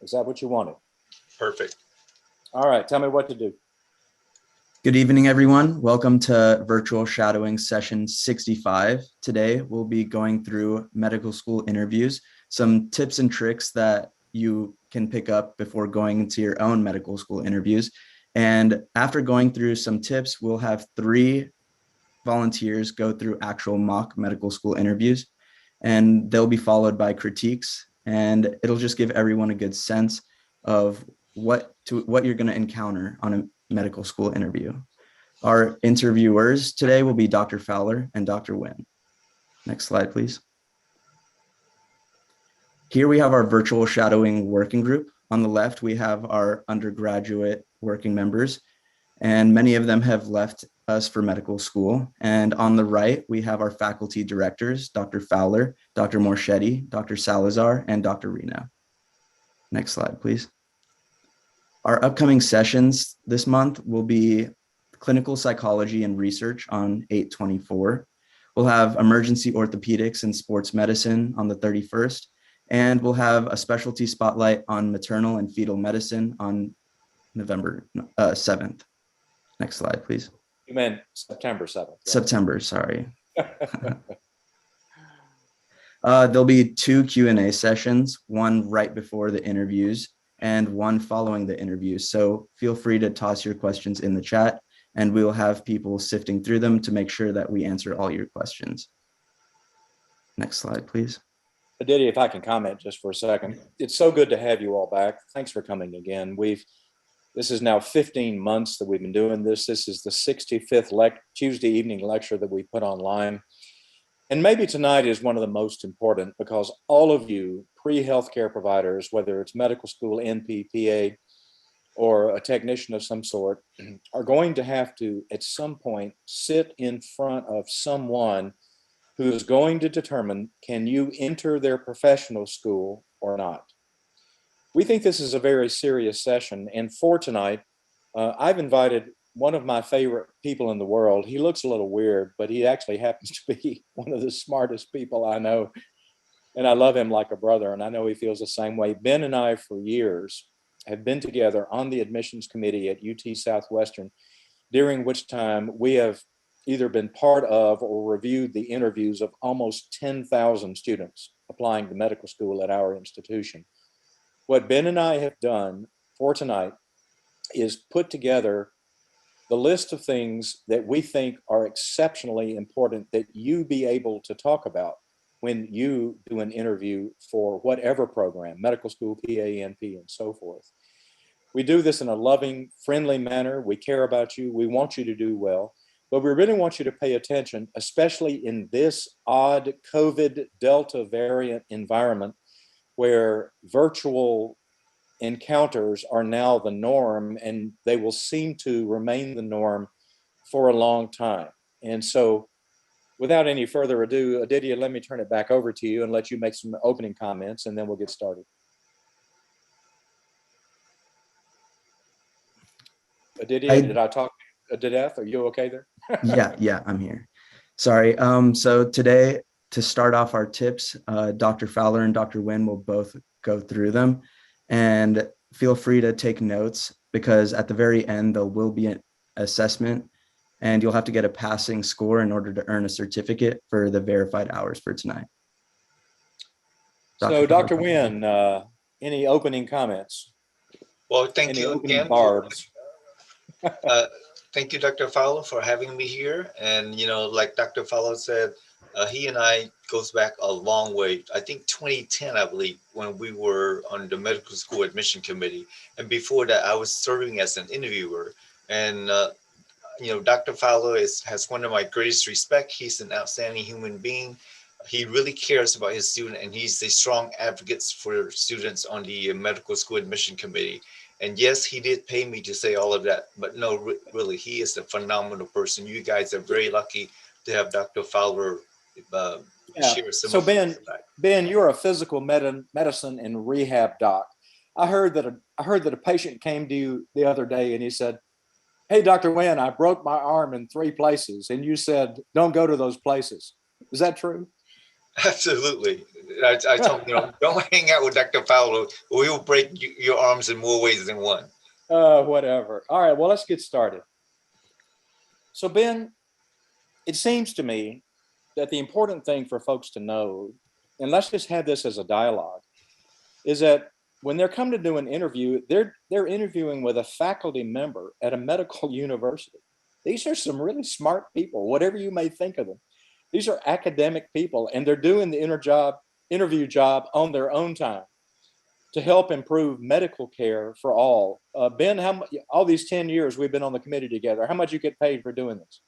Is that what you wanted? Perfect. All right, tell me what to do. Good evening, everyone. Welcome to Virtual Shadowing Session 65. Today, we'll be going through medical school interviews, some tips and tricks that you can pick up before going into your own medical school interviews. And after going through some tips, we'll have 3 volunteers go through actual mock medical school interviews, and they'll be followed by critiques, and it'll just give everyone a good sense of what you're going to encounter on a medical school interview. Our interviewers today will be Dr. Fowler and Dr. Nguyen. Next slide, please. Here we have our virtual shadowing working group. On the left, we have our undergraduate working members, and many of them have left us for medical school. And on the right, we have our faculty directors, Dr. Fowler, Dr. Morchetti, Dr. Salazar, and Dr. Reno. Next slide, please. Our upcoming sessions this month will be clinical psychology and research on 8/24. We'll have emergency orthopedics and sports medicine on the 31st, and we'll have a specialty spotlight on maternal and fetal medicine on November 7th. Next slide, please. You meant September 7th. Right? September, sorry. There'll be 2 Q&A sessions, one right before the interviews and one following the interviews. So feel free to toss your questions in the chat, and we will have people sifting through them to make sure that we answer all your questions. Next slide, please. Aditi, if I can comment just for a second. It's so good to have you all back. Thanks for coming again. This is now 15 months that we've been doing this. This is the 65th Tuesday evening lecture that we put online. And maybe tonight is one of the most important, because all of you pre-healthcare providers, whether it's medical school, NP, PA, or a technician of some sort, are going to have to, at some point, sit in front of someone who is going to determine, can you enter their professional school or not? We think this is a very serious session. And for tonight, I've invited one of my favorite people in the world. He looks a little weird, but he actually happens to be one of the smartest people I know. And I love him like a brother, and I know he feels the same way. Ben and I, for years, have been together on the admissions committee at UT Southwestern, during which time we have either been part of or reviewed the interviews of almost 10,000 students applying to medical school at our institution. What Ben and I have done for tonight is put together the list of things that we think are exceptionally important that you be able to talk about when you do an interview for whatever program, medical school, PA, NP, and so forth. We do this in a loving, friendly manner. We care about you. We want you to do well, but we really want you to pay attention, especially in this odd COVID Delta variant environment where virtual encounters are now the norm, and they will seem to remain the norm for a long time. And so without any further ado, Aditya, let me turn it back over to you and let you make some opening comments, and then we'll get started. Aditya, did I talk to death? Are you okay there? Yeah, I'm here. Sorry. So today, to start off our tips, Dr. Fowler and Dr. Nguyen will both go through them. And feel free to take notes, because at the very end, there will be an assessment, and you'll have to get a passing score in order to earn a certificate for the verified hours for tonight. So Dr. Nguyen, any opening comments? Well, thank you again. Thank you, Dr. Fowler, for having me here. And, you know, like Dr. Fowler said, he and I goes back a long way. I think 2010, I believe, when we were on the medical school admission committee. And before that, I was serving as an interviewer. And, you know, Dr. Fowler has one of my greatest respect. He's an outstanding human being. He really cares about his student, and he's a strong advocate for students on the medical school admission committee. And yes, he did pay me to say all of that, but no, really, he is a phenomenal person. You guys are very lucky to have Dr. Fowler share some. So Ben, you're a physical medicine and rehab doc. I heard that a patient came to you the other day and he said, "Hey, Dr. Nguyen, I broke my arm in 3 places," and you said, "Don't go to those places." Is that true? Absolutely. I told him, don't hang out with Dr. Fowler. We will break your arms in more ways than one. Whatever. All right, well, let's get started. So, Ben, it seems to me that the important thing for folks to know, and let's just have this as a dialogue, is that when they're coming to do an interview, they're interviewing with a faculty member at a medical university. These are some really smart people, whatever you may think of them. These are academic people, and they're doing the interview job on their own time to help improve medical care for all. Ben, all these 10 years we've been on the committee together, how much you get paid for doing this?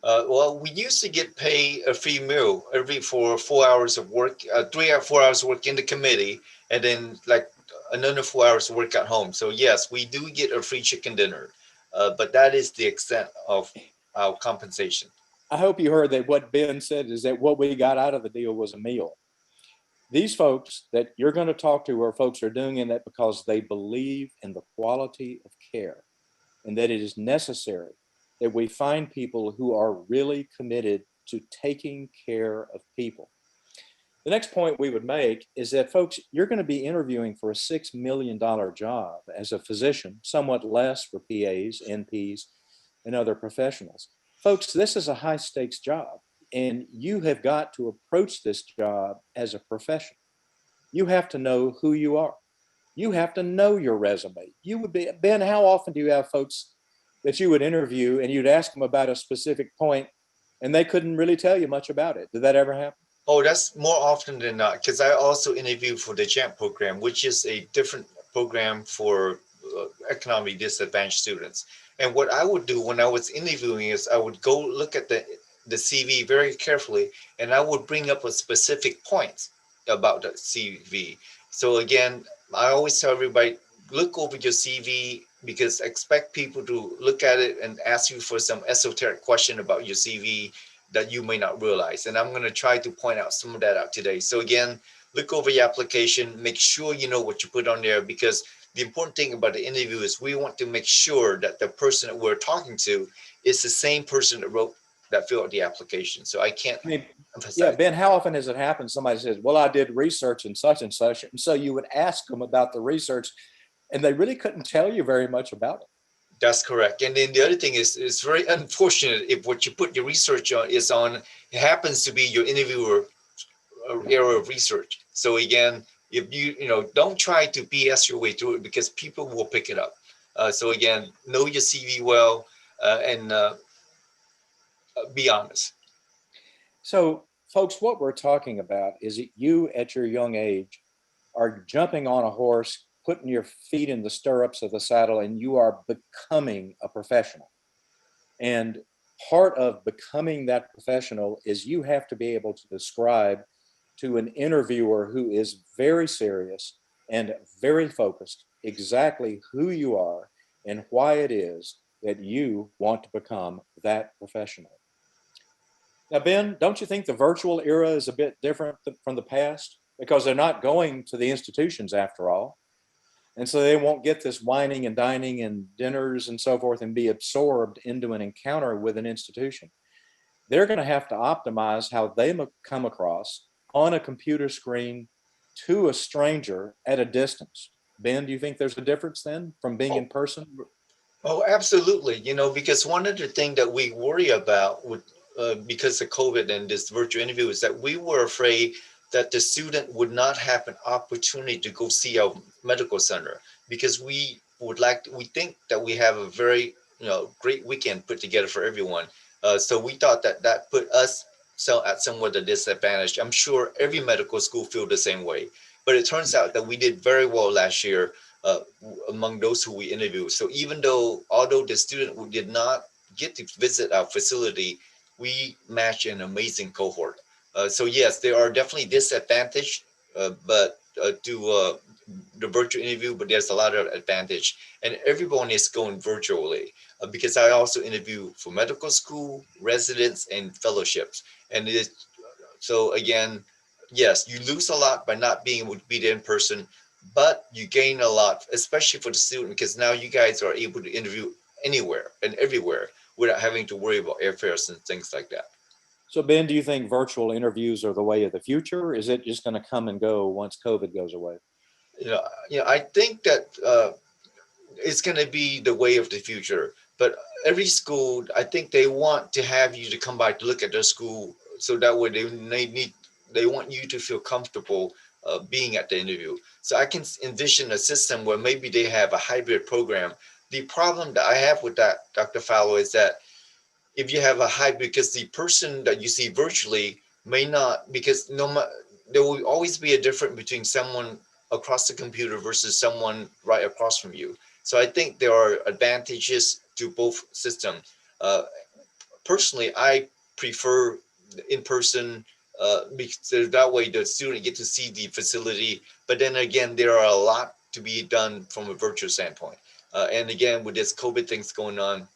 Well, we used to get paid a free meal for 4 hours of work, 3 or 4 hours of work in the committee, and then like another 4 hours of work at home. So yes, we do get a free chicken dinner, but that is the extent of our compensation. I hope you heard that what Ben said is that what we got out of the deal was a meal. These folks that you're going to talk to are folks who are doing that because they believe in the quality of care and that it is necessary that we find people who are really committed to taking care of people. The next point we would make is that, folks, you're going to be interviewing for a $6 million job as a physician, somewhat less for PAs, NPs, and other professionals. Folks, this is a high stakes job, and you have got to approach this job as a professional. You have to know who you are. You have to know your resume. You would be, Ben, how often do you have folks that you would interview and you'd ask them about a specific point and they couldn't really tell you much about it? Did that ever happen? Oh, that's more often than not, because I also interview for the JAMP program, which is a different program for economically disadvantaged students. And what I would do when I was interviewing is I would go look at the CV very carefully, and I would bring up a specific point about the CV. So again, I always tell everybody, look over your CV, because expect people to look at it and ask you for some esoteric question about your CV that you may not realize. And I'm going to try to point out some of that out today. So again, look over your application, make sure you know what you put on there, because the important thing about the interview is we want to make sure that the person that we're talking to is the same person that filled out the application. So I can't I mean, emphasize. yeah, Ben, how often has it happened? Somebody says, well, I did research and such and such. And so you would ask them about the research and they really couldn't tell you very much about it. That's correct. And then the other thing is, it's very unfortunate if what you put your research on it happens to be your interviewer area of research. So again, if don't try to BS your way through it, because people will pick it up. So again, know your CV well, and be honest. So, folks, what we're talking about is that you at your young age are jumping on a horse, putting your feet in the stirrups of the saddle, and you are becoming a professional. And part of becoming that professional is you have to be able to describe to an interviewer who is very serious and very focused exactly who you are and why it is that you want to become that professional. Now, Ben, don't you think the virtual era is a bit different from the past? Because they're not going to the institutions after all. And so they won't get this wining and dining and dinners and so forth and be absorbed into an encounter with an institution. They're going to have to optimize how they come across on a computer screen to a stranger at a distance. Ben, do you think there's a difference then from being in person? Oh, absolutely. Because one of the things that we worry about because of COVID and this virtual interview is that we were afraid that the student would not have an opportunity to go see our medical center, because we think that we have a very, great weekend put together for everyone. So we thought that put us at somewhat a disadvantage. I'm sure every medical school feel the same way, but it turns out that we did very well last year, uh, among those who we interviewed. So although the student did not get to visit our facility, we matched an amazing cohort. So yes, there are definitely disadvantages, but to the virtual interview, but there's a lot of advantage, and everyone is going virtually, because I also interview for medical school, residents, and fellowships. And so again, yes, you lose a lot by not being able to be there in person, but you gain a lot, especially for the student, because now you guys are able to interview anywhere and everywhere without having to worry about airfares and things like that. So Ben, do you think virtual interviews are the way of the future? Or is it just going to come and go once COVID goes away? I think that it's going to be the way of the future. But every school, I think they want to have you to come by to look at their school, so that way they want you to feel comfortable being at the interview. So I can envision a system where maybe they have a hybrid program. The problem that I have with that, Dr. Fallow, is that if you have a hybrid, because the person that you see virtually may not, because there will always be a difference between someone across the computer versus someone right across from you. So I think there are advantages to both systems. Uh, Personally, I prefer in person, because that way the student get to see the facility. But then again, there are a lot to be done from a virtual standpoint. And again, with this COVID things going on,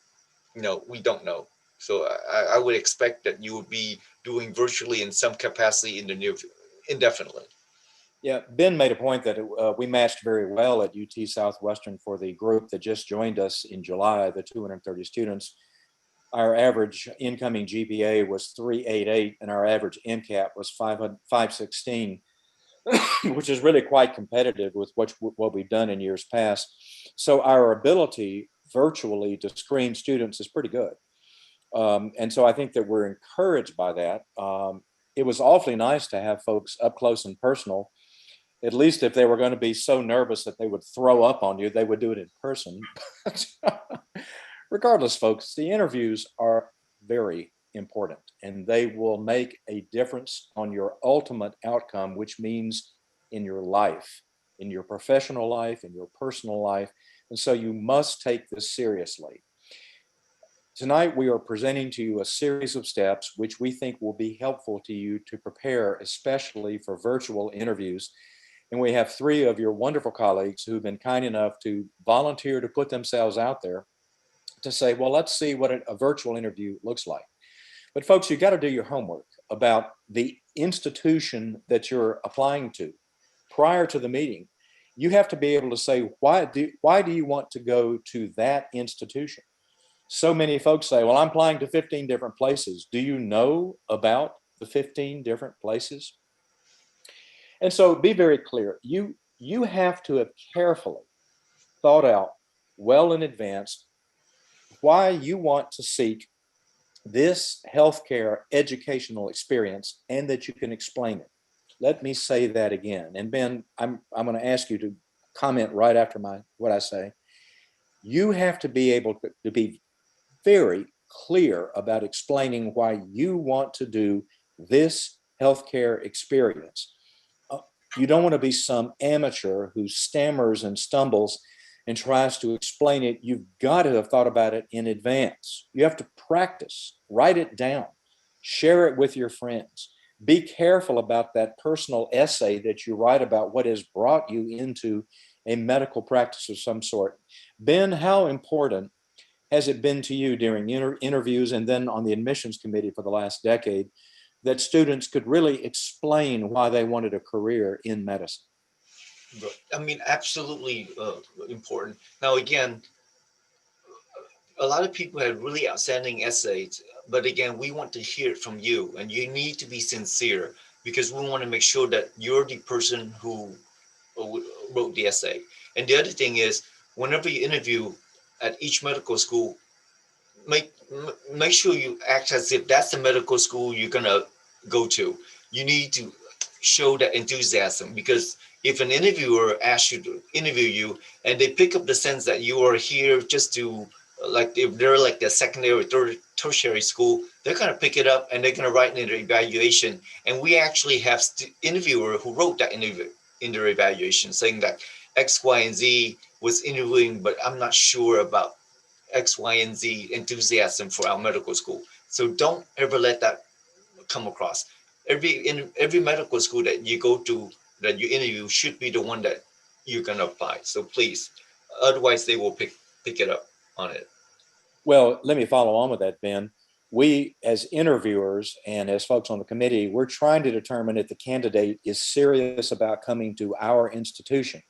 we don't know. So I would expect that you would be doing virtually in some capacity in the indefinitely. Yeah, Ben made a point that we matched very well at UT Southwestern for the group that just joined us in July, the 230 students. Our average incoming GPA was 388 and our average MCAT was 516, which is really quite competitive with what we've done in years past. So our ability virtually to screen students is pretty good. And so I think that we're encouraged by that. It was awfully nice to have folks up close and personal. At least if they were going to be so nervous that they would throw up on you, they would do it in person. Regardless, folks, the interviews are very important and they will make a difference on your ultimate outcome, which means in your life, in your professional life, in your personal life. And so you must take this seriously. Tonight, we are presenting to you a series of steps which we think will be helpful to you to prepare, especially for virtual interviews. And we have three of your wonderful colleagues who've been kind enough to volunteer to put themselves out there to say, well, let's see what a virtual interview looks like. But folks, you got to do your homework about the institution that you're applying to prior to the meeting. You have to be able to say, why do you want to go to that institution? So many folks say, well, I'm applying to 15 different places. Do you know about the 15 different places? And so be very clear. You have to have carefully thought out well in advance why you want to seek this healthcare educational experience and that you can explain it. Let me say that again. And Ben, I'm going to ask you to comment right after what I say. You have to be able to be very clear about explaining why you want to do this healthcare experience. You don't want to be some amateur who stammers and stumbles and tries to explain it. You've got to have thought about it in advance. You have to practice, write it down, share it with your friends. Be careful about that personal essay that you write about what has brought you into a medical practice of some sort. Ben, how important has it been to you during interviews and then on the admissions committee for the last decade that students could really explain why they wanted a career in medicine? I mean, absolutely important. Now, again, a lot of people have really outstanding essays, but again, we want to hear it from you, and you need to be sincere because we want to make sure that you're the person who wrote the essay. And the other thing is, whenever you interview at each medical school, make make sure you act as if that's the medical school you're gonna go to. You need to show that enthusiasm because if an interviewer asks you to interview you and they pick up the sense that you are here just to like if they're like the secondary or tertiary school, they're gonna pick it up and they're gonna write in their evaluation. And we actually have interviewer who wrote that in their evaluation saying that X, Y, and Z was interviewing, but I'm not sure about X, Y, and Z enthusiasm for our medical school. So don't ever let that come across. Every medical school that you go to that you interview should be the one that you're gonna apply. So please, otherwise they will pick it up on it. Well, let me follow on with that, Ben. We, as interviewers and as folks on the committee, we're trying to determine if the candidate is serious about coming to our institution.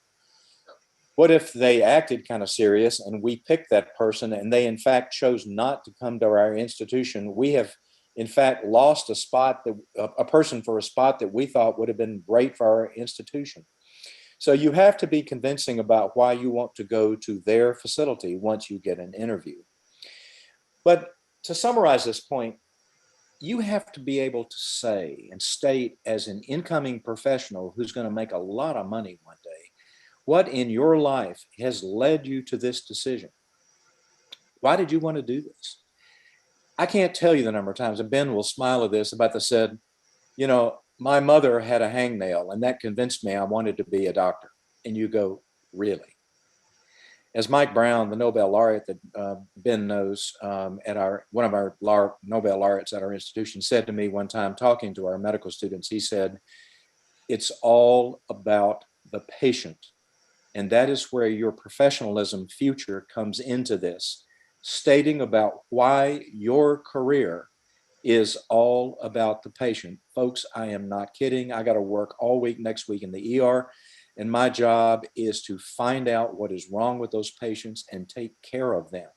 What if they acted kind of serious and we picked that person and they in fact chose not to come to our institution? We have in fact, lost a spot that a person for a spot that we thought would have been great for our institution. So you have to be convincing about why you want to go to their facility once you get an interview. But to summarize this point, you have to be able to say and state as an incoming professional who's going to make a lot of money one day, what in your life has led you to this decision? Why did you want to do this? I can't tell you the number of times, and Ben will smile at this, about the said, you know, my mother had a hangnail and that convinced me I wanted to be a doctor. And you go, really? As Mike Brown, the Nobel laureate that Ben knows, at one of our Nobel laureates at our institution, said to me one time, talking to our medical students, he said, it's all about the patient. And that is where your professionalism future comes into this, stating about why your career is all about the patient. Folks, I am not kidding. I got to work all week next week in the ER. And my job is to find out what is wrong with those patients and take care of them.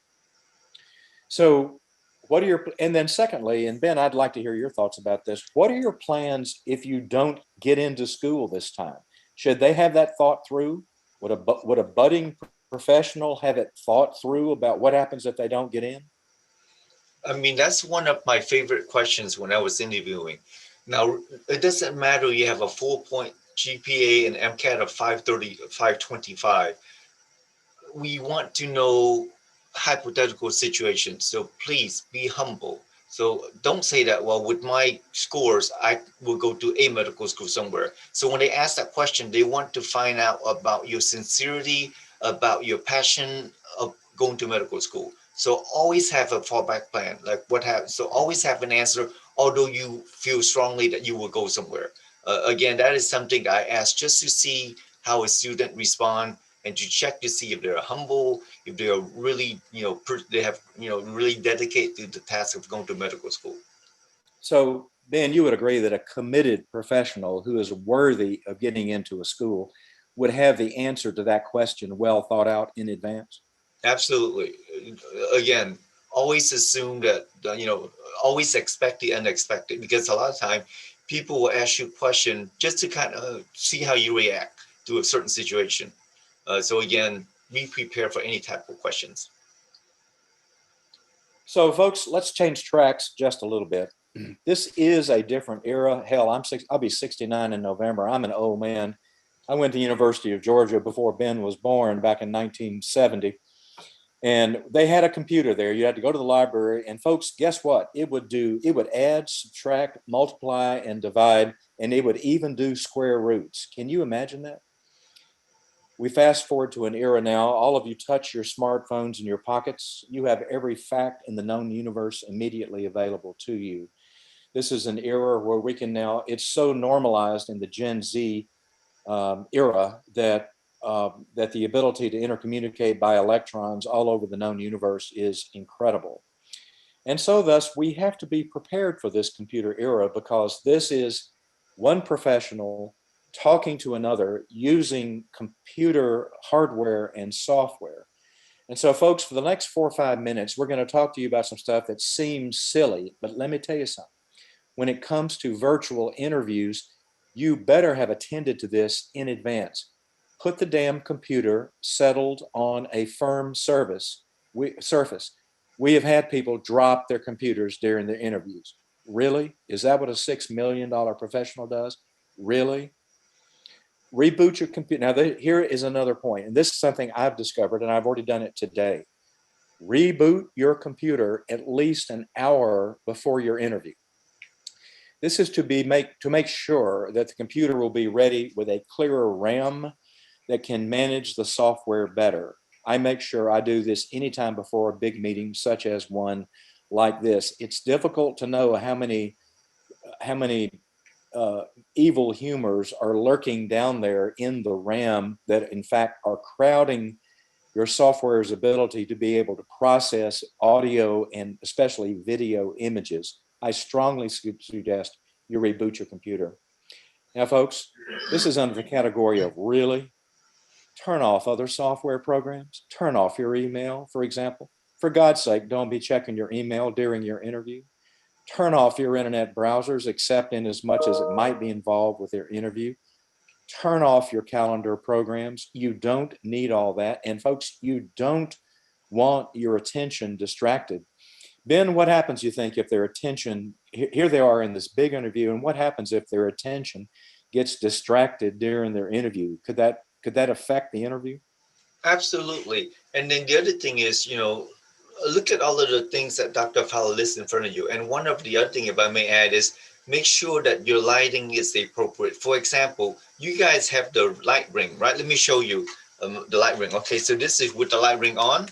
So what are your, and then secondly, and Ben, I'd like to hear your thoughts about this. What are your plans if you don't get into school this time? Should they have that thought through? Would a budding professional have it thought through about what happens if they don't get in? I mean, that's one of my favorite questions when I was interviewing. Now, it doesn't matter you have a 4-point GPA and MCAT of 530, 525. We want to know hypothetical situations. So please be humble. So don't say that, well, with my scores, I will go to a medical school somewhere. So when they ask that question, they want to find out about your sincerity, about your passion of going to medical school. So always have a fallback plan, like what happens. So always have an answer, although you feel strongly that you will go somewhere. Again, that is something I ask just to see how a student respond and to check to see if they're humble, if they're really, they have, really dedicated to the task of going to medical school. So, Ben, you would agree that a committed professional who is worthy of getting into a school would have the answer to that question well thought out in advance? Absolutely. Again, always assume that, always expect the unexpected, because a lot of time people will ask you a question just to kind of see how you react to a certain situation. So again, be prepared for any type of questions. So, folks, let's change tracks just a little bit. This is a different era. Hell, I'll be 69 in November. I'm an old man. I went to the University of Georgia before Ben was born back in 1970. And they had a computer there. You had to go to the library. And folks, guess what? It would add, subtract, multiply, and divide. And it would even do square roots. Can you imagine that? We fast forward to an era now. All of you touch your smartphones in your pockets. You have every fact in the known universe immediately available to you. This is an era where we can now, it's so normalized in the Gen Z era that that the ability to intercommunicate by electrons all over the known universe is incredible. And so thus we have to be prepared for this computer era, because this is one professional talking to another using computer hardware and software. And so, folks, for the next 4 or 5 minutes, we're going to talk to you about some stuff that seems silly, but let me tell you something. When it comes to virtual interviews, you better have attended to this in advance. Put the damn computer settled on a firm surface. We have had people drop their computers during their interviews. Really? Is that what a $6 million professional does? Really? Reboot your computer. Now, here is another point, and this is something I've discovered, and I've already done it today. Reboot your computer at least an hour before your interview. This is to make sure that the computer will be ready with a clearer RAM that can manage the software better. I make sure I do this anytime before a big meeting, such as one like this. It's difficult to know how many evil humors are lurking down there in the RAM that in fact are crowding your software's ability to be able to process audio and especially video images. I strongly suggest you reboot your computer. Now, folks, this is under the category of really. Turn off other software programs. Turn off your email, for example. For God's sake, don't be checking your email during your interview. Turn off your internet browsers, except in as much as it might be involved with their interview. Turn off your calendar programs. You don't need all that. And folks, you don't want your attention distracted. Ben, what happens, you think, if their attention, here they are in this big interview, and what happens if their attention gets distracted during their interview? Could that affect the interview? Absolutely. And then the other thing is, look at all of the things that Dr. Fowler lists in front of you. And one of the other thing, if I may add, is make sure that your lighting is appropriate. For example, you guys have the light ring, right? Let me show you the light ring. Okay, so this is with the light ring on.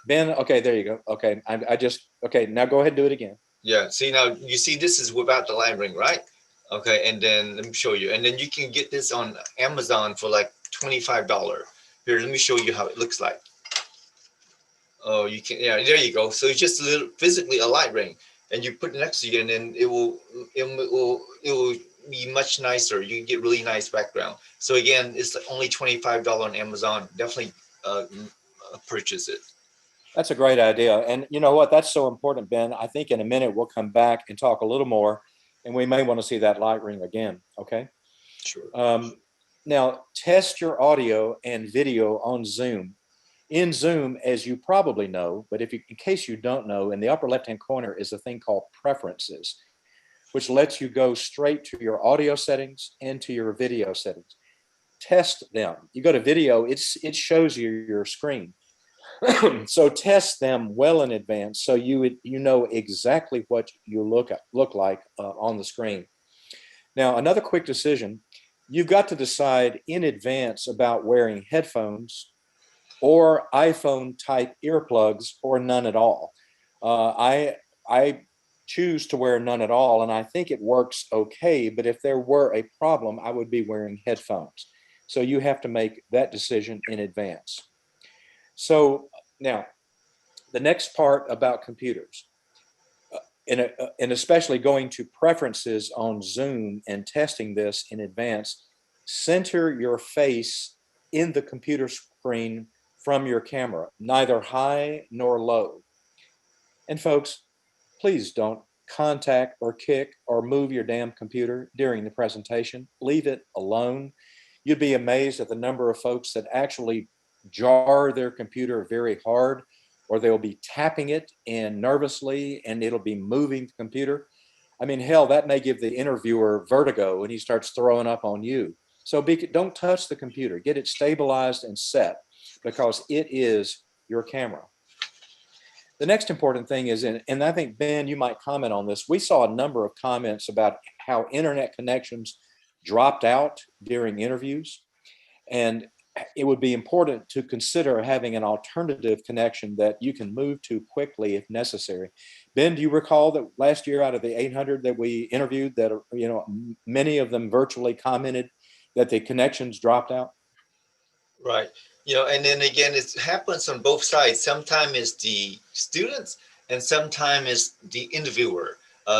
Ben, okay, there you go. Okay, okay, now go ahead and do it again. Yeah, see now, you see this is without the light ring, right? Okay, and then let me show you. And then you can get this on Amazon for like $25. Here, let me show you how it looks like. Oh, you can, yeah, there you go. So it's just a little, physically a light ring, and you put it next to you, and then it will be much nicer. You can get really nice background. So again, it's only $25 on Amazon. Definitely purchase it. That's a great idea. And you know what? That's so important, Ben. I think in a minute we'll come back and talk a little more, and we may want to see that light ring again. Okay. Sure. Now, test your audio and video on Zoom. In Zoom, as you probably know, but in case you don't know, in the upper left-hand corner is a thing called Preferences, which lets you go straight to your audio settings and to your video settings. Test them. You go to video, it shows you your screen. So test them well in advance so you know exactly what you look like on the screen. Now, another quick decision, you've got to decide in advance about wearing headphones or iPhone type earplugs or none at all. I choose to wear none at all, and I think it works okay, but if there were a problem, I would be wearing headphones. So you have to make that decision in advance. So now, the next part about computers, and especially going to preferences on Zoom and testing this in advance, center your face in the computer screen from your camera, neither high nor low. And folks, please don't contact or kick or move your damn computer during the presentation. Leave it alone. You'd be amazed at the number of folks that actually jar their computer very hard, or they'll be tapping it and nervously and it'll be moving the computer. I mean, hell, that may give the interviewer vertigo and he starts throwing up on you. So don't touch the computer. Get it stabilized and set, because it is your camera. The next important thing is, and I think, Ben, you might comment on this. We saw a number of comments about how internet connections dropped out during interviews. And it would be important to consider having an alternative connection that you can move to quickly if necessary. Ben, do you recall that last year out of the 800 that we interviewed, that many of them virtually commented that the connections dropped out? Right. And then again, it happens on both sides. Sometimes it's the students and sometimes it's the interviewer.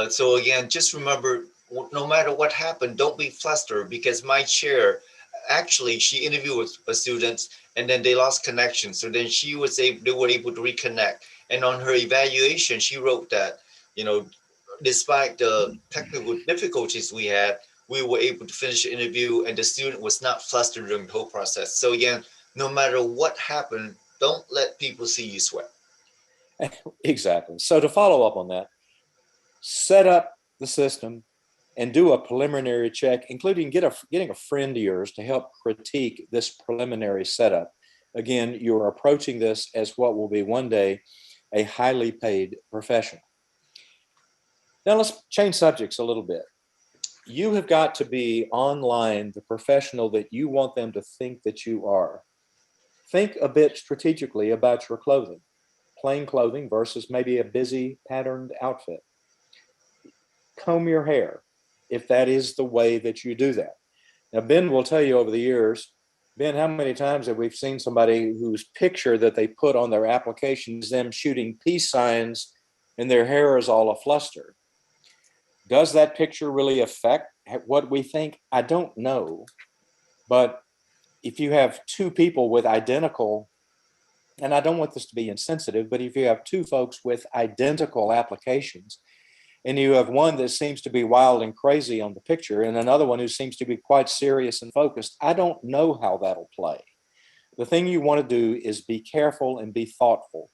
So again, just remember, no matter what happened, don't be flustered, because my chair, actually, she interviewed with students and then they lost connection. So then they were able to reconnect. And on her evaluation, she wrote that, despite the technical difficulties we had, we were able to finish the interview and the student was not flustered during the whole process. So again, no matter what happened, don't let people see you sweat. Exactly. So to follow up on that, set up the system and do a preliminary check, including getting a friend of yours to help critique this preliminary setup. Again, you're approaching this as what will be one day a highly paid profession. Now let's change subjects a little bit. You have got to be online the professional that you want them to think that you are. Think a bit strategically about your clothing, plain clothing versus maybe a busy patterned outfit. Comb your hair, if that is the way that you do that. Now, Ben will tell you over the years, Ben, how many times have we seen somebody whose picture that they put on their application is them shooting peace signs and their hair is all afluster? Does that picture really affect what we think? I don't know. But if you have two people with identical and I don't want this to be insensitive, but if you have two folks with identical applications, and you have one that seems to be wild and crazy on the picture and another one who seems to be quite serious and focused, I don't know how that'll play. The thing you want to do is be careful and be thoughtful.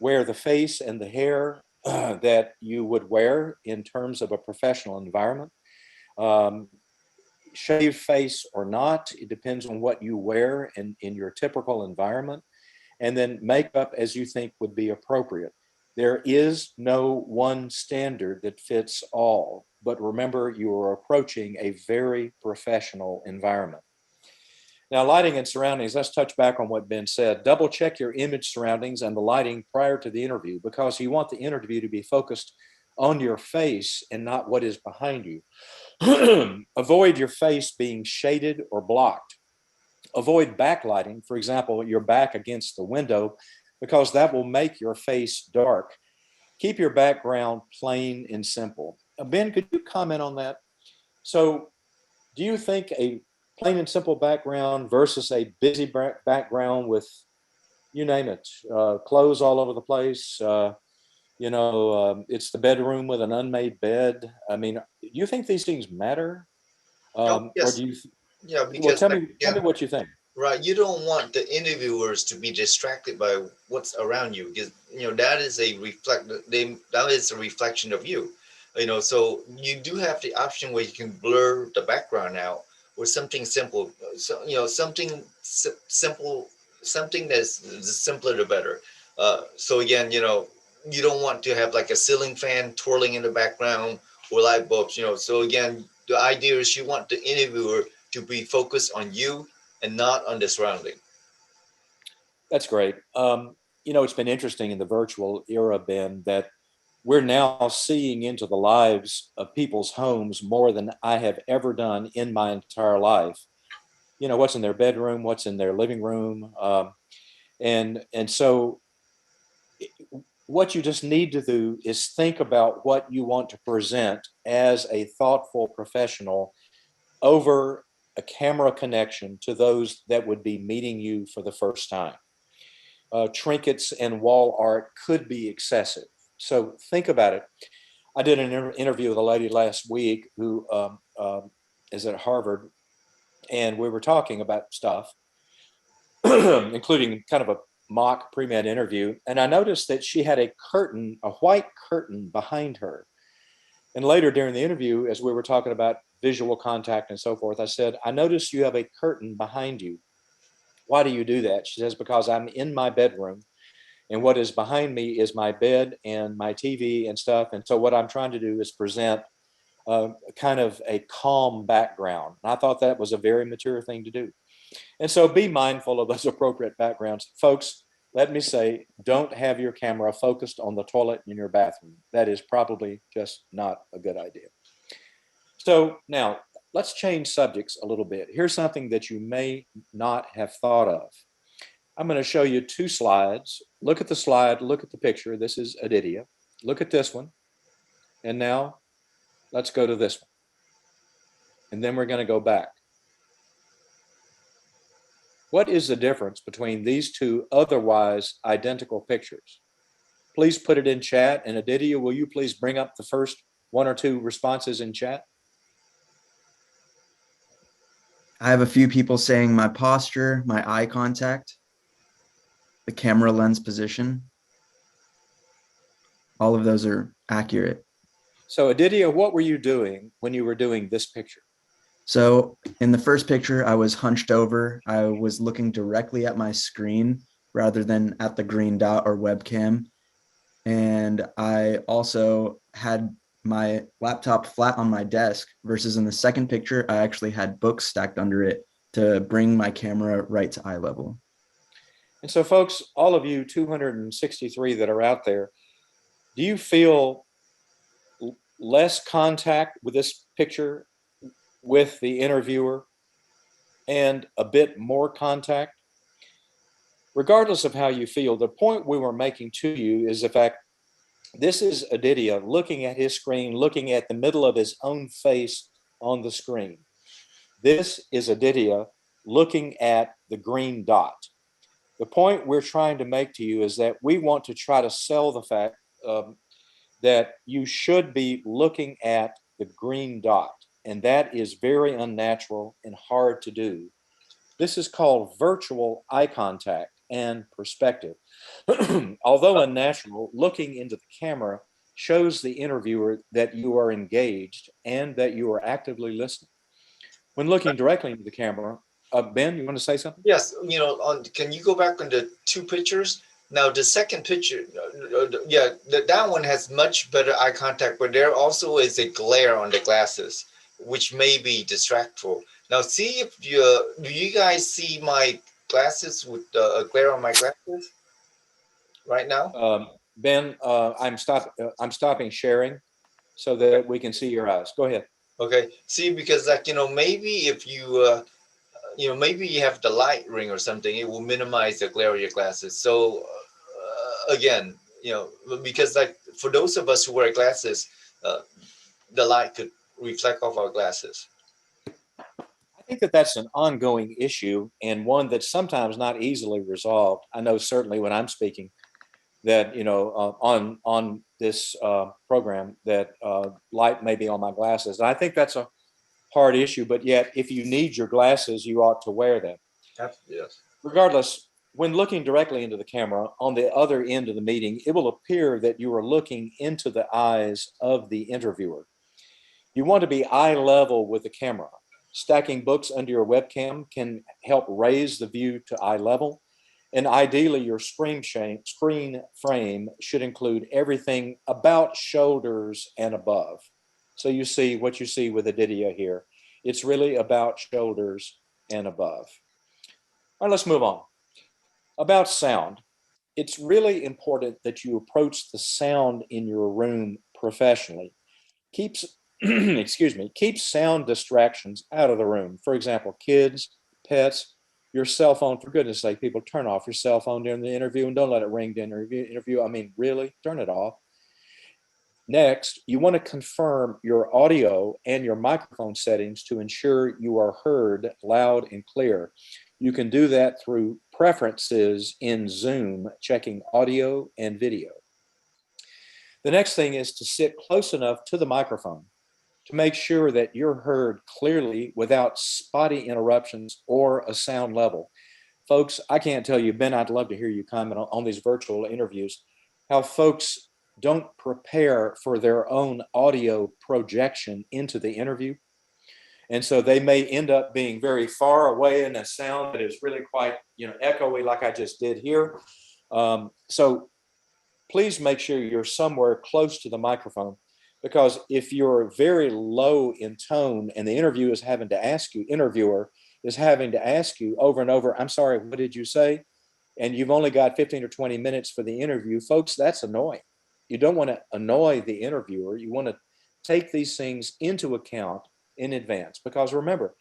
Wear the face and the hair that you would wear in terms of a professional environment. Um, Shave face or not, it depends on what you wear in your typical environment. And then makeup as you think would be appropriate. There is no one standard that fits all, but remember, you are approaching a very professional environment. Now, lighting and surroundings, let's touch back on what Ben said. Double check your image surroundings and the lighting prior to the interview, because you want the interview to be focused on your face and not what is behind you. Avoid your face being shaded or blocked. Avoid backlighting, for example, your back against the window, because that will make your face dark. Keep your background plain and simple. Ben, could you comment on that? So, do you think a plain and simple background versus a busy background with, you name it, clothes all over the place? It's the bedroom with an unmade bed. I mean, do you think these things matter? Oh, Or yes. do you, Yeah, well, because tell like, me, tell yeah, me what you think. right. You don't want the interviewers to be distracted by what's around you, because that is that is a reflection of you. So you do have the option where you can blur the background out or something simple. So something simple, something that's the simpler the better. So again, you don't want to have like a ceiling fan twirling in the background or light bulbs. So again, the idea is you want the interviewer to be focused on you and not on the surrounding. That's great. It's been interesting in the virtual era, Ben, that we're now seeing into the lives of people's homes more than I have ever done in my entire life. What's in their bedroom, what's in their living room, and so what you just need to do is think about what you want to present as a thoughtful professional over a camera connection to those that would be meeting you for the first time. Trinkets and wall art could be excessive. So think about it. I did an interview with a lady last week who is at Harvard, and we were talking about stuff, including kind of a mock pre-med interview. And I noticed that she had a white curtain behind her. And later during the interview, as we were talking about visual contact and so forth, I said, I noticed you have a curtain behind you. Why do you do that? She says, because I'm in my bedroom and what is behind me is my bed and my TV and stuff. And so what I'm trying to do is present kind of a calm background. And I thought that was a very mature thing to do. And so be mindful of those appropriate backgrounds. Folks, let me say, don't have your camera focused on the toilet in your bathroom. That is probably just not a good idea. So now let's change subjects a little bit. Here's something that you may not have thought of. I'm going to show you two slides. Look at the slide, look at the picture. This is Adidia. Look at this one. And now let's go to this one. And then we're going to go back. What is the difference between these two otherwise identical pictures? Please put it in chat. And Adidia, will you please bring up the first one or two responses in chat? I have a few people saying my posture, my eye contact, the camera lens position. All of those are accurate. So Adidia, what were you doing when you were doing this picture? So in the first picture, I was hunched over. I was looking directly at my screen rather than at the green dot or webcam. And I also had my laptop flat on my desk versus in the second picture, I actually had books stacked under it to bring my camera right to eye level. And so folks, all of you 263 that are out there, do you feel less contact with this picture with the interviewer and a bit more contact? Regardless of how you feel, the point we were making to you is the fact this is Adidia looking at his screen, looking at the middle of his own face on the screen. This is Adidia looking at the green dot. The point we're trying to make to you is that we want to try to sell the fact that you should be looking at the green dot, and that is very unnatural and hard to do. This is called virtual eye contact and perspective. Although unnatural, looking into the camera shows the interviewer that you are engaged and that you are actively listening. When looking directly into the camera, Ben, you want to say something? Yes, can you go back on the two pictures? Now, the second picture, yeah, that one has much better eye contact, but there also is a glare on the glasses, which may be distractful. Now, see if do you guys see my glasses with a glare on my glasses right now? Ben, I'm stopping sharing so that we can see your eyes. Go ahead. Okay, see, because maybe if maybe you have the light ring or something, it will minimize the glare of your glasses. So again, because like for those of us who wear glasses, uh, the light could reflect off our glasses. I think that that's an ongoing issue and one that's sometimes not easily resolved. I know certainly when I'm speaking that on this program that light may be on my glasses. And I think that's a hard issue, but yet if you need your glasses, you ought to wear them. Yes. Regardless, when looking directly into the camera, on the other end of the meeting, it will appear that you are looking into the eyes of the interviewer. You want to be eye level with the camera. Stacking books under your webcam can help raise the view to eye level. And ideally, your screen frame should include everything about shoulders and above. So you see what you see with the video here. It's really about shoulders and above. All right, let's move on. About sound. It's really important that you approach the sound in your room professionally. Keeps excuse me, keep sound distractions out of the room. For example, kids, pets, your cell phone. For goodness sake, people, turn off your cell phone during the interview and don't let it ring during the interview. I mean, really, turn it off. Next, you want to confirm your audio and your microphone settings to ensure you are heard loud and clear. You can do that through preferences in Zoom, checking audio and video. The next thing is to sit close enough to the microphone to make sure that you're heard clearly without spotty interruptions or a sound level. Folks, I can't tell you, Ben, I'd love to hear you comment on these virtual interviews, how folks don't prepare for their own audio projection into the interview. And so they may end up being very far away in a sound that is really quite, echoey like I just did here. So please make sure you're somewhere close to the microphone, because if you're very low in tone and the interviewer is having to ask you over and over, I'm sorry, what did you say? And you've only got 15 or 20 minutes for the interview, folks, that's annoying. You don't want to annoy the interviewer. You want to take these things into account in advance, because remember,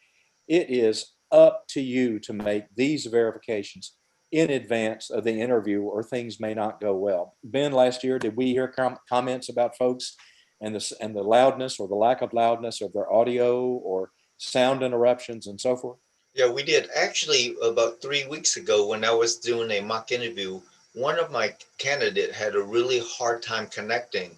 it is up to you to make these verifications in advance of the interview, or things may not go well. Ben, last year, did we hear comments about folks and the loudness or the lack of loudness of their audio or sound interruptions and so forth? Yeah, we did. Actually, about 3 weeks ago, when I was doing a mock interview, one of my candidate had a really hard time connecting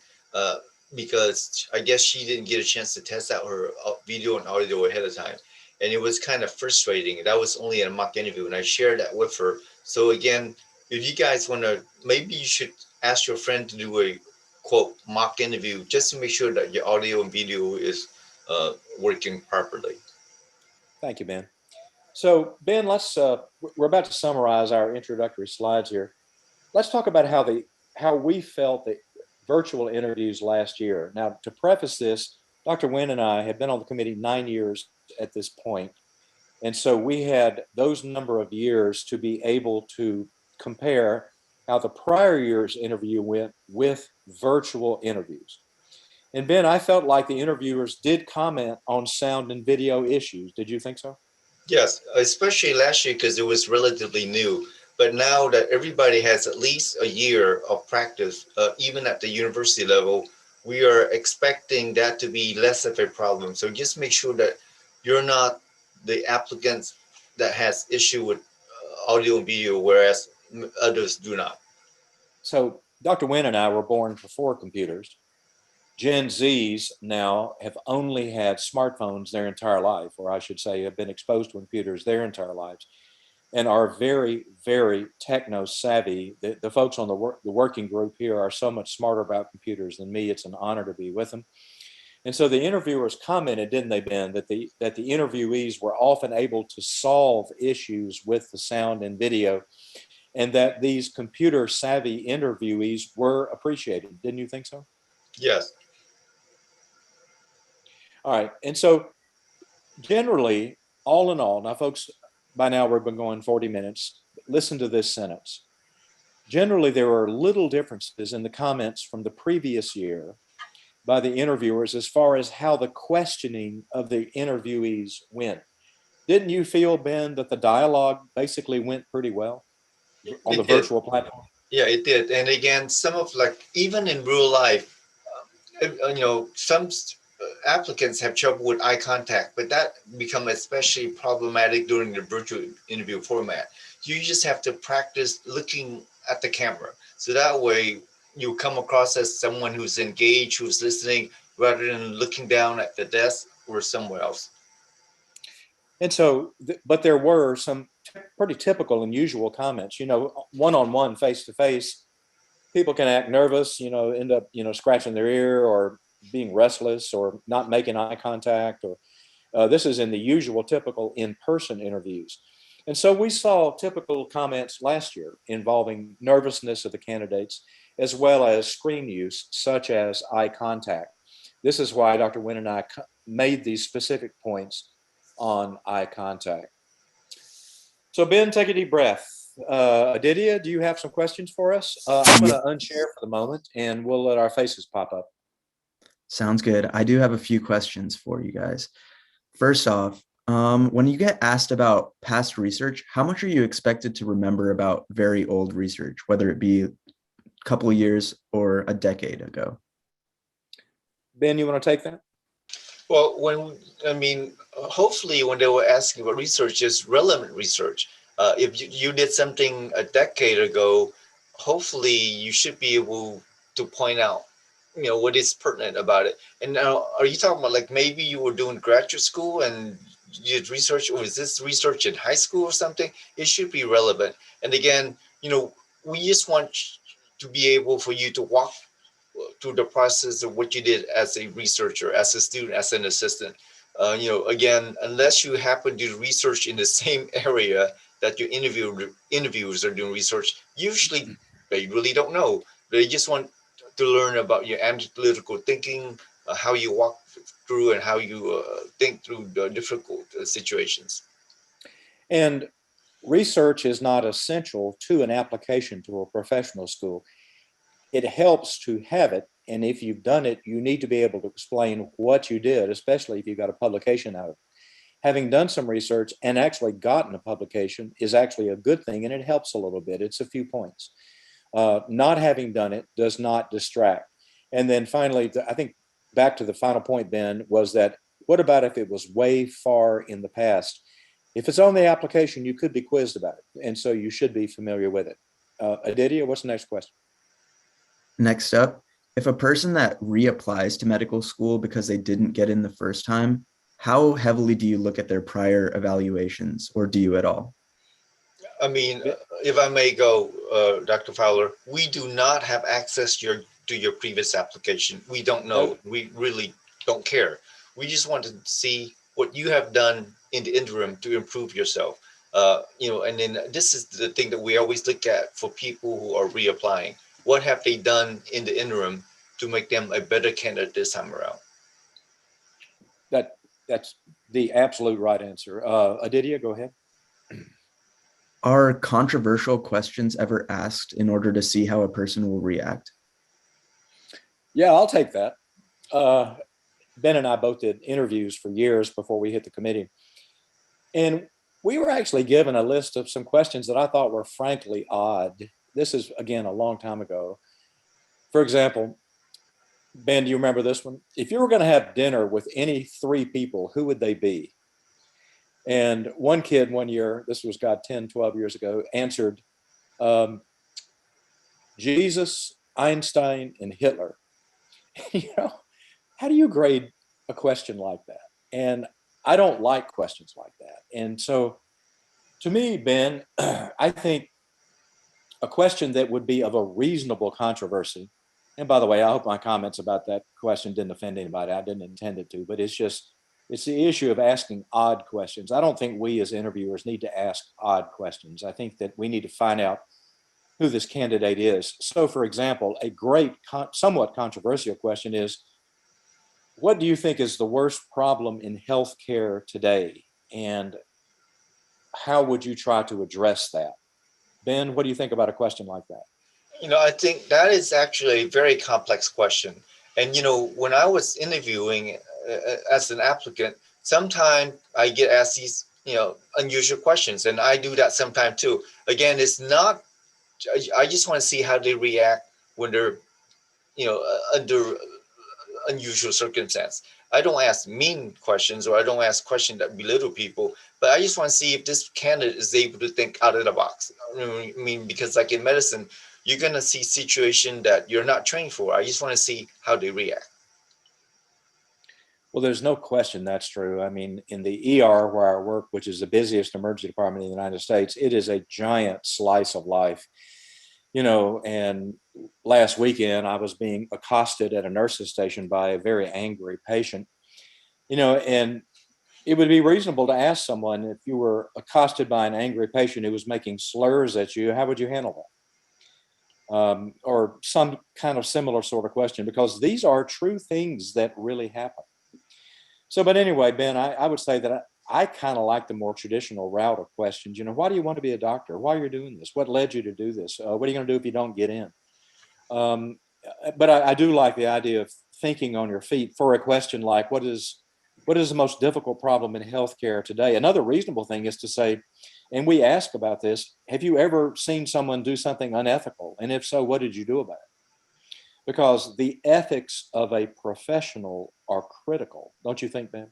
because I guess she didn't get a chance to test out her video and audio ahead of time. And it was kind of frustrating. That was only in a mock interview, and I shared that with her. So again, if you guys want to, maybe you should ask your friend to do a quote mock interview just to make sure that your audio and video is working properly. Thank you, Ben. So Ben, we're about to summarize our introductory slides here. Let's talk about how we felt the virtual interviews last year. Now, to preface this, Dr. Nguyen and I have been on the committee 9 years at this point. And so we had those number of years to be able to compare how the prior year's interview went with virtual interviews. And Ben, I felt like the interviewers did comment on sound and video issues. Did you think so? Yes, especially last year because it was relatively new. But now that everybody has at least a year of practice, even at the university level, we are expecting that to be less of a problem. So just make sure that you're not the applicants that has issue with audio and video, whereas others do not. So Dr. Wynn and I were born before computers. Gen Zs now have only had smartphones their entire life, or I should say have been exposed to computers their entire lives, and are very, very techno savvy. The folks on the working group here are so much smarter about computers than me. It's an honor to be with them. And so the interviewers commented, didn't they, Ben, that the interviewees were often able to solve issues with the sound and video, and that these computer savvy interviewees were appreciated. Didn't you think so? Yes. All right. And so generally, all in all, now folks, by now we've been going 40 minutes. Listen to this sentence. Generally, there are little differences in the comments from the previous year by the interviewers as far as how the questioning of the interviewees went. Didn't you feel, Ben, that the dialogue basically went pretty well on the virtual platform? Yeah, it did. And again, some of like, even in real life, some applicants have trouble with eye contact, but that become especially problematic during the virtual interview format. You just have to practice looking at the camera. So that way you come across as someone who's engaged, who's listening, rather than looking down at the desk or somewhere else. And so, but there were some pretty typical and usual comments, one-on-one, face-to-face, people can act nervous, end up, scratching their ear or being restless or not making eye contact, or this is in the usual typical in-person interviews. And so we saw typical comments last year involving nervousness of the candidates, as well as screen use, such as eye contact. This is why Dr. Wynn and I made these specific points on eye contact. So Ben, take a deep breath. Aditya, do you have some questions for us? I'm going to unshare for the moment and we'll let our faces pop up. Sounds good. I do have a few questions for you guys. First off, when you get asked about past research, how much are you expected to remember about very old research, whether it be a couple of years or a decade ago? Ben, you want to take that? Well, hopefully when they were asking about research, it's relevant research. If you did something a decade ago, hopefully you should be able to point out, what is pertinent about it. And now, are you talking about like maybe you were doing graduate school and you did research, or is this research in high school or something? It should be relevant. And again, we just want to be able for you to walk through the process of what you did as a researcher, as a student, as an assistant. Again, unless you happen to do research in the same area that your interviewers are doing research, usually they really don't know. They just want to learn about your analytical thinking, how you walk through and how you think through the difficult situations. And research is not essential to an application to a professional school. It helps to have it. And if you've done it, you need to be able to explain what you did, especially if you've got a publication out of it. Having done some research and actually gotten a publication is actually a good thing, and it helps a little bit. It's a few points. Not having done it does not distract. And then finally, I think back to the final point, Ben, was that what about if it was way far in the past? If it's on the application, you could be quizzed about it. And so you should be familiar with it. Aditya, what's the next question? Next up, if a person that reapplies to medical school because they didn't get in the first time, how heavily do you look at their prior evaluations, or do you at all? If I may go, Dr. Fowler, we do not have access to your previous application. We don't know. We really don't care. We just want to see what you have done in the interim to improve yourself. And then this is the thing that we always look at for people who are reapplying. What have they done in the interim to make them a better candidate this time around? That's the absolute right answer. Aditya, go ahead. Are controversial questions ever asked in order to see how a person will react? Yeah, I'll take that. Ben and I both did interviews for years before we hit the committee. And we were actually given a list of some questions that I thought were frankly odd. This is, again, a long time ago. For example, Ben, do you remember this one? If you were going to have dinner with any three people, who would they be? And one kid one year, this was 10, 12 years ago, answered Um, Jesus, Einstein, and Hitler. You know, how do you grade a question like that? And I don't like questions like that. And so to me, Ben, I think a question that would be of a reasonable controversy. And by the way, I hope my comments about that question didn't offend anybody. I didn't intend it to, but it's the issue of asking odd questions. I don't think we as interviewers need to ask odd questions. I think that we need to find out who this candidate is. So, for example, a great, somewhat controversial question is, what do you think is the worst problem in healthcare today? And how would you try to address that? Ben, what do you think about a question like that? I think that is actually a very complex question. And, when I was interviewing as an applicant, sometimes I get asked these, unusual questions, and I do that sometimes too. Again, it's not, I just want to see how they react when they're, under unusual circumstance. I don't ask mean questions, or I don't ask questions that belittle people, but I just want to see if this candidate is able to think out of the box. I mean, because like in medicine, you're going to see situation that you're not trained for. I just want to see how they react. Well, there's no question that's true. I mean, in the ER where I work, which is the busiest emergency department in the United States, it is a giant slice of life. And last weekend I was being accosted at a nurse's station by a very angry patient, and it would be reasonable to ask someone, if you were accosted by an angry patient who was making slurs at you, how would you handle that? Or some kind of similar sort of question, because these are true things that really happen. So, but anyway, Ben, I would say that I kind of like the more traditional route of questions. Why do you want to be a doctor? Why are you doing this? What led you to do this? What are you going to do if you don't get in? Um, but I do like the idea of thinking on your feet for a question like, what is the most difficult problem in healthcare today? Another reasonable thing is to say, and we ask about this, have you ever seen someone do something unethical? And if so, what did you do about it? Because the ethics of a professional are critical. Don't you think, Ben?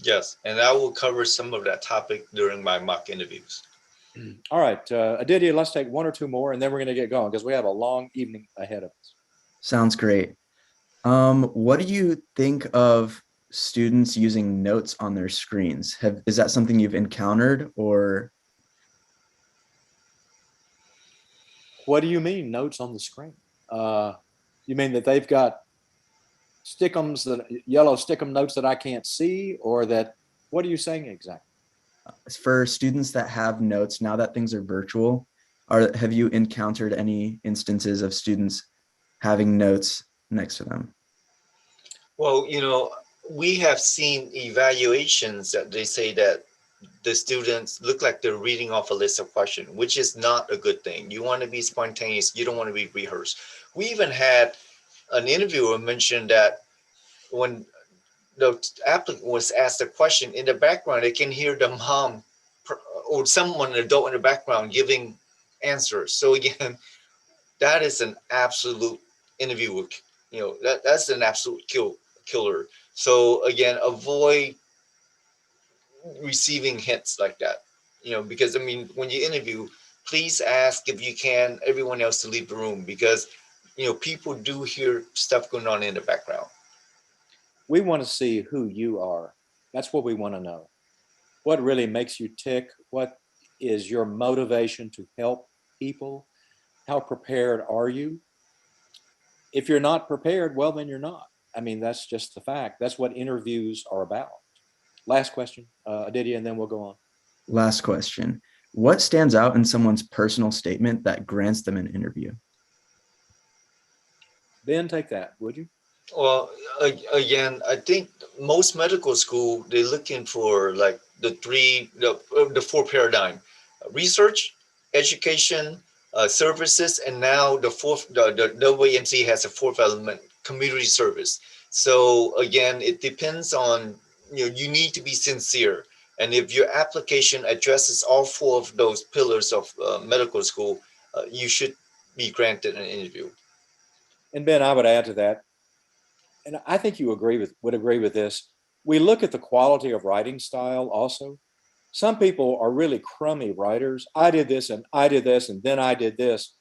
Yes, and I will cover some of that topic during my mock interviews. All right, Aditya, let's take one or two more, and then we're going to get going because we have a long evening ahead of us. Sounds great. What do you think of students using notes on their screens? Is that something you've encountered, or? What do you mean, notes on the screen? You mean that they've got yellow stickum notes that I can't see, or that, what are you saying exactly? For students that have notes, now that things are virtual, have you encountered any instances of students having notes next to them? Well, we have seen evaluations that they say that the students look like they're reading off a list of questions, which is not a good thing. You want to be spontaneous. You don't want to be rehearsed. We even had an interviewer mention that when the applicant was asked a question, in the background, they can hear the mom or someone, an adult in the background, giving answers. So again, that is an absolute interview. That's an absolute killer. So again, avoid receiving hints like that. Because I mean, when you interview, please ask, if you can, everyone else to leave the room, because people do hear stuff going on in the background. We want to see who you are. That's what we want to know. What really makes you tick? What is your motivation to help people? How prepared are you? If you're not prepared, well, then you're not. I mean, that's just the fact. That's what interviews are about. Last question, Aditya, and then we'll go on. Last question. What stands out in someone's personal statement that grants them an interview? Ben, take that, would you? Well, again, I think most medical school, they're looking for like the four paradigm: research, education, services, and now the fourth, the WMC has a fourth element: community service. So again, it depends on, you need to be sincere. And if your application addresses all four of those pillars of medical school, you should be granted an interview. And Ben, I would add to that, and I think you would agree with this. We look at the quality of writing style also. Some people are really crummy writers. I did this and I did this and then I did this,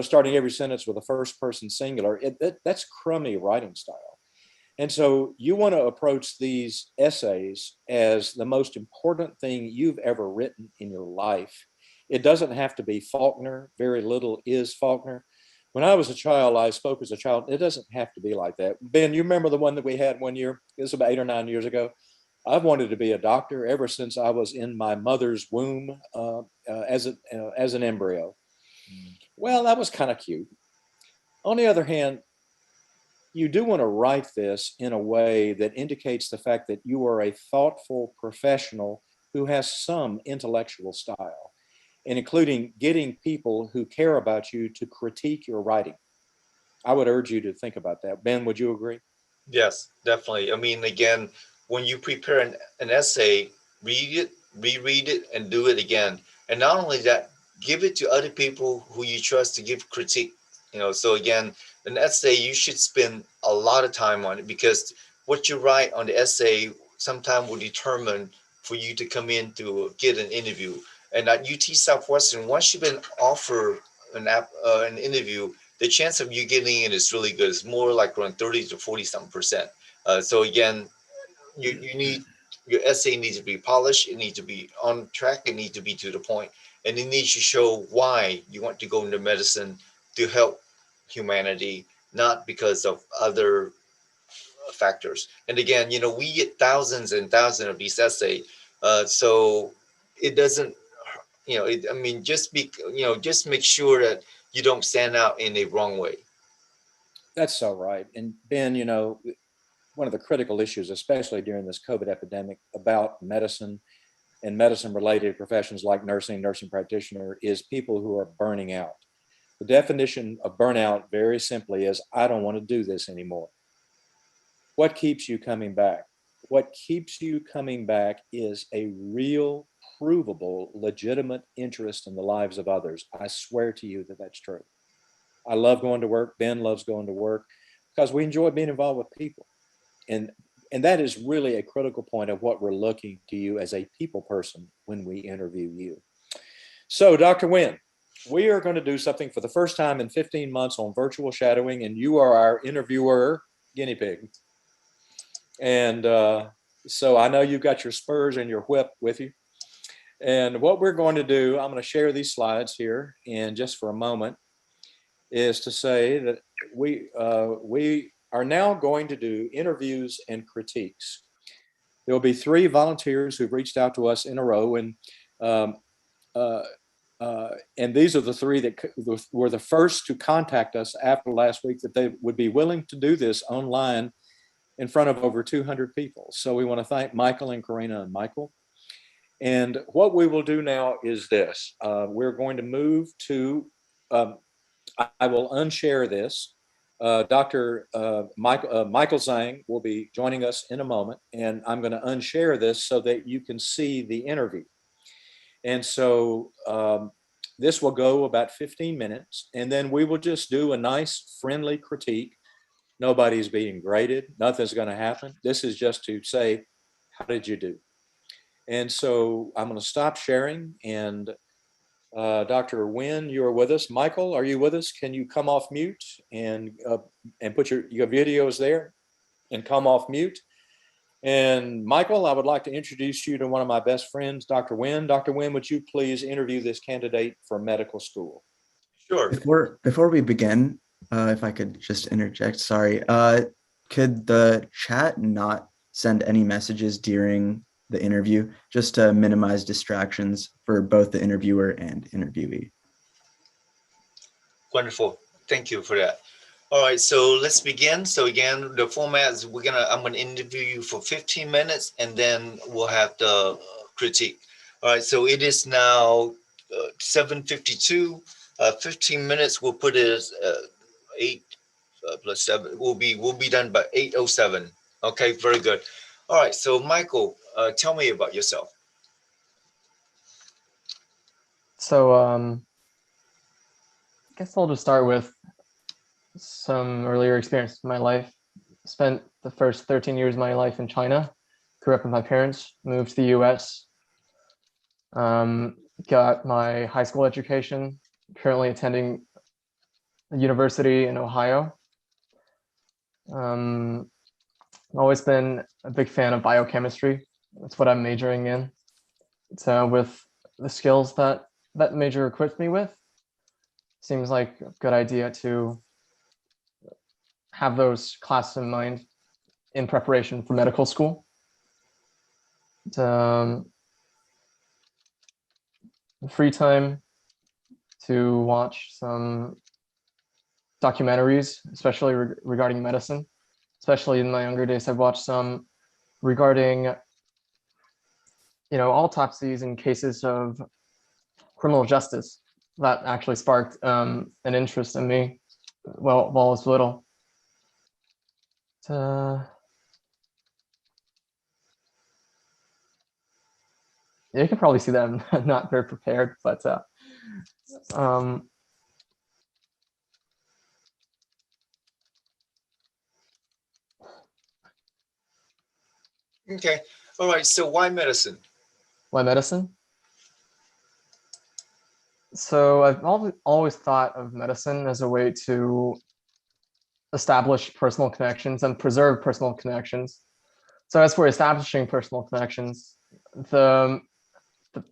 starting every sentence with a first person singular. That's crummy writing style. And so you want to approach these essays as the most important thing you've ever written in your life. It doesn't have to be Faulkner. Very little is Faulkner. When I was a child, I spoke as a child. It doesn't have to be like that. Ben, you remember the one that we had one year? It was about 8 or 9 years ago. I've wanted to be a doctor ever since I was in my mother's womb as an embryo. Well, that was kind of cute. On the other hand, you do want to write this in a way that indicates the fact that you are a thoughtful professional who has some intellectual style, and including getting people who care about you to critique your writing. I would urge you to think about that. Ben, would you agree? Yes, definitely. I mean, again, when you prepare an essay, read it, reread it, and do it again. And not only that, give it to other people who you trust to give critique. So again, an essay, you should spend a lot of time on it, because what you write on the essay sometime will determine for you to come in to get an interview. And at UT Southwestern, once you've been offered an interview, the chance of you getting in is really good. It's more like around 30 to 40 something percent. So again, you need, your essay needs to be polished. It needs to be on track. It needs to be to the point, and it needs to show why you want to go into medicine to help humanity, not because of other factors. And again, we get thousands and thousands of these essays, so it doesn't, I mean, just make sure that you don't stand out in a wrong way. That's so right. And Ben, one of the critical issues, especially during this COVID epidemic, about medicine and medicine related professions like nursing, nursing practitioner, is people who are burning out. The definition of burnout, very simply, is I don't want to do this anymore. What keeps you coming back? What keeps you coming back is a real, provable, legitimate interest in the lives of others. I swear to you that that's true. I love going to work. Ben loves going to work because we enjoy being involved with people. And and that is really a critical point of what we're looking to you as a people person when we interview you. So, Dr. Nguyen, we are going to do something for the first time in 15 months on virtual shadowing, and you are our interviewer guinea pig. And so I know you've got your spurs and your whip with you. And what we're going to do, I'm going to share these slides here in just for a moment, is to say that we are now going to do interviews and critiques. There will be 3 volunteers who've reached out to us in a row, um, uh, and these are the 3 that were the first to contact us after last week that they would be willing to do this online in front of over 200 people. So we want to thank Michael and Karina and Michael. And what we will do now is this. We're going to move to, I will unshare this. Dr. Michael Zhang will be joining us in a moment, and I'm going to unshare this so that you can see the interview. And so this will go about 15 minutes, and then we will just do a nice, friendly critique. Nobody's being graded. Nothing's going to happen. This is just to say, how did you do? And so I'm going to stop sharing. And Dr. Nguyen, you're with us. Michael, are you with us? Can you come off mute and put your videos there and come off mute? And Michael, I would like to introduce you to one of my best friends, Dr. Nguyen. Dr. Nguyen, would you please interview this candidate for medical school? Sure. Before we begin, if I could just interject, sorry, could the chat not send any messages during the interview just to minimize distractions for both the interviewer and interviewee? Wonderful. Thank you for that. All right, so let's begin. So again, the format is I'm gonna interview you for 15 minutes, and then we'll have the critique. All right, so it is now 7:52. 15 minutes. We'll put it as 8 plus 7. We'll be done by 8:07. Okay, very good. All right, so Michael, tell me about yourself. So I guess I'll just start with some earlier experience in my life. Spent the first 13 years of my life in China. Grew up with my parents, moved to the US, Got my high school education, currently attending a university in Ohio. I've always been a big fan of biochemistry. That's what I'm majoring in. So with the skills that that major equipped me with, seems like a good idea to have those classes in mind in preparation for medical school. Free time to watch some documentaries, especially regarding medicine. Especially in my younger days, I've watched some regarding, autopsies and cases of criminal justice that actually sparked an interest in me while I was little. You can probably see that I'm not very prepared, but Okay. All right. So why medicine? why medicine? So I've always thought of medicine as a way to establish personal connections and preserve personal connections. So as for establishing personal connections, the the,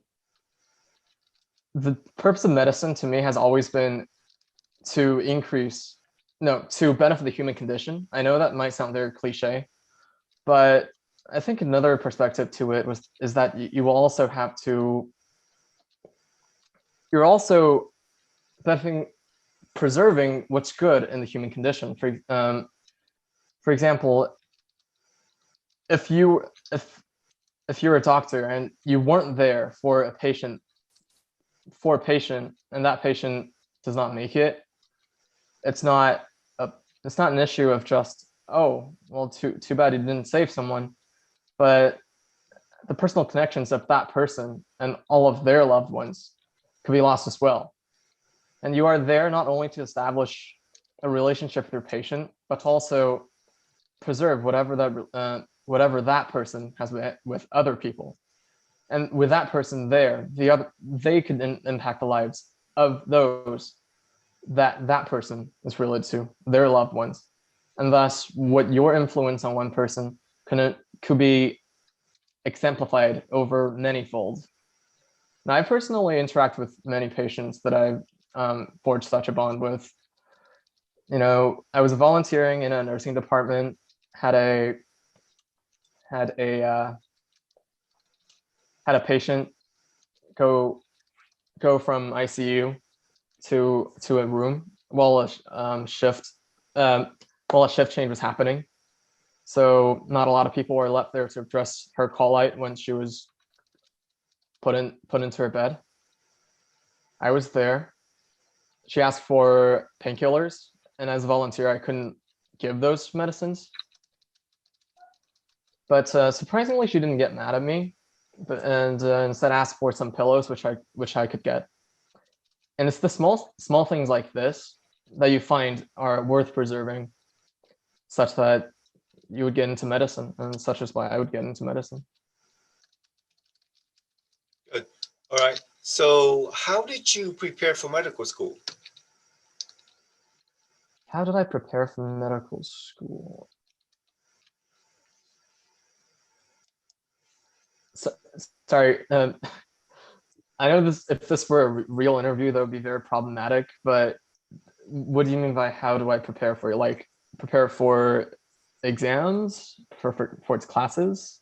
the purpose of medicine to me has always been to to benefit the human condition. I know that might sound very cliche, but I think another perspective to it is that you will also have to, you're also benefiting, preserving what's good in the human condition. For example, if you're a doctor and you weren't there for a patient, and that patient does not make it, it's not an issue of just, oh well, too bad you didn't save someone, but the personal connections of that person and all of their loved ones could be lost as well. And you are there not only to establish a relationship with your patient, but to also preserve whatever that person has with other people. And with that person there, they could impact the lives of those that person is related to, their loved ones. And thus, what your influence on one person could be exemplified over many folds. Now, I personally interact with many patients that I've forged such a bond with. I was volunteering in a nursing department, had a patient go from ICU to a room while a shift change was happening. So not a lot of people were left there to address her call light when she was put into her bed. I was there. She asked for painkillers, and as a volunteer, I couldn't give those medicines. But surprisingly, she didn't get mad at me, and instead asked for some pillows, which I could get. And it's the small things like this that you find are worth preserving, such that you would get into medicine, and such is why I would get into medicine. Good. All right. So how did you prepare for medical school? How did I prepare for medical school? So, sorry, I know if this were a real interview, that would be very problematic, but what do you mean by how do I prepare for it? Like prepare for exams, for its classes?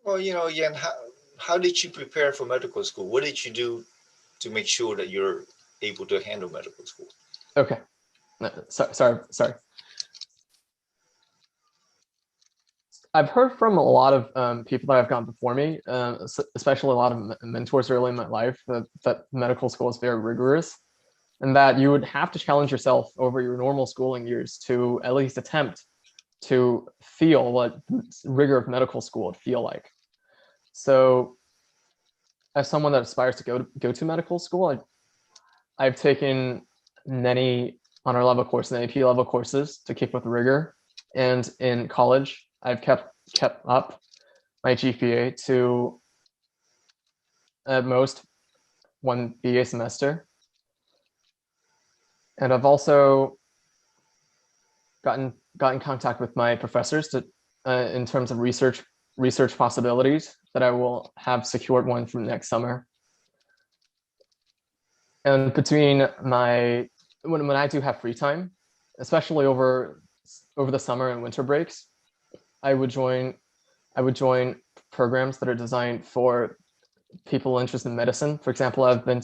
Well, Yan, how did you prepare for medical school? What did you do to make sure that you're able to handle medical school? Okay. Sorry. I've heard from a lot of people that have gone before me, especially a lot of mentors early in my life, that medical school is very rigorous, and that you would have to challenge yourself over your normal schooling years to at least attempt to feel what rigor of medical school would feel like. So, as someone that aspires to go to medical school, I've taken many honor level courses and AP level courses to keep with rigor, and in college, I've kept up my GPA to at most 1 BA semester. And I've also gotten in contact with my professors to in terms of research possibilities that I will have secured one from next summer. And between my when I do have free time, especially over the summer and winter breaks, I would join programs that are designed for people interested in medicine. For example, I have been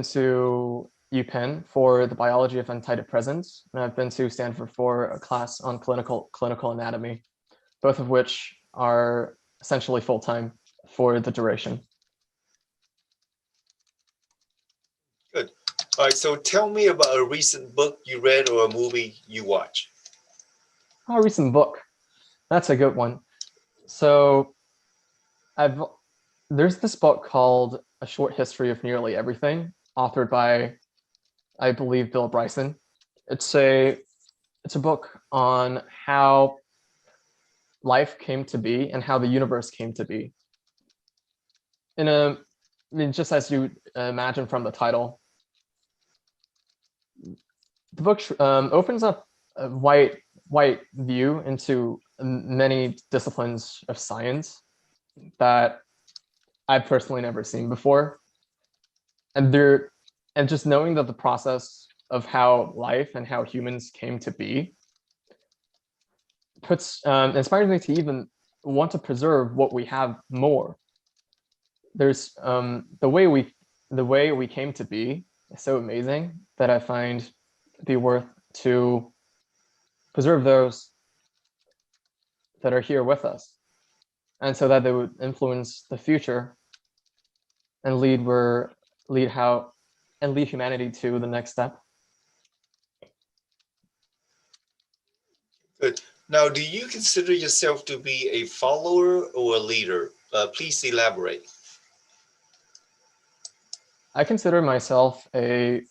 to UPenn for the biology of antidepressants, and I've been to Stanford for a class on clinical anatomy, both of which are essentially full-time for the duration. Good. All right, so tell me about a recent book you read or a movie you watched. A recent book. That's a good one. So there's this book called A Short History of Nearly Everything, authored by, I believe, Bill Bryson. It's a book on how life came to be and how the universe came to be. I mean, just as you imagine from the title, the book opens up a wide view into many disciplines of science that I've personally never seen before. And just knowing that the process of how life and how humans came to be inspires me to even want to preserve what we have more. There's the way we came to be is so amazing that I find it be worth to preserve those that are here with us, and so that they would influence the future and lead humanity to the next step. Good. Now, do you consider yourself to be a follower or a leader? Please elaborate. I consider myself a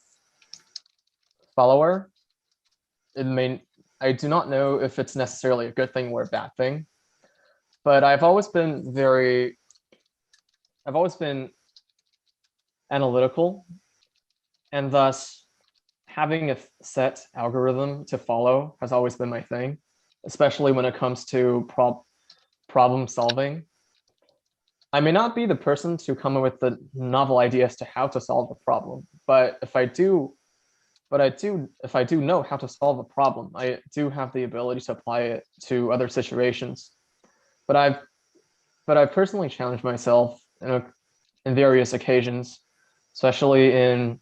follower. I do not know if it's necessarily a good thing or a bad thing, but I've always been analytical, and thus having a set algorithm to follow has always been my thing, especially when it comes to problem solving. I may not be the person to come up with the novel idea as to how to solve the problem, but if I do know how to solve a problem, I do have the ability to apply it to other situations. But I've personally challenged myself in various occasions, especially in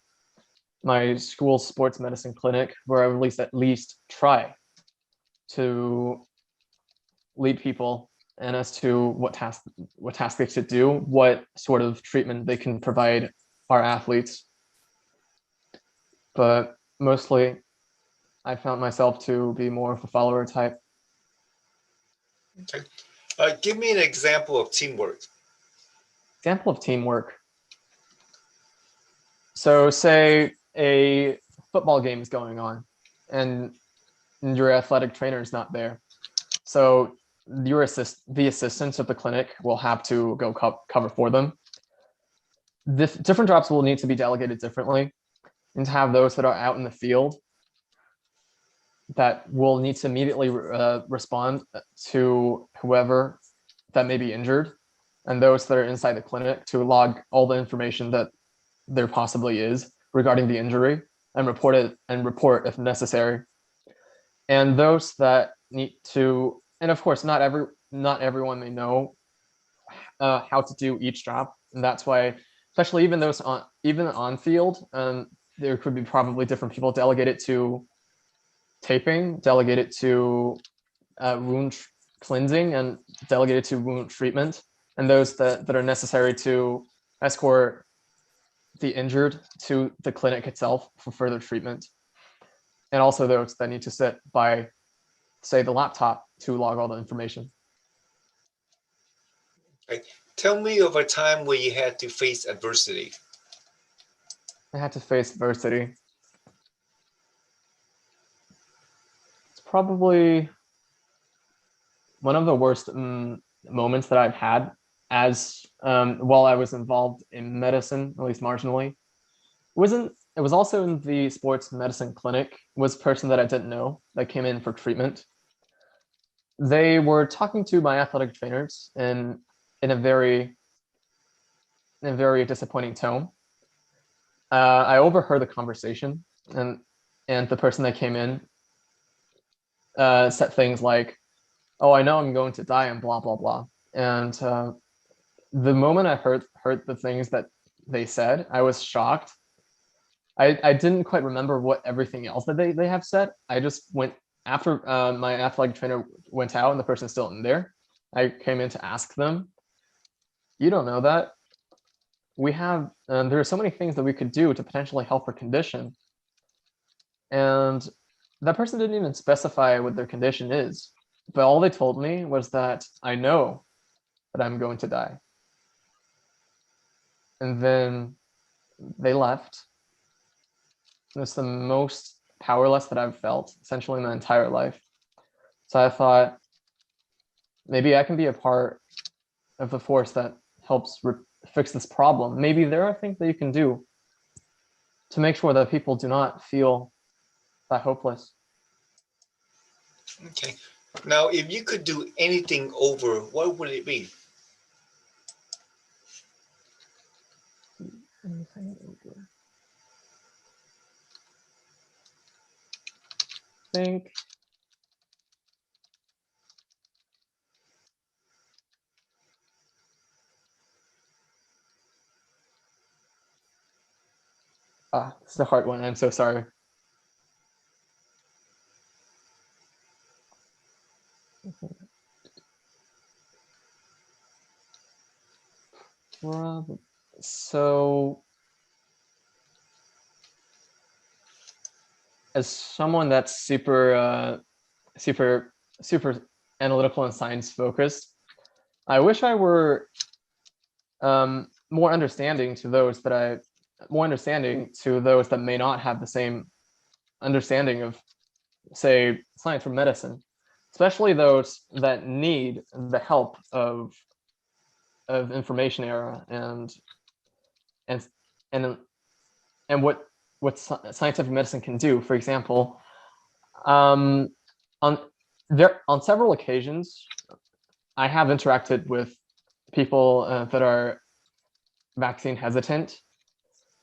my school sports medicine clinic, where I at least try to lead people and as to what task they should do, what sort of treatment they can provide our athletes. But mostly, I found myself to be more of a follower type. Okay. Give me an example of teamwork. Example of teamwork. So say a football game is going on and your athletic trainer is not there. So the assistants of the clinic will have to go cover for them. Different jobs will need to be delegated differently, and to have those that are out in the field that will need to immediately respond to whoever that may be injured, and those that are inside the clinic to log all the information that there possibly is regarding the injury and report if necessary. And those that need to, and of course, not everyone may know how to do each job, and that's why, especially even on field, there could be probably different people delegated to taping, delegated to wound cleansing, and delegated to wound treatment, and those that are necessary to escort the injured to the clinic itself for further treatment, and also those that need to sit by, say, the laptop to log all the information. Okay. Tell me of a time where you had to face adversity. I had to face adversity. It's probably one of the worst moments that I've had as while I was involved in medicine, at least marginally. It was also in the sports medicine clinic, was a person that I didn't know that came in for treatment. They were talking to my athletic trainers in a very disappointing tone. I overheard the conversation, and the person that came in said things like, "Oh, I know I'm going to die," and blah blah blah. And the moment I heard the things that they said, I was shocked. I didn't quite remember what everything else that they have said. I just went after my athletic trainer went out and the person's still in there. I came in to ask them, "You don't know that we have there are so many things that we could do to potentially help her condition." And that person didn't even specify what their condition is, but all they told me was that I know that I'm going to die. And then they left. It's the most powerless that I've felt essentially in my entire life. So I thought maybe I can be a part of the force that helps fix this problem. Maybe there are things that you can do to make sure that people do not feel that hopeless. Okay. Now, if you could do anything over, what would it be? Think this is a hard one. I'm so sorry. So as someone that's super analytical and science focused, I wish I were more understanding to those that may not have the same understanding of, say, science or medicine, especially those that need the help of information era and and and and what scientific medicine can do. For example, on several occasions, I have interacted with people that are vaccine hesitant,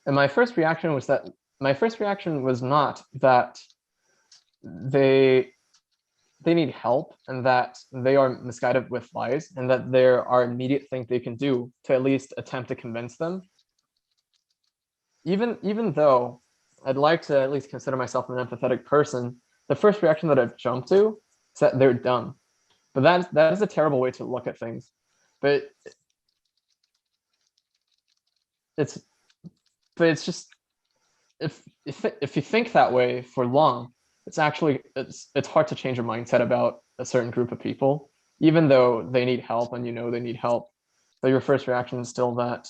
and my first reaction was not that they need help and that they are misguided with lies and that there are immediate things they can do to at least attempt to convince them. Even though I'd like to at least consider myself an empathetic person, the first reaction that I've jumped to is that they're dumb. But that is a terrible way to look at things. But it's just if you think that way for long, it's hard to change your mindset about a certain group of people, even though they need help and they need help. But your first reaction is still that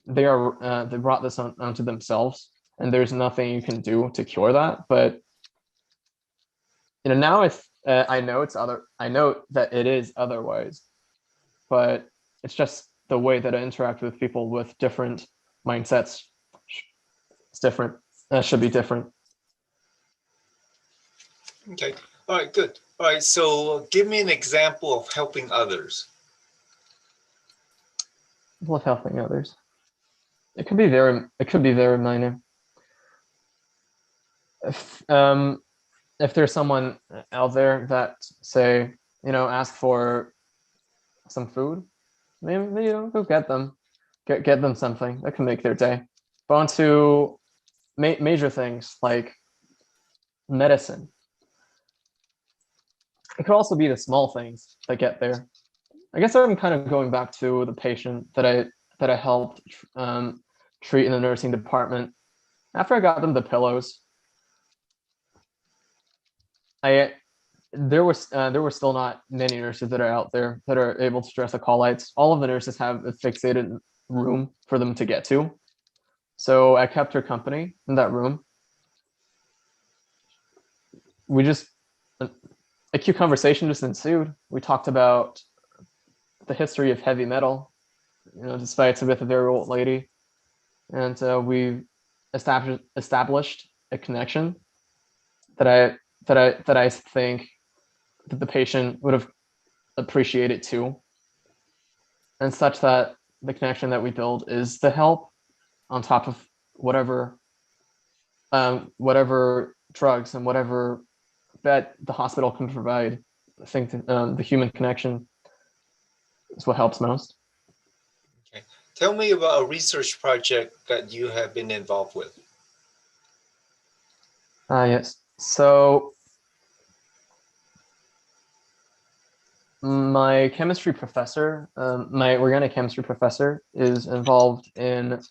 they brought this onto themselves, and there's nothing you can do to cure that. But now I know that it is otherwise, but it's just the way that I interact with people with different mindsets. It's different. That should be different. Okay. All right, good. All right, so give me an example of helping others. Of helping others. It could be very minor. If there's someone out there that, say, ask for some food, maybe go get them something that can make their day. But on to major things like medicine. It could also be the small things that get there. I guess I'm kind of going back to the patient that I helped treat in the nursing department. After I got them the pillows, there were still not many nurses that are out there that are able to dress the call lights. All of the nurses have a fixated room for them to get to. So I kept her company in that room. A cute conversation just ensued. We talked about the history of heavy metal, despite it's with a very old lady. And we established a connection that I think that the patient would have appreciated too. And such that the connection that we build is the help on top of whatever whatever drugs and whatever that the hospital can provide. I think the human connection is what helps most. Okay. Tell me about a research project that you have been involved with. Yes. So my chemistry professor, my organic chemistry professor, is involved in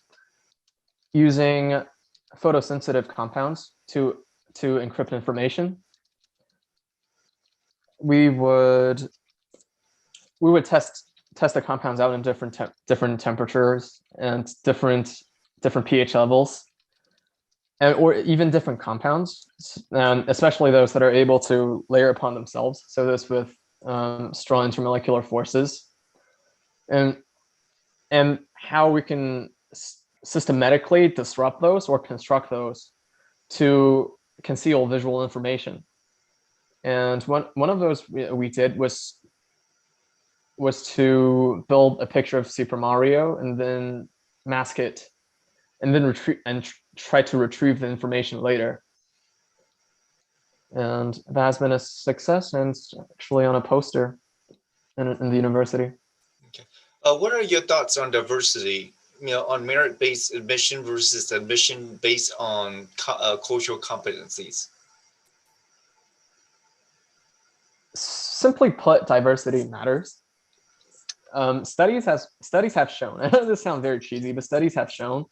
using photosensitive compounds to encrypt information. We would test the compounds out in different temperatures and different pH levels, and or even different compounds, especially those that are able to layer upon themselves. So this with strong intermolecular forces, and how we can systematically disrupt those or construct those to conceal visual information. And one of those we did was to build a picture of Super Mario and then mask it, and then try to retrieve the information later. And that has been a success, and it's actually on a poster in the university. Okay. What are your thoughts on diversity? On merit-based admission versus admission based on cultural competencies. Simply put, diversity matters. Studies have shown, I know this sounds very cheesy, but studies have shown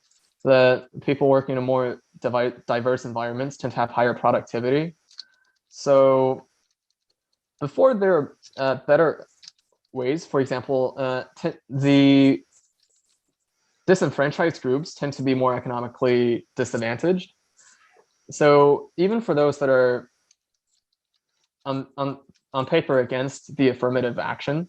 that people working in more diverse environments tend to have higher productivity. So before there are better ways, for example, the disenfranchised groups tend to be more economically disadvantaged. So even for those that are on paper against the affirmative action,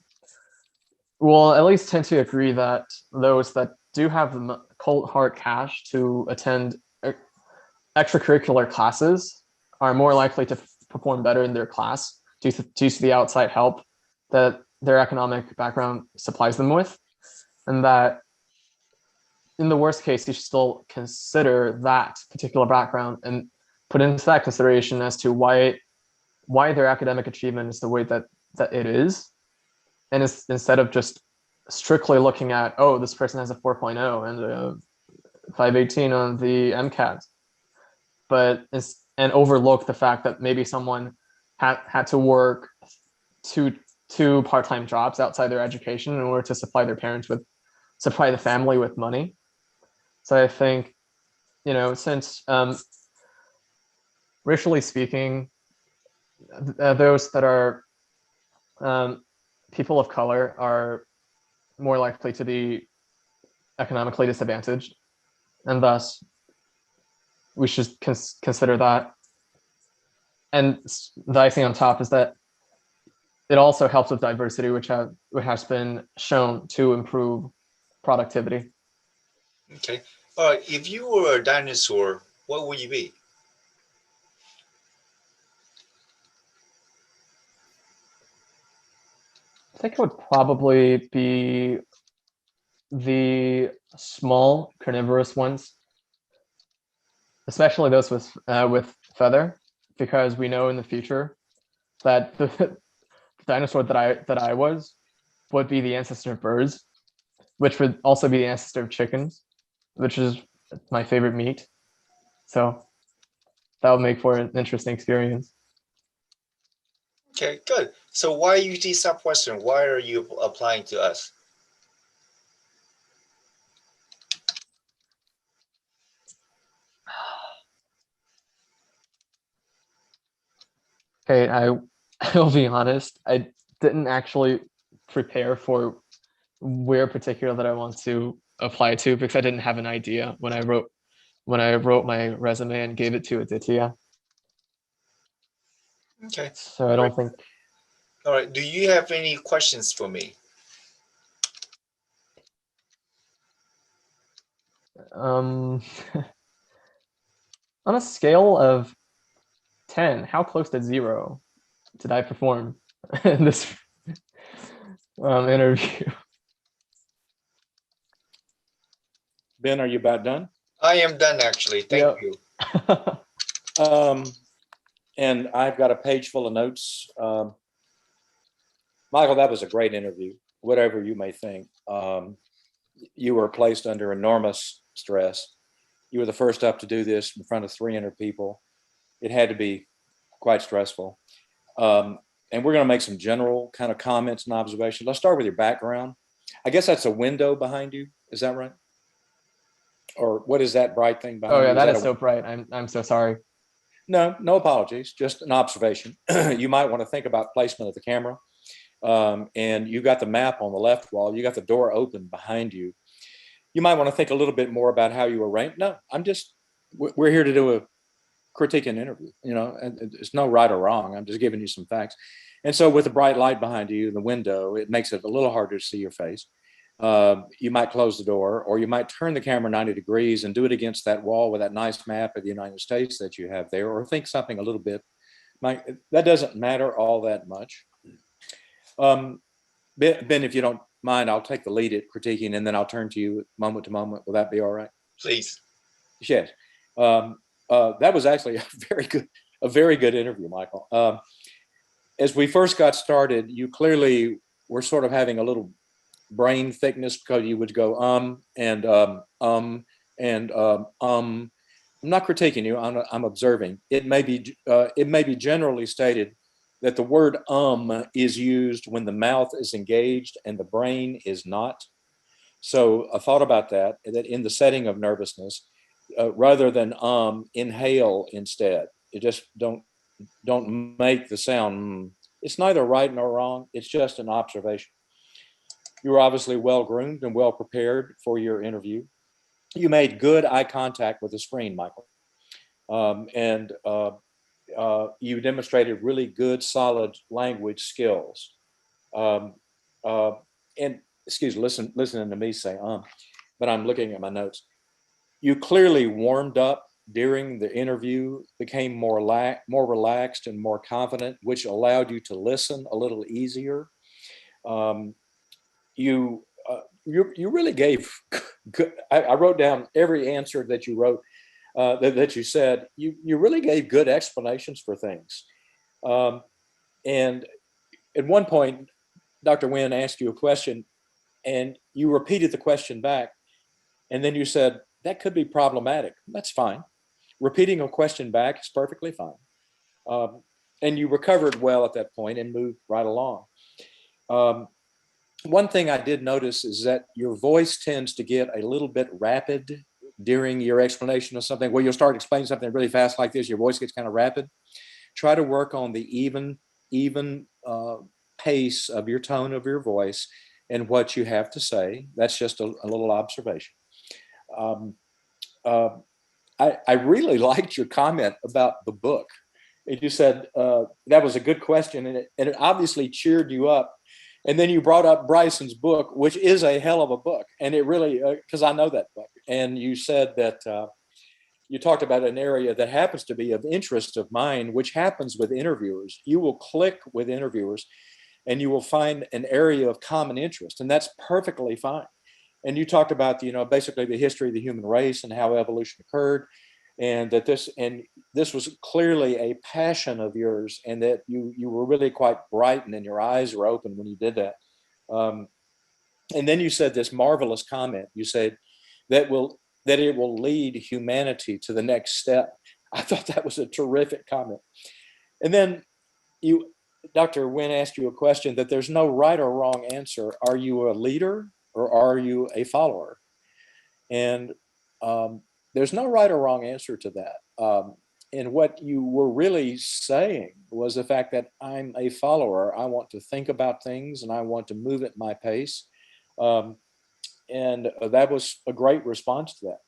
we'll at least tend to agree that those that do have the cold hard cash to attend extracurricular classes are more likely to perform better in their class due to the outside help that their economic background supplies them with. And that in the worst case, you should still consider that particular background and put into that consideration as to why their academic achievement is the way that it is. And it's, instead of just strictly looking at, oh, this person has a 4.0 and a 518 on the MCAT, and overlook the fact that maybe someone had to work two part-time jobs outside their education in order to supply the family with money. So I think, since racially speaking, those that are people of color are more likely to be economically disadvantaged, and thus we should consider that. And the icing on top is that it also helps with diversity, which has been shown to improve productivity. Okay. All right. If you were a dinosaur, what would you be? I think it would probably be the small carnivorous ones, especially those with feather, because we know in the future that the dinosaur that I was would be the ancestor of birds, which would also be the ancestor of chickens, which is my favorite meat. So that would make for an interesting experience. Okay, good. So why UT Southwestern? Why are you applying to us? Okay, I will be honest. I didn't actually prepare for where particular that I want to apply to, because I didn't have an idea when I wrote my resume and gave it to Aditya. Okay. So I don't think. All right. Do you have any questions for me? On a scale of 10, how close to 0 did I perform in this interview? Ben, are you about done? I am done, actually. Thank Yep. you. And I've got a page full of notes. Michael, that was a great interview, whatever you may think. You were placed under enormous stress. You were the first up to do this in front of 300 people. It had to be quite stressful. And we're going to make some general kind of comments and observations. Let's start with your background. I guess that's a window behind you. Is that right? Or what is that bright thing behind Oh you? yeah, that that is so bright. I'm so sorry. No, no apologies. Just an observation. You might want to think about placement of the camera. And you got the map on the left wall. You got the door open behind you. You might want to think a little bit more about how you arrange. No, we're here to do a critique and interview, and it's no right or wrong. I'm just giving you some facts. And so with the bright light behind you in the window, it makes it a little harder to see your face. You might close the door, or you might turn the camera 90 degrees and do it against that wall with that nice map of the United States that you have there, or think something a little bit. That doesn't matter all that much. Ben, if you don't mind, I'll take the lead at critiquing, and then I'll turn to you moment to moment. Will that be all right? Please. Yes. That was actually a very good interview, Michael. As we first got started, you clearly were sort of having a little brain thickness because you would go and I'm not critiquing you. I'm observing. It may be generally stated that the word is used when the mouth is engaged and the brain is not. So I thought about that in the setting of nervousness, rather than inhale instead. You just don't make the sound. It's neither right nor wrong. It's just an observation. You were obviously well groomed and well prepared for your interview. You made good eye contact with the screen, Michael, and you demonstrated really good, solid language skills. And excuse me, listening to me say but I'm looking at my notes. You clearly warmed up during the interview, became more relaxed and more confident, which allowed you to listen a little easier. You really gave good. I wrote down every answer that you wrote, that you said. You really gave good explanations for things. And at one point, Dr. Wynn asked you a question, and you repeated the question back, and then you said, that could be problematic. That's fine. Repeating a question back is perfectly fine. And you recovered well at that point and moved right along. One thing I did notice is that your voice tends to get a little bit rapid during your explanation of something. Where you'll start explaining something really fast like this, your voice gets kind of rapid. Try to work on the even pace of your tone of your voice and what you have to say. That's just a little observation. I really liked your comment about the book. You said that was a good question, and it obviously cheered you up. And then you brought up Bryson's book, which is a hell of a book. And it really, because I know that book. And you said that you talked about an area that happens to be of interest of mine, which happens with interviewers. You will click with interviewers and you will find an area of common interest, and that's perfectly fine. And you talked about, basically the history of the human race and how evolution occurred, and that this was clearly a passion of yours, and that you were really quite bright and your eyes were open when you did that. And then you said this marvelous comment. You said that it will lead humanity to the next step. I thought that was a terrific comment. And then Dr. Wynn asked you a question that there's no right or wrong answer. Are you a leader or are you a follower? And there's no right or wrong answer to that. And what you were really saying was the fact that I'm a follower. I want to think about things and I want to move at my pace. And that was a great response to that.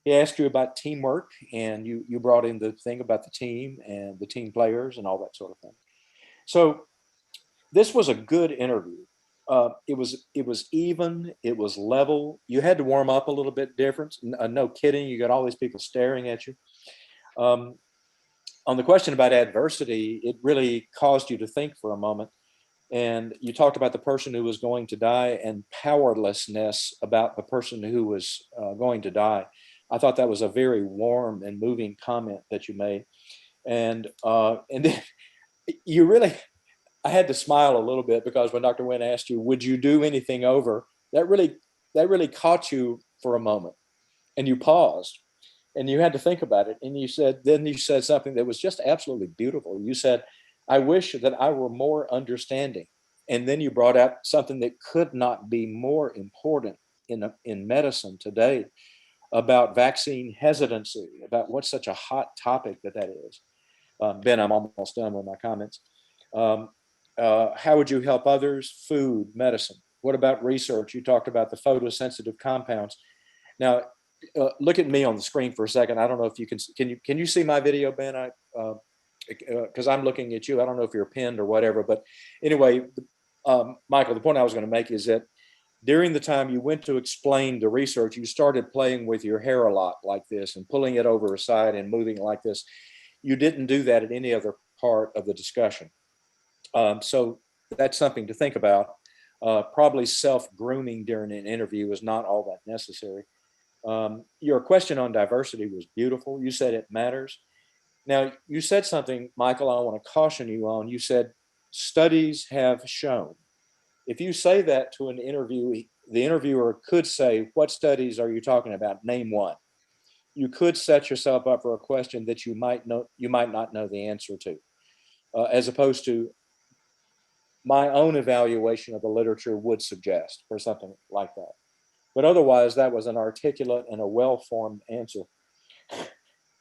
He asked you about teamwork, and you brought in the thing about the team and the team players and all that sort of thing. So this was a good interview. it was even, it was level. You had to warm up a little bit different. No kidding. You got all these people staring at you. On the question about adversity, it really caused you to think for a moment. And you talked about the person who was going to die and powerlessness about the person who was going to die. I thought that was a very warm and moving comment that you made. And then you really, I had to smile a little bit because when Dr. Wynn asked you, would you do anything over? That really caught you for a moment, and you paused and you had to think about it. And then you said something that was just absolutely beautiful. You said, I wish that I were more understanding. And then you brought out something that could not be more important in medicine today about vaccine hesitancy, about what's such a hot topic that is. Ben, I'm almost done with my comments. How would you help others? Food, medicine. What about research? You talked about the photosensitive compounds. Now, look at me on the screen for a second. I don't know if you can you see my video, Ben? Because I'm looking at you. I don't know if you're pinned or whatever, but anyway, Michael, the point I was going to make is that during the time you went to explain the research, you started playing with your hair a lot like this and pulling it over aside and moving like this. You didn't do that at any other part of the discussion. So that's something to think about. Probably self-grooming during an interview is not all that necessary. Your question on diversity was beautiful. You said it matters. Now, you said something, Michael, I want to caution you on. You said studies have shown. If you say that to an interviewee, the interviewer could say, what studies are you talking about? Name one. You could set yourself up for a question that you might not know the answer to, as opposed to my own evaluation of the literature would suggest, or something like that. But otherwise, that was an articulate and a well-formed answer.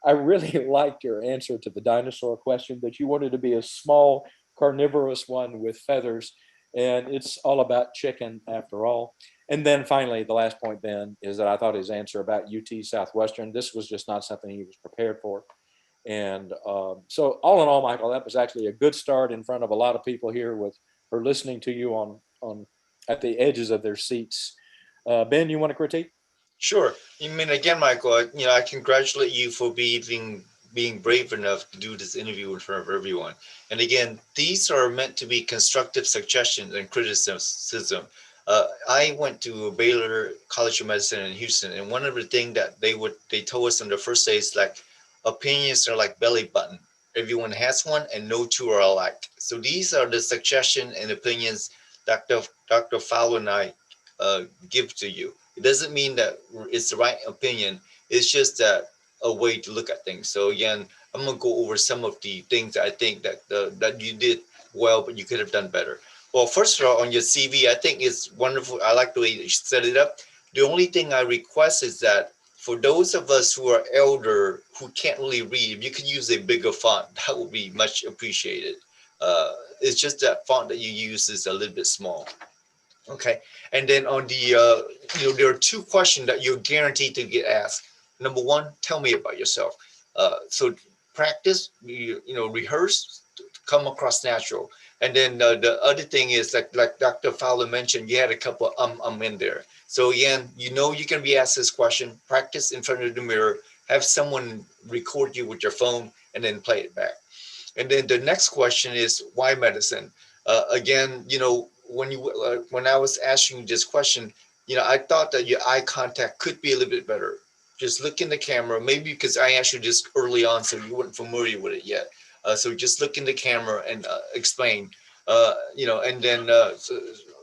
I really liked your answer to the dinosaur question, that you wanted to be a small carnivorous one with feathers. And it's all about chicken after all. And then finally, the last point, Ben, is that I thought his answer about UT Southwestern, this was just not something he was prepared for. And so all in all, Michael, that was actually a good start in front of a lot of people here for listening to you on at the edges of their seats. Ben, you want to critique? Sure. I mean, again, Michael, I congratulate you for being brave enough to do this interview in front of everyone. And again, these are meant to be constructive suggestions and criticism. I went to Baylor College of Medicine in Houston, and one of the things that they told us on the first day is like, opinions are like belly button. Everyone has one, and no two are alike. So these are the suggestions and opinions Dr. Fowler and I give to you. It doesn't mean that it's the right opinion. It's just that a way to look at things. So again, I'm gonna go over some of the things that I think that you did well, but you could have done better. Well, first of all, on your CV, I think it's wonderful. I like the way you set it up. The only thing I request is that for those of us who are elder, who can't really read, if you could use a bigger font, that would be much appreciated. It's just that font that you use is a little bit small. Okay, and then on the, there are two questions that you're guaranteed to get asked. Number one, tell me about yourself. So practice, rehearse, come across natural. And then the other thing is like Dr. Fowler mentioned, you had a couple of in there. So again, you can be asked this question, practice in front of the mirror, have someone record you with your phone, and then play it back. And then the next question is, why medicine? Again, when I was asking you this question, I thought that your eye contact could be a little bit better. Just look in the camera, maybe because I asked you this early on, so you weren't familiar with it yet. So just look in the camera and explain, and then so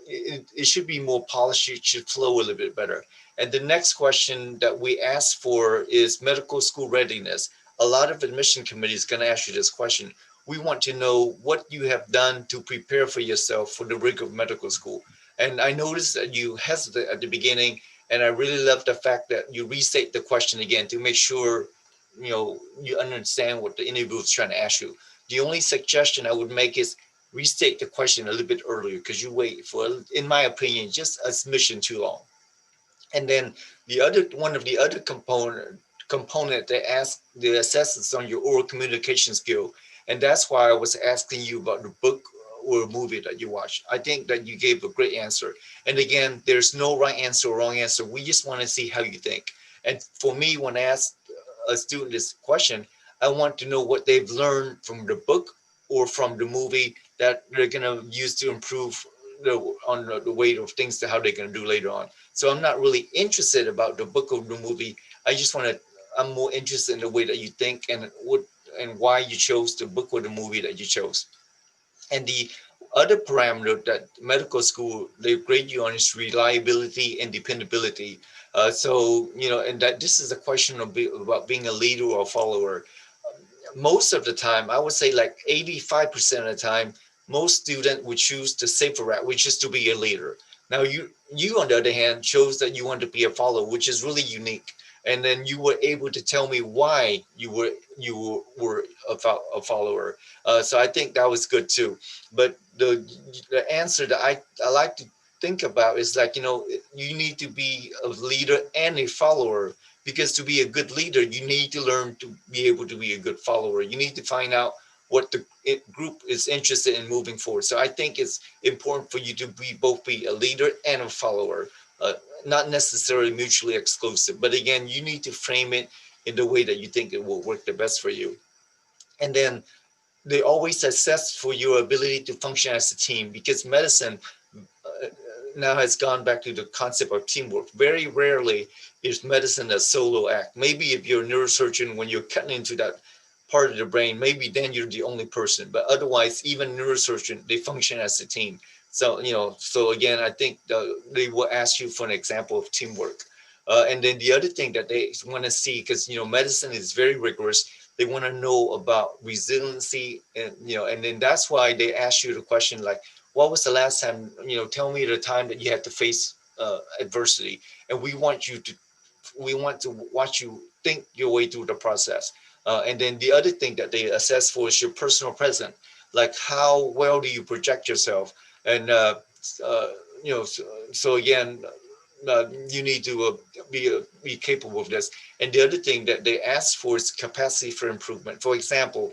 it should be more polished. It should flow a little bit better. And the next question that we ask for is medical school readiness. A lot of admission committees going to ask you this question. We want to know what you have done to prepare for yourself for the rigor of medical school. And I noticed that you hesitated at the beginning, and I really love the fact that you restate the question again to make sure you understand what the interviewer is trying to ask you. The only suggestion I would make is restate the question a little bit earlier, because you wait for, in my opinion, just a smidgen too long. And then one of the other component they ask the assessors on your oral communication skill. And that's why I was asking you about the book or movie that you watch? I think that you gave a great answer. And again, there's no right answer or wrong answer. We just want to see how you think. And for me, when I ask a student this question, I want to know what they've learned from the book or from the movie that they're going to use to improve on the way of things to how they're going to do later on. So I'm not really interested about the book or the movie. I just want to, I'm more interested in the way that you think and what and why you chose the book or the movie that you chose. And the other parameter that medical school, they grade you on is reliability and dependability. So, you know, and that this is a question of about being a leader or a follower. Most of the time, I would say like 85% of the time, most students would choose the safer route, which is to be a leader. Now, you on the other hand, chose that you want to be a follower, which is really unique. And then you were able to tell me why you were a follower. So I think that was good too. But the answer that I like to think about is like, you know, you need to be a leader and a follower, because to be a good leader, you need to learn to be able to be a good follower. You need to find out what the group is interested in moving forward. So I think it's important for you to be both be a leader and a follower, uh, not necessarily mutually exclusive. But again, you need to frame it in the way that you think it will work the best for you. And then they always assess for your ability to function as a team, because medicine uh, now has gone back to the concept of teamwork. Very rarely is medicine a solo act. Maybe if you're a neurosurgeon, when you're cutting into that part of the brain, maybe then you're the only person. But otherwise, even neurosurgeon, they function as a team. So, you know, so again, I think they will ask you for an example of teamwork. And then the other thing that they want to see, because, you know, medicine is very rigorous, they want to know about resiliency, and, you know, and then that's why they ask you the question like, what was the last time, you know, tell me the time that you had to face adversity. And we want to watch you think your way through the process. And then the other thing that they assess for is your personal presence, like how well do you project yourself. And uh, you know, so again, you need to be capable of this. And the other thing that they ask for is capacity for improvement. For example,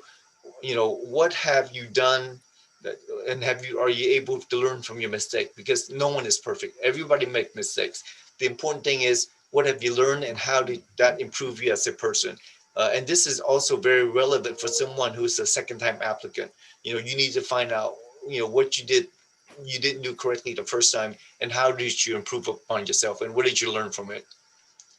you know, what have you done that, and are you able to learn from your mistake? Because no one is perfect. Everybody makes mistakes. The important thing is, what have you learned and how did that improve you as a person? And this is also very relevant for someone who's a second time applicant. You know, you need to find out, you know, what you didn't do correctly the first time, and how did you improve upon yourself, and what did you learn from it?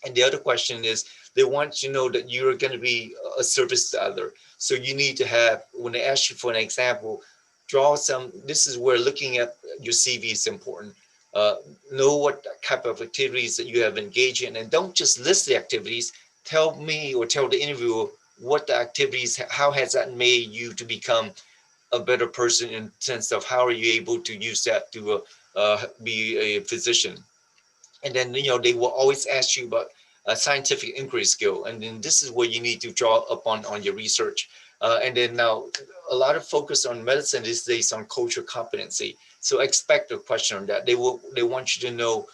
And the other question is, they want to know that you're going to be a service to other. So you need to have, when they ask you for an example, draw some, this is where looking at your CV is important. Uh, know what type of activities that you have engaged in, and don't just list the activities. Tell me or tell the interviewer what the activities, how has that made you to become a better person, in sense of how are you able to use that to be a physician. And then, you know, they will always ask you about a scientific inquiry skill, and then this is where you need to draw upon on your research. And then now a lot of focus on medicine these days on cultural competency, so expect a question on that. They want you to know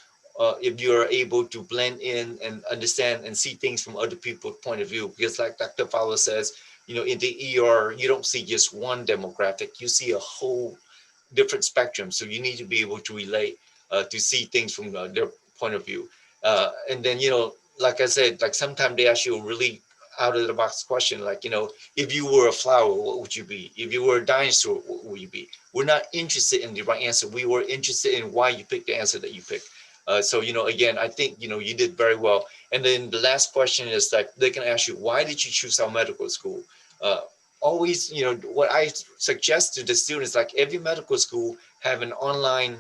if you are able to blend in and understand and see things from other people's point of view, because like Dr. Fowler says, you know, in the ER you don't see just one demographic, you see a whole different spectrum. So you need to be able to relate, to see things from their point of view. And then, you know, like I said, like sometimes they ask you a really out of the box question, like, you know, if you were a flower, what would you be? If you were a dinosaur, what would you be? We're not interested in the right answer. We were interested in why you picked the answer that you picked. So, you know, again, I think, you know, you did very well. And then the last question is like, they can ask you, why did you choose our medical school? Uh, Always, you know, what I suggest to the students, like every medical school have an online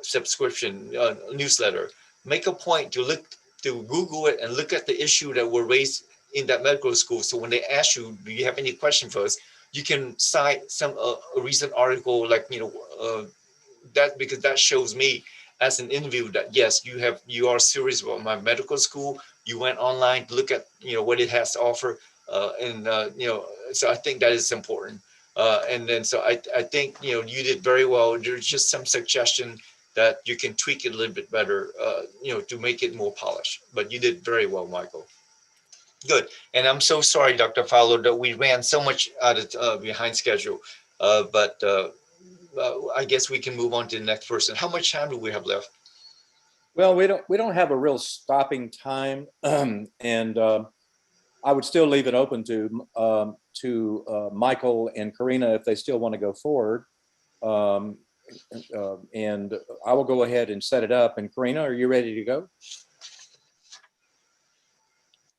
subscription newsletter. Make a point to look, to Google it and look at the issue that were raised in that medical school. So when they ask you, do you have any question for us? You can cite some a recent article, like, you know, that, because that shows me as an interview that yes, you are serious about my medical school. You went online to look at, you know, what it has to offer, and you know, so I think that is important. And then so I think, you know, you did very well. There's just some suggestion that you can tweak it a little bit better, you know, to make it more polished. But you did very well, Michael. Good. And I'm so sorry, Dr. Fowler, that we ran so much out of behind schedule. But I guess we can move on to the next person. How much time do we have left? Well, we don't have a real stopping time, and I would still leave it open to Michael and Karina if they still want to go forward. Um, and I will go ahead and set it up. And Karina, are you ready to go?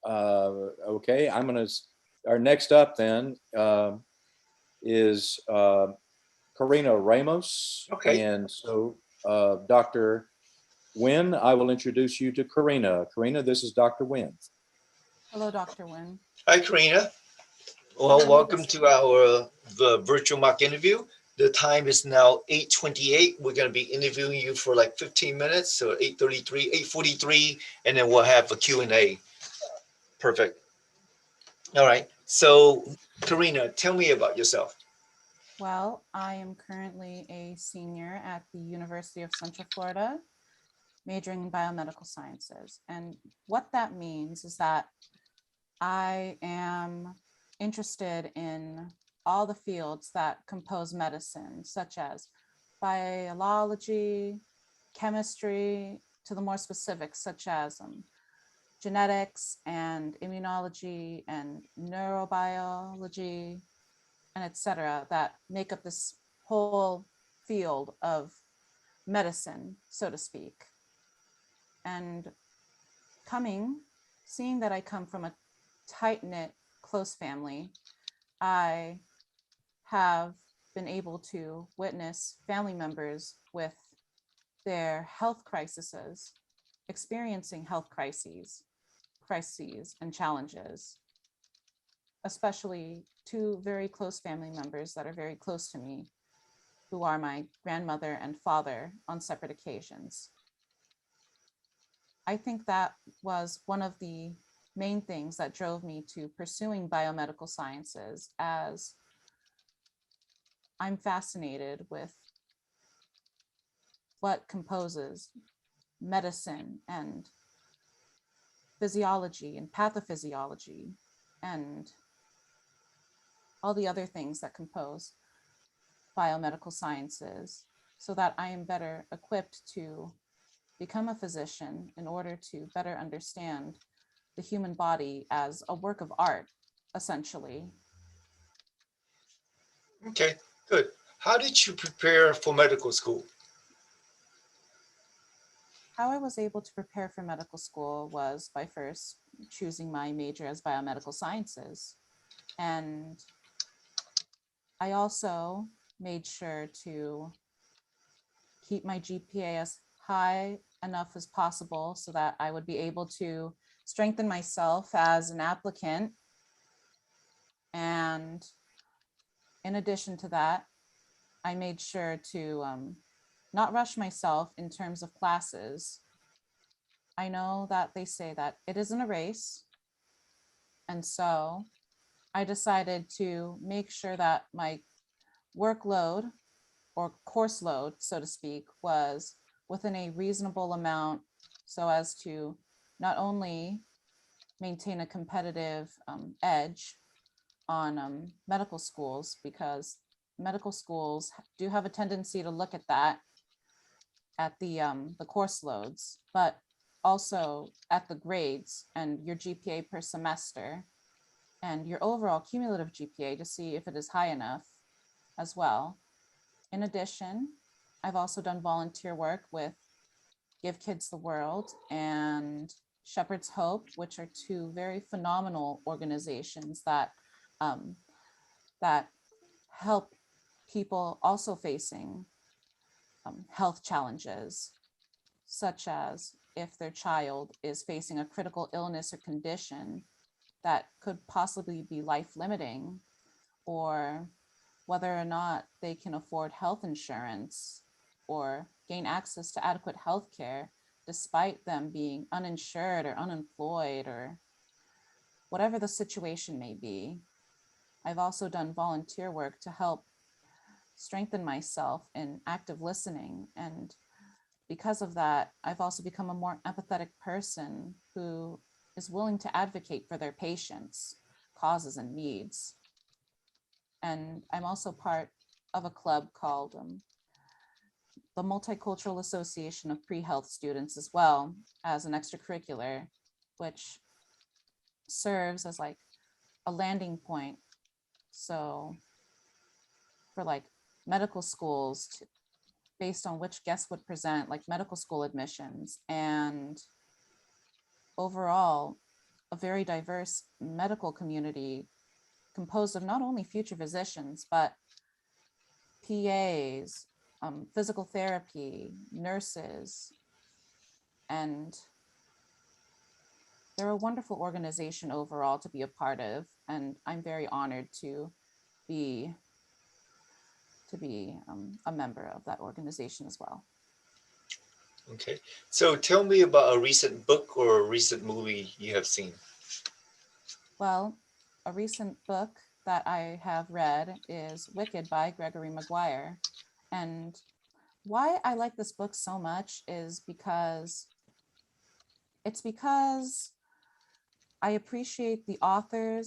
Okay, our next up then is Karina Ramos. Okay. And so Dr. Nguyen, I will introduce you to Karina. Karina, this is Dr. Nguyen. Hello, Dr. Nguyen. Hi, Karina. How Well, are you welcome this to our the virtual mock interview. The time is now 8:28. We're going to be interviewing you for like 15 minutes, so 8:33, 8:43, and then we'll have a Q&A. Perfect. All right. So, Karina, tell me about yourself. Well, I am currently a senior at the University of Central Florida, majoring in biomedical sciences. And what that means is that I am interested in all the fields that compose medicine, such as biology, chemistry, to the more specific, such as genetics and immunology and neurobiology, and et cetera, that make up this whole field of medicine, so to speak. And seeing that I come from a tight-knit, close family, I have been able to witness family members with their health crises, experiencing health crises and challenges, especially two very close family members that are very close to me, who are my grandmother and father on separate occasions. I think that was one of the main things that drove me to pursuing biomedical sciences, as I'm fascinated with what composes medicine and physiology and pathophysiology and all the other things that compose biomedical sciences, so that I am better equipped to become a physician in order to better understand the human body as a work of art, essentially. Okay, good. How did you prepare for medical school? How I was able to prepare for medical school was by first choosing my major as biomedical sciences. And I also made sure to keep my GPA as high enough as possible so that I would be able to strengthen myself as an applicant. And in addition to that, I made sure to not rush myself in terms of classes. I know that they say that it isn't a race. And so I decided to make sure that my workload or course load, so to speak, was within a reasonable amount, so as to not only maintain a competitive edge on medical schools, because medical schools do have a tendency to look at that at the course loads, but also at the grades and your GPA per semester and your overall cumulative GPA to see if it is high enough as well. In addition, I've also done volunteer work with Give Kids the World and Shepherd's Hope, which are two very phenomenal organizations that that help people also facing health challenges, such as if their child is facing a critical illness or condition that could possibly be life-limiting, or whether or not they can afford health insurance or gain access to adequate health care despite them being uninsured or unemployed or whatever the situation may be. I've also done volunteer work to help strengthen myself in active listening. And because of that, I've also become a more empathetic person who is willing to advocate for their patients' causes and needs. And I'm also part of a club called the Multicultural Association of Pre-Health Students as well as an extracurricular, which serves as like a landing point. So for like medical schools, based on which guests would present, like medical school admissions, and overall a very diverse medical community composed of not only future physicians, but PAs, physical therapy, nurses, and they're a wonderful organization overall to be a part of. And I'm very honored to be a member of that organization as well. Okay. So tell me about a recent book or a recent movie you have seen. Well, a recent book that I have read is Wicked by Gregory Maguire. And why I like this book so much is because I appreciate the author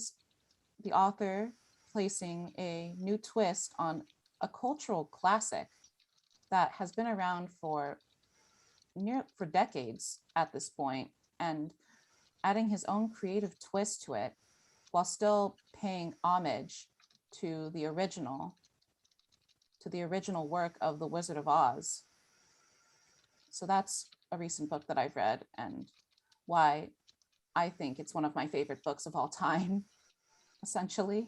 placing a new twist on a cultural classic that has been around for decades at this point, and adding his own creative twist to it while still paying homage to the original work of The Wizard of Oz. So that's a recent book that I've read and why I think it's one of my favorite books of all time, essentially.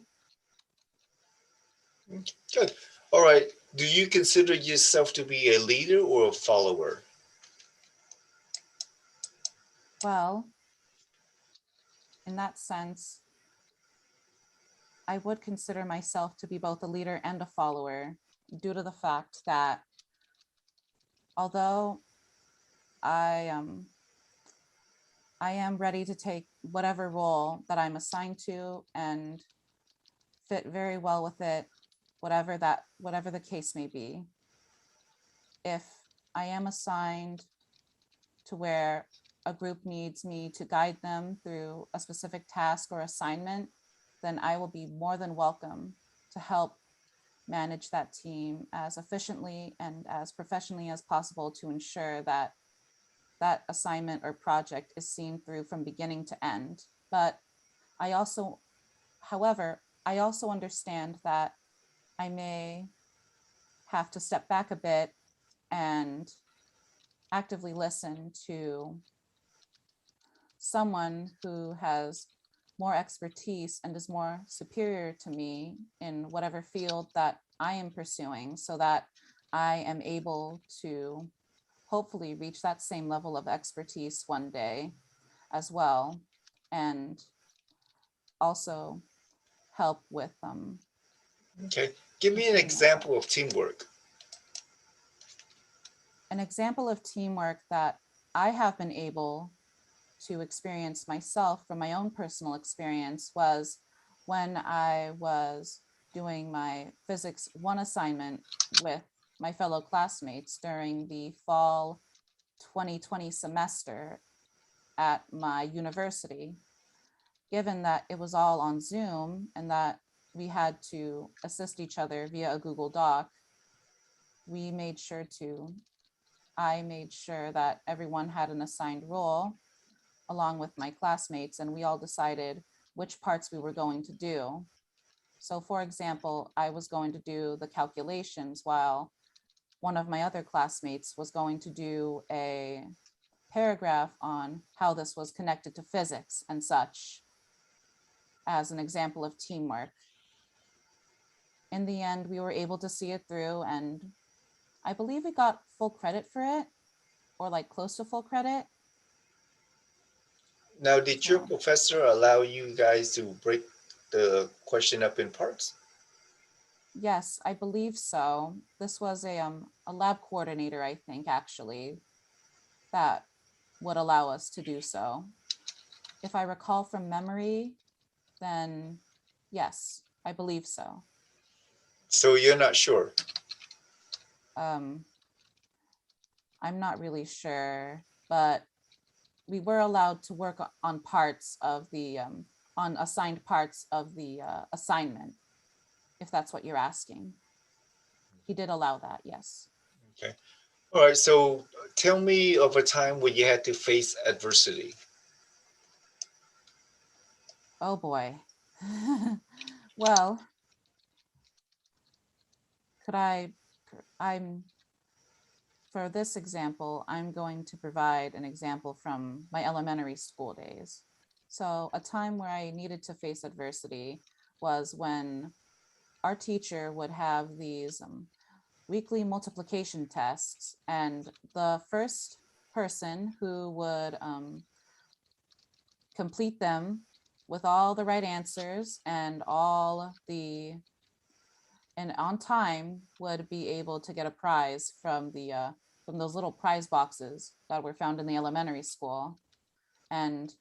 Good. All right. Do you consider yourself to be a leader or a follower? Well, in that sense, I would consider myself to be both a leader and a follower due to the fact that although I am ready to take whatever role that I'm assigned to and fit very well with it, whatever the case may be. If I am assigned to where a group needs me to guide them through a specific task or assignment, then I will be more than welcome to help manage that team as efficiently and as professionally as possible to ensure that that assignment or project is seen through from beginning to end. But however, I also understand that I may have to step back a bit and actively listen to someone who has more expertise and is more superior to me in whatever field that I am pursuing, so that I am able to hopefully reach that same level of expertise one day as well, and also help with Okay. Give me an example of teamwork. an example of teamwork that I have been able to experience myself from my own personal experience was when I was doing my physics 1 assignment with my fellow classmates during the fall 2020 semester at my university. Given that it was all on Zoom and that we had to assist each other via a Google Doc, I made sure that everyone had an assigned role along with my classmates, and we all decided which parts we were going to do. So for example, I was going to do the calculations while one of my other classmates was going to do a paragraph on how this was connected to physics and such, as an example of teamwork. In the end, we were able to see it through, and I believe we got full credit for it, or like close to full credit. Now, did your professor allow you guys to break the question up in parts? Yes, I believe so. This was a lab coordinator, I think, actually, that would allow us to do so. If I recall from memory, then yes, I believe so. So you're not sure? I'm not really sure, but we were allowed to work on parts of the on assigned parts of the assignment, if that's what you're asking. he did allow that, yes. Okay. All right. So tell me of a time when you had to face adversity. Oh boy. Well, could I'm, for this example, I'm going to provide an example from my elementary school days. So a time where I needed to face adversity was when our teacher would have these weekly multiplication tests, and the first person who would complete them with all the right answers and on time would be able to get a prize from those little prize boxes that were found in the elementary school. And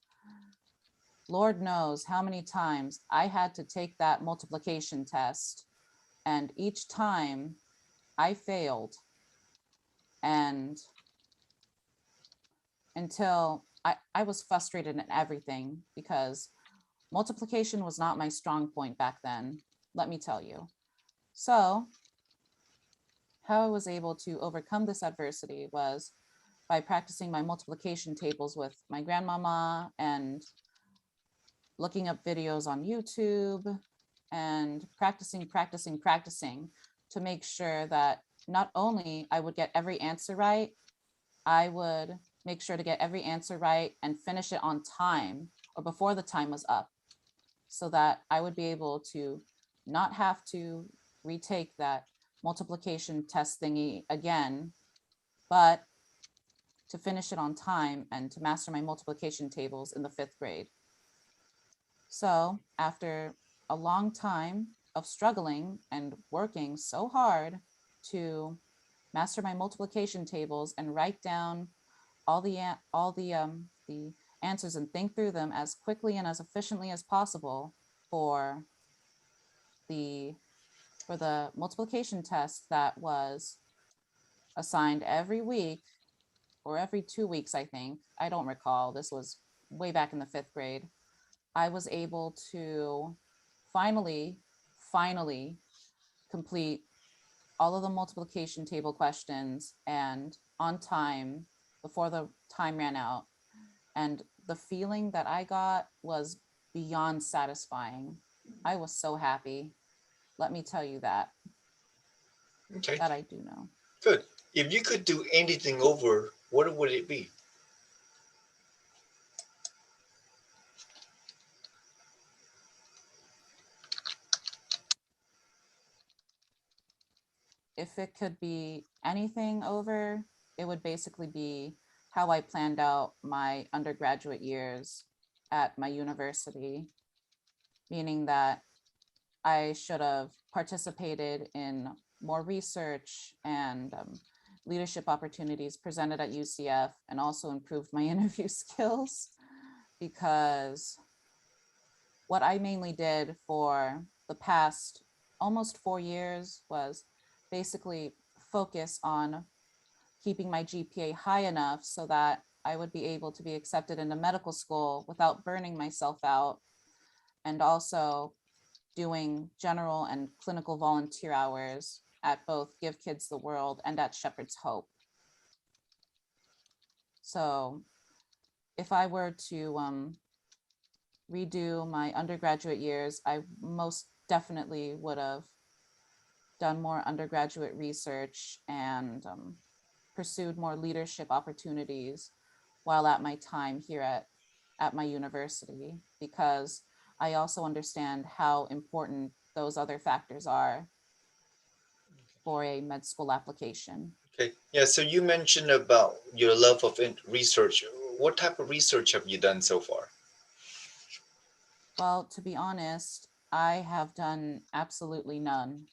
Lord knows how many times I had to take that multiplication test, and each time I failed. And until I was frustrated in everything, because multiplication was not my strong point back then, let me tell you. So how I was able to overcome this adversity was by practicing my multiplication tables with my grandmama and looking up videos on YouTube and practicing to make sure that not only I would get every answer right, I would make sure to get every answer right and finish it on time or before the time was up, so that I would be able to not have to retake that multiplication test thingy again, but to finish it on time and to master my multiplication tables in the 5th grade. So after a long time of struggling and working so hard to master my multiplication tables and write down all the answers and think through them as quickly and as efficiently as possible for the multiplication test that was assigned every week or every 2 weeks, I think. I don't recall. This was way back in the 5th grade. I was able to finally complete all of the multiplication table questions and on time before the time ran out. And the feeling that I got was beyond satisfying. I was so happy. Let me tell you that Okay. I do know. Good. If you could do anything over, what would it be? If it could be anything over, it would basically be how I planned out my undergraduate years at my university, meaning that I should have participated in more research and leadership opportunities presented at UCF, and also improved my interview skills, because what I mainly did for the past almost 4 years was basically focus on keeping my GPA high enough so that I would be able to be accepted into medical school without burning myself out, and also doing general and clinical volunteer hours at both Give Kids the World and at Shepherd's Hope. So if I were to redo my undergraduate years, I most definitely would have done more undergraduate research and pursued more leadership opportunities while at my time here at my university, because I also understand how important those other factors are for a med school application. Okay. Yeah. So you mentioned about your love of research. What type of research have you done so far? Well, to be honest, I have done absolutely none,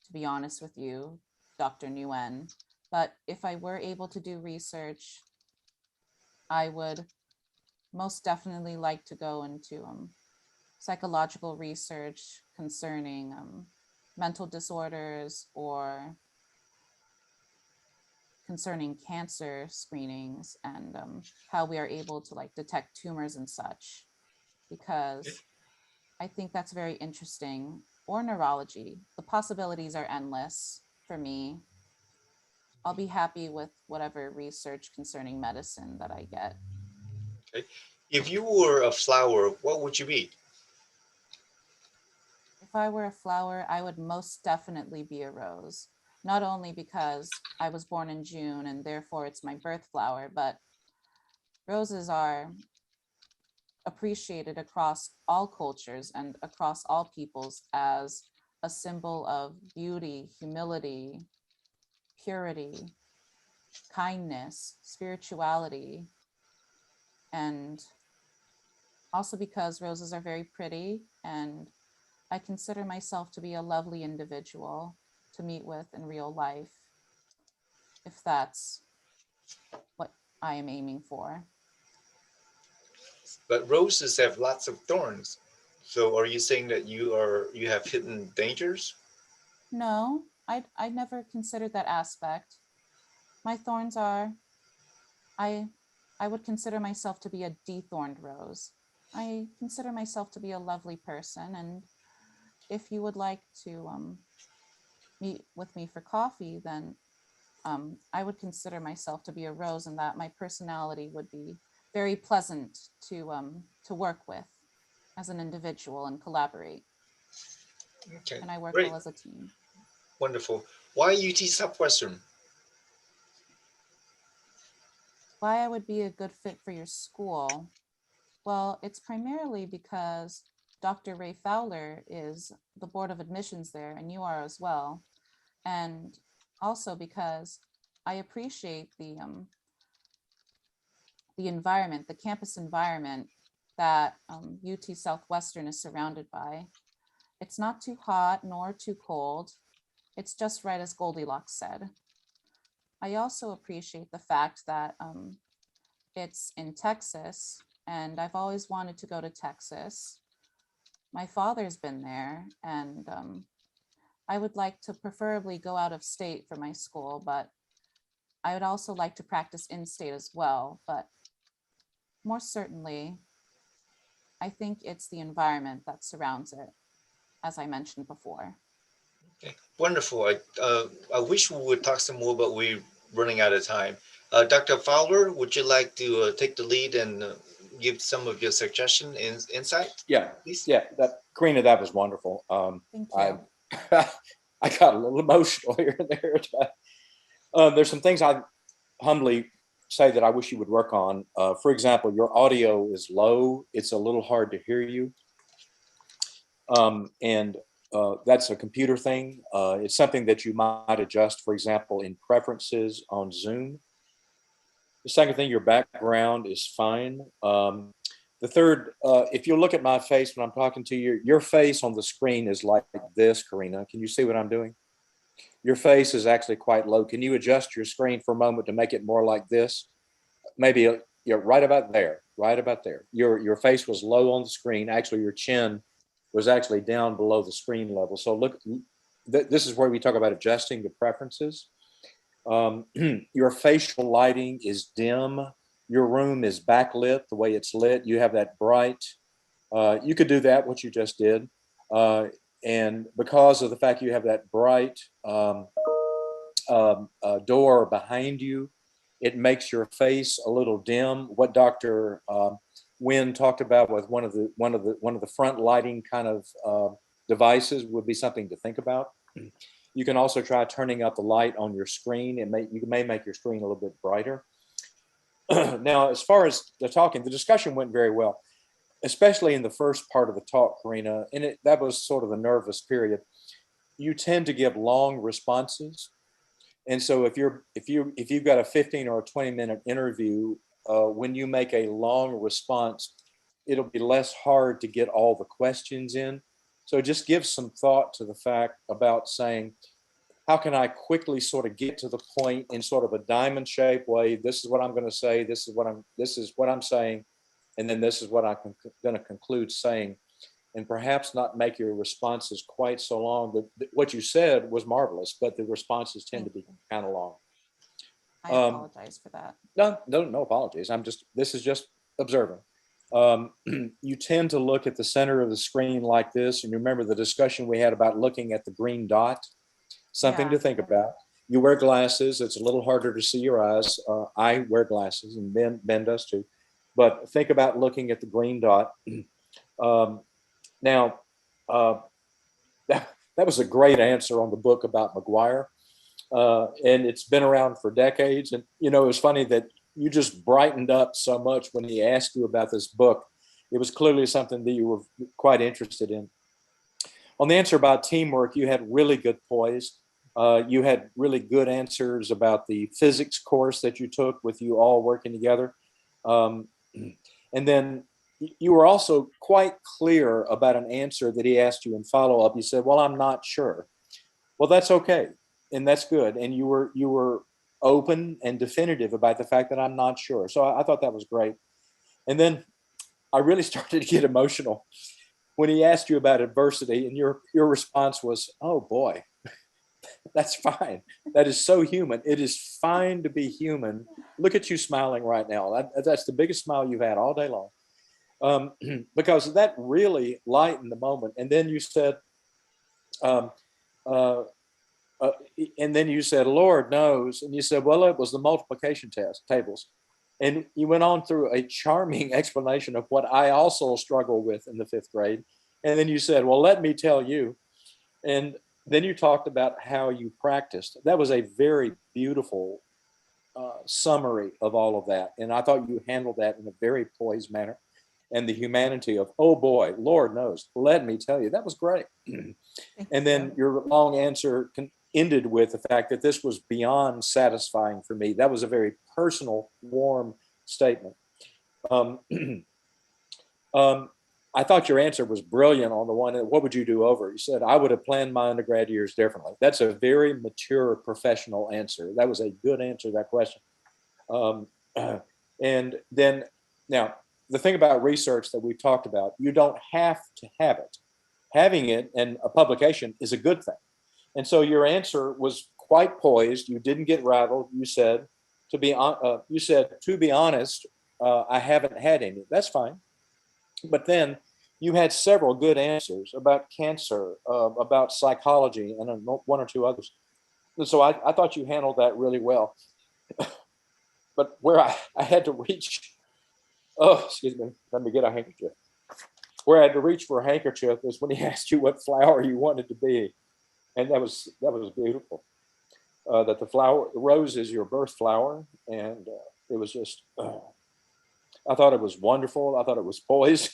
to be honest with you, Dr. Nguyen. But if I were able to do research, I would most definitely like to go into psychological research concerning mental disorders, or concerning cancer screenings, and how we are able to detect tumors and such, because I think that's very interesting. Or neurology. The possibilities are endless for me. I'll be happy with whatever research concerning medicine that I get. Okay. If you were a flower, what would you be? If I were a flower, I would most definitely be a rose. Not only because I was born in June and therefore it's my birth flower, but roses are appreciated across all cultures and across all peoples as a symbol of beauty, humility, purity, kindness, spirituality, and also because roses are very pretty, and I consider myself to be a lovely individual to meet with in real life, if that's what I am aiming for. But roses have lots of thorns. So are you saying that you have hidden dangers? No, I never considered that aspect. My thorns are, I I would consider myself to be a dethorned rose. I consider myself to be a lovely person, and if you would like to meet with me for coffee, then I would consider myself to be a rose, and that my personality would be very pleasant to work with as an individual and collaborate. Okay, And I work great, well as a team. wonderful. Why UT Southwestern? Why I would be a good fit for your school? Well, it's primarily because Dr. Ray Fowler is the board of admissions there, and you are as well. And also because I appreciate the environment, the campus environment that UT Southwestern is surrounded by. It's not too hot nor too cold. It's just right, as Goldilocks said. I also appreciate the fact that it's in Texas, and I've always wanted to go to Texas. My father's been there, and I would like to preferably go out of state for my school, but I would also like to practice in state as well. But more certainly, I think it's the environment that surrounds it, as I mentioned before. Okay, wonderful. I wish we would talk some more, but we're running out of time. Dr. Fowler, would you like to take the lead and give some of your suggestion and insight, Yeah, please? yeah, that Karina, that was wonderful. Thank I you. I got a little emotional here and there. There's some things I humbly say that I wish you would work on. For example, your audio is low. It's a little hard to hear you. And that's a computer thing. It's something that you might adjust, for example, in preferences on Zoom. The second thing, your background is fine. The third, if you look at my face when I'm talking to you, your face on the screen is like this, Karina. Can you see what I'm doing? Your face is actually quite low. Can you adjust your screen for a moment to make it more like this? Maybe you're right about there, right about there. Your face was low on the screen. Actually, your chin was actually down below the screen level. So look, this is where we talk about adjusting the preferences. Your facial lighting is dim. Your room is backlit the way it's lit. You have that bright. You could do that, what you just did. And because of the fact you have that bright door behind you, it makes your face a little dim. What Dr. Wynn talked about with one of the front lighting kind of devices would be something to think about. You can also try turning up the light on your screen. You may make your screen a little bit brighter. Now, as far as the talking, the discussion went very well, especially in the first part of the talk, Karina. And that was sort of the nervous period. You tend to give long responses, and so if you've got a 15 or a 20-minute interview, when you make a long response, it'll be less hard to get all the questions in. So just give some thought to the fact about saying, how can I quickly sort of get to the point in sort of a diamond shaped way? This is what I'm going to say. This is what I'm saying. And then this is what I'm going to conclude saying, and perhaps not make your responses quite so long. What you said was marvelous, but the responses tend to be kind of long. I apologize for that. No apologies. This is just observing. You tend to look at the center of the screen like this, and you remember the discussion we had about looking at the green dot. something Yeah. to think about. You wear glasses. It's a little harder to see your eyes. I wear glasses, and Ben does too. But think about looking at the green dot. Um, now, uh, that was a great answer on the book about McGuire. And it's been around for decades. And, you know, it was funny that you just brightened up so much when he asked you about this book. It was clearly something that you were quite interested in. On the answer about teamwork, you had really good poise. You had really good answers about the physics course that you took with you all working together. Um, and then you were also quite clear about an answer that he asked you in follow up. You said, "Well, I'm not sure." Well, that's okay, and that's good. And you were open and definitive about the fact that I'm not sure. So I thought that was great. And then I really started to get emotional when he asked you about adversity, and your response was, "Oh boy, that's fine. That is so human. It is fine to be human." Look at you smiling right now. That's the biggest smile you've had all day long, because that really lightened the moment. And then you said, um, uh, uh, and then you said, "Lord knows," and you said, "Well, it was the multiplication test tables." And you went on through a charming explanation of what I also struggle with in the fifth grade. And then you said, "Well, let me tell you." And then you talked about how you practiced. That was a very beautiful summary of all of that. And I thought you handled that in a very poised manner. And the humanity of, "Oh boy, Lord knows, let me tell you," that was great. And then your long answer ended with the fact that this was beyond satisfying for me. That was a very personal, warm statement. Um, um, I thought your answer was brilliant on the one, what would you do over? You said, "I would have planned my undergrad years differently." That's a very mature professional answer. That was a good answer to that question. Um, and then now, the thing about research that we've talked about, you don't have to have it. Having it in a publication is a good thing. And so your answer was quite poised. You didn't get rattled. You said, to be honest, I haven't had any. That's fine. But then you had several good answers about cancer, about psychology, and one or two others. And so I thought you handled that really well. But where I had to reach, oh, excuse me, let me get a handkerchief. Where I had to reach for a handkerchief was when he asked you what flower you wanted to be. And that was beautiful. That the rose is your birth flower. And it was just, I thought it was wonderful. I thought it was poised.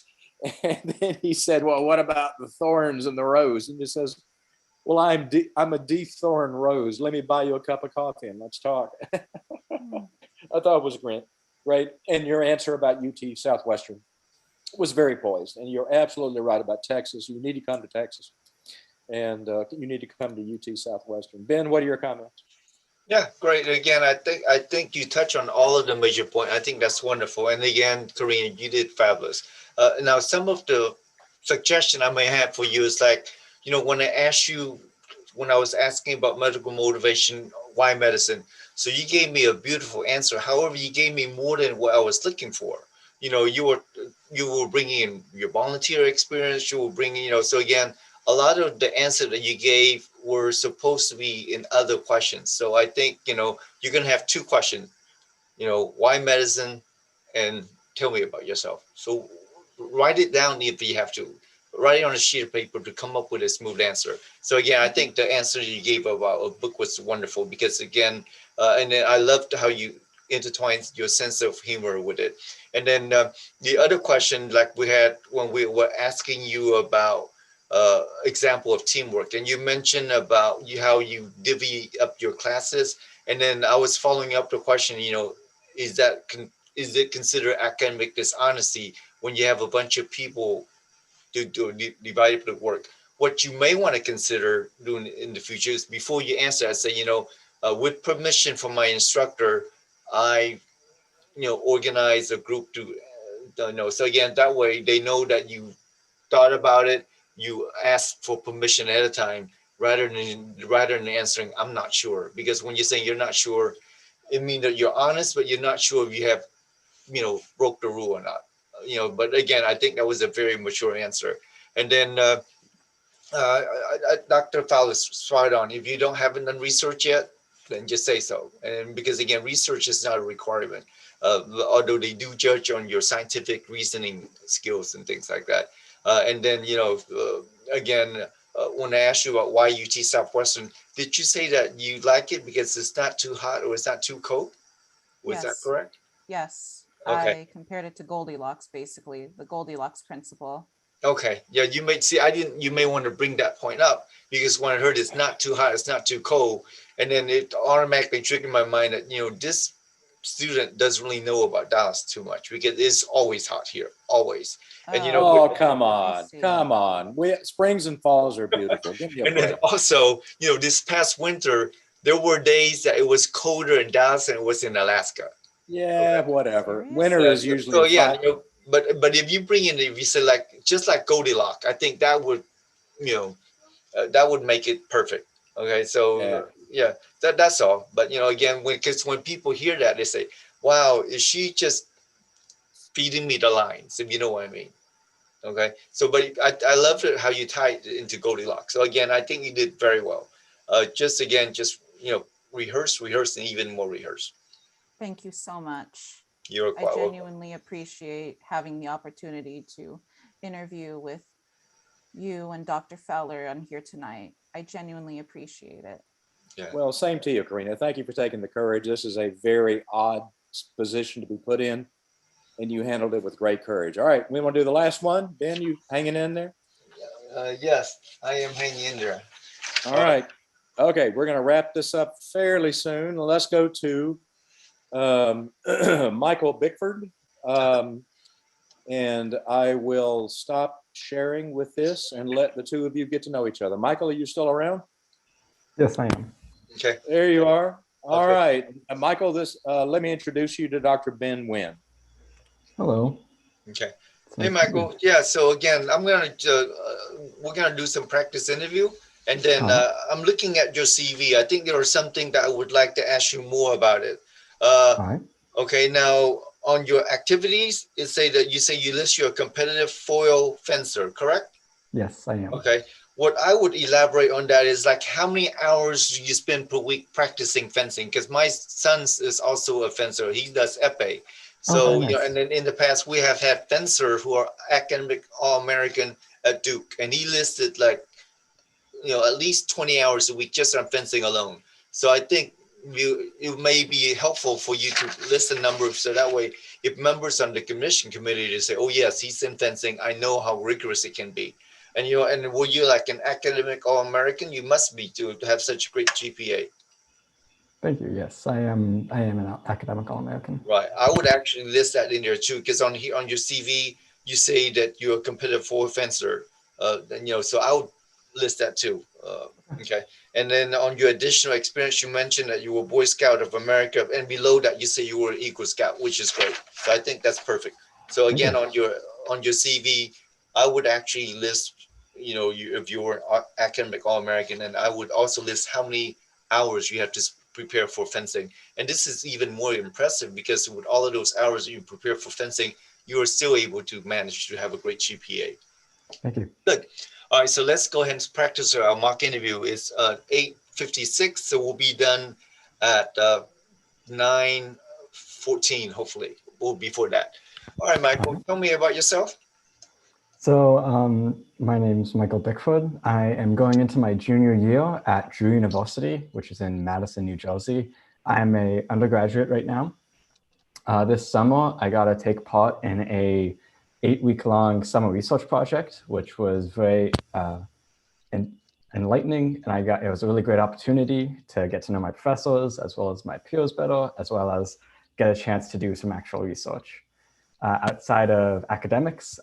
And then he said, "Well, what about the thorns and the rose?" And he says, "Well, I'm a deep thorn rose. Let me buy you a cup of coffee and let's talk." I thought it was great. And your answer about UT Southwestern was very poised. And you're absolutely right about Texas. You need to come to Texas. And you need to come to UT Southwestern. Ben, what are your comments? Yeah, great. Again, I think you touch on all of the major points. I think that's wonderful. And again, Karina, you did fabulous. Now, some of the suggestion I may have for you is like, when I was asking about medical motivation, why medicine? So you gave me a beautiful answer. However, you gave me more than what I was looking for. You were bringing in your volunteer experience. You were bringing, so again, a lot of the answer that you gave were supposed to be in other questions. So I think, you're going to have two questions, why medicine, and tell me about yourself. So write it down if you have to. Write it on a sheet of paper to come up with a smooth answer. So again, I think the answer you gave about a book was wonderful because again, and then I loved how you intertwined your sense of humor with it. And then the other question, like we had when we were asking you about example of teamwork, and you mentioned about how you divvy up your classes, and then I was following up the question, is it considered academic dishonesty when you have a bunch of people do divided work? What you may want to consider doing in the future is before you answer, I say, with permission from my instructor, I, organize a group to, so again, that way they know that you thought about it, you asked for permission ahead of time rather than answering, "I'm not sure." Because when you're saying you're not sure, it means that you're honest, but you're not sure if you have, broke the rule or not. But again, I think that was a very mature answer. And then Dr. Fowler is spot on. If you don't haven't done research yet, then just say so. And because again, research is not a requirement, although they do judge on your scientific reasoning skills and things like that. And then, again, when I asked you about why you teach Southwestern, did you say that you like it because it's not too hot or it's not too cold? Was that Yes. correct? Yes, Okay. I compared it to Goldilocks, basically, the Goldilocks principle. Okay, yeah, you may see. I didn't. You may want to bring that point up because when I heard it's not too hot, it's not too cold, and then it automatically triggered my mind that this student doesn't really know about Dallas too much because it's always hot here, always. And Oh, come I on, see. come on. Springs and falls are beautiful. Give me a and then break. also, this past winter there were days that it was colder in Dallas than it was in Alaska. Yeah, Okay. whatever. Serious? Winter Yeah, is so, usually so a yeah, five. but if you bring in, if you say just like Goldilocks, I think that would that would make it perfect. Okay, Yeah. so yeah, that's all. But again, when people hear that, they say, "Wow, is she just feeding me the lines?" If you know what I mean. Okay, so but I love it how you tied it into Goldilocks. So again, I think you did very well. Just again, just rehearse, and even more rehearse. Thank you so much. You're I quite welcome. genuinely appreciate having the opportunity to interview with you and Dr. Feller on here tonight. I genuinely appreciate it. Yeah. Well, same to you, Karina. Thank you for taking the courage. This is a very odd position to be put in, and you handled it with great courage. All right, we want to do the last one. Ben, you hanging in there? Yes, I am hanging in there. All right. Okay, we're going to wrap this up fairly soon. Let's go to Michael Bickford. And I will stop sharing with this and let the two of you get to know each other. Michael, are you still around? Yes, I am. Okay. There you are. All Okay. right. Michael, let me introduce you to Dr. Ben Wynn. Hello. Okay. It's Hey, nice to meet Michael. Yeah. So again, we're gonna do some practice interview, and then I'm looking at your CV. I think there was something that I would like to ask you more about it. All right. Okay. Now, on your activities, you say you list you're a competitive foil fencer, correct? Yes, I am. Okay. What I would elaborate on that is like how many hours do you spend per week practicing fencing? Because my son is also a fencer. He does epee. So, very nice. and then in the past we have had fencers who are academic All-American at Duke, and he listed like, at least 20 hours a week just on fencing alone. So I think it may be helpful for you to list a number, so that way if members on the commission committee to say, oh yes, he's in fencing, I know how rigorous it can be. And and were you like an academic All-American? You must be to have such a great GPA. Thank you. Yes, I am. I am an academic All-American. Right. I would actually list that in there too, because on here on your CV you say that you're a competitive foil fencer. So I would list that too. Okay. And then on your additional experience, you mentioned that you were Boy Scout of America, and below that you say you were an Eagle Scout, which is great. So I think that's perfect. So again, on your CV, I would actually list, if you were an academic All-American, and I would also list how many hours you have to prepare for fencing. And this is even more impressive because with all of those hours that you prepare for fencing, you are still able to manage to have a great GPA. Thank you. Good. All right, so let's go ahead and practice our mock interview. It's 8:56, so we'll be done at 9:14, hopefully, or before that. All right, Michael, tell me about yourself. So my name's Michael Bickford. I am going into my junior year at Drew University, which is in Madison, New Jersey. I'm an undergraduate right now. This summer, I got to take part in a 8-week-long summer research project, which was very enlightening. And it was a really great opportunity to get to know my professors as well as my peers better, as well as get a chance to do some actual research. Outside of academics,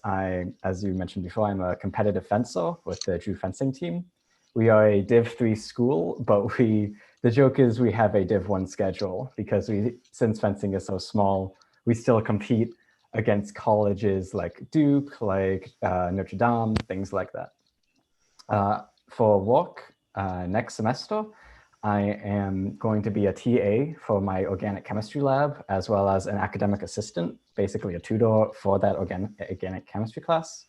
as you mentioned before, I'm a competitive fencer with the Drew fencing team. We are a Div 3 school, but the joke is we have a Div 1 schedule because since fencing is so small, we still compete against colleges like Duke, like Notre Dame, things like that. For work next semester, I am going to be a TA for my organic chemistry lab, as well as an academic assistant, basically a tutor for that organic chemistry class.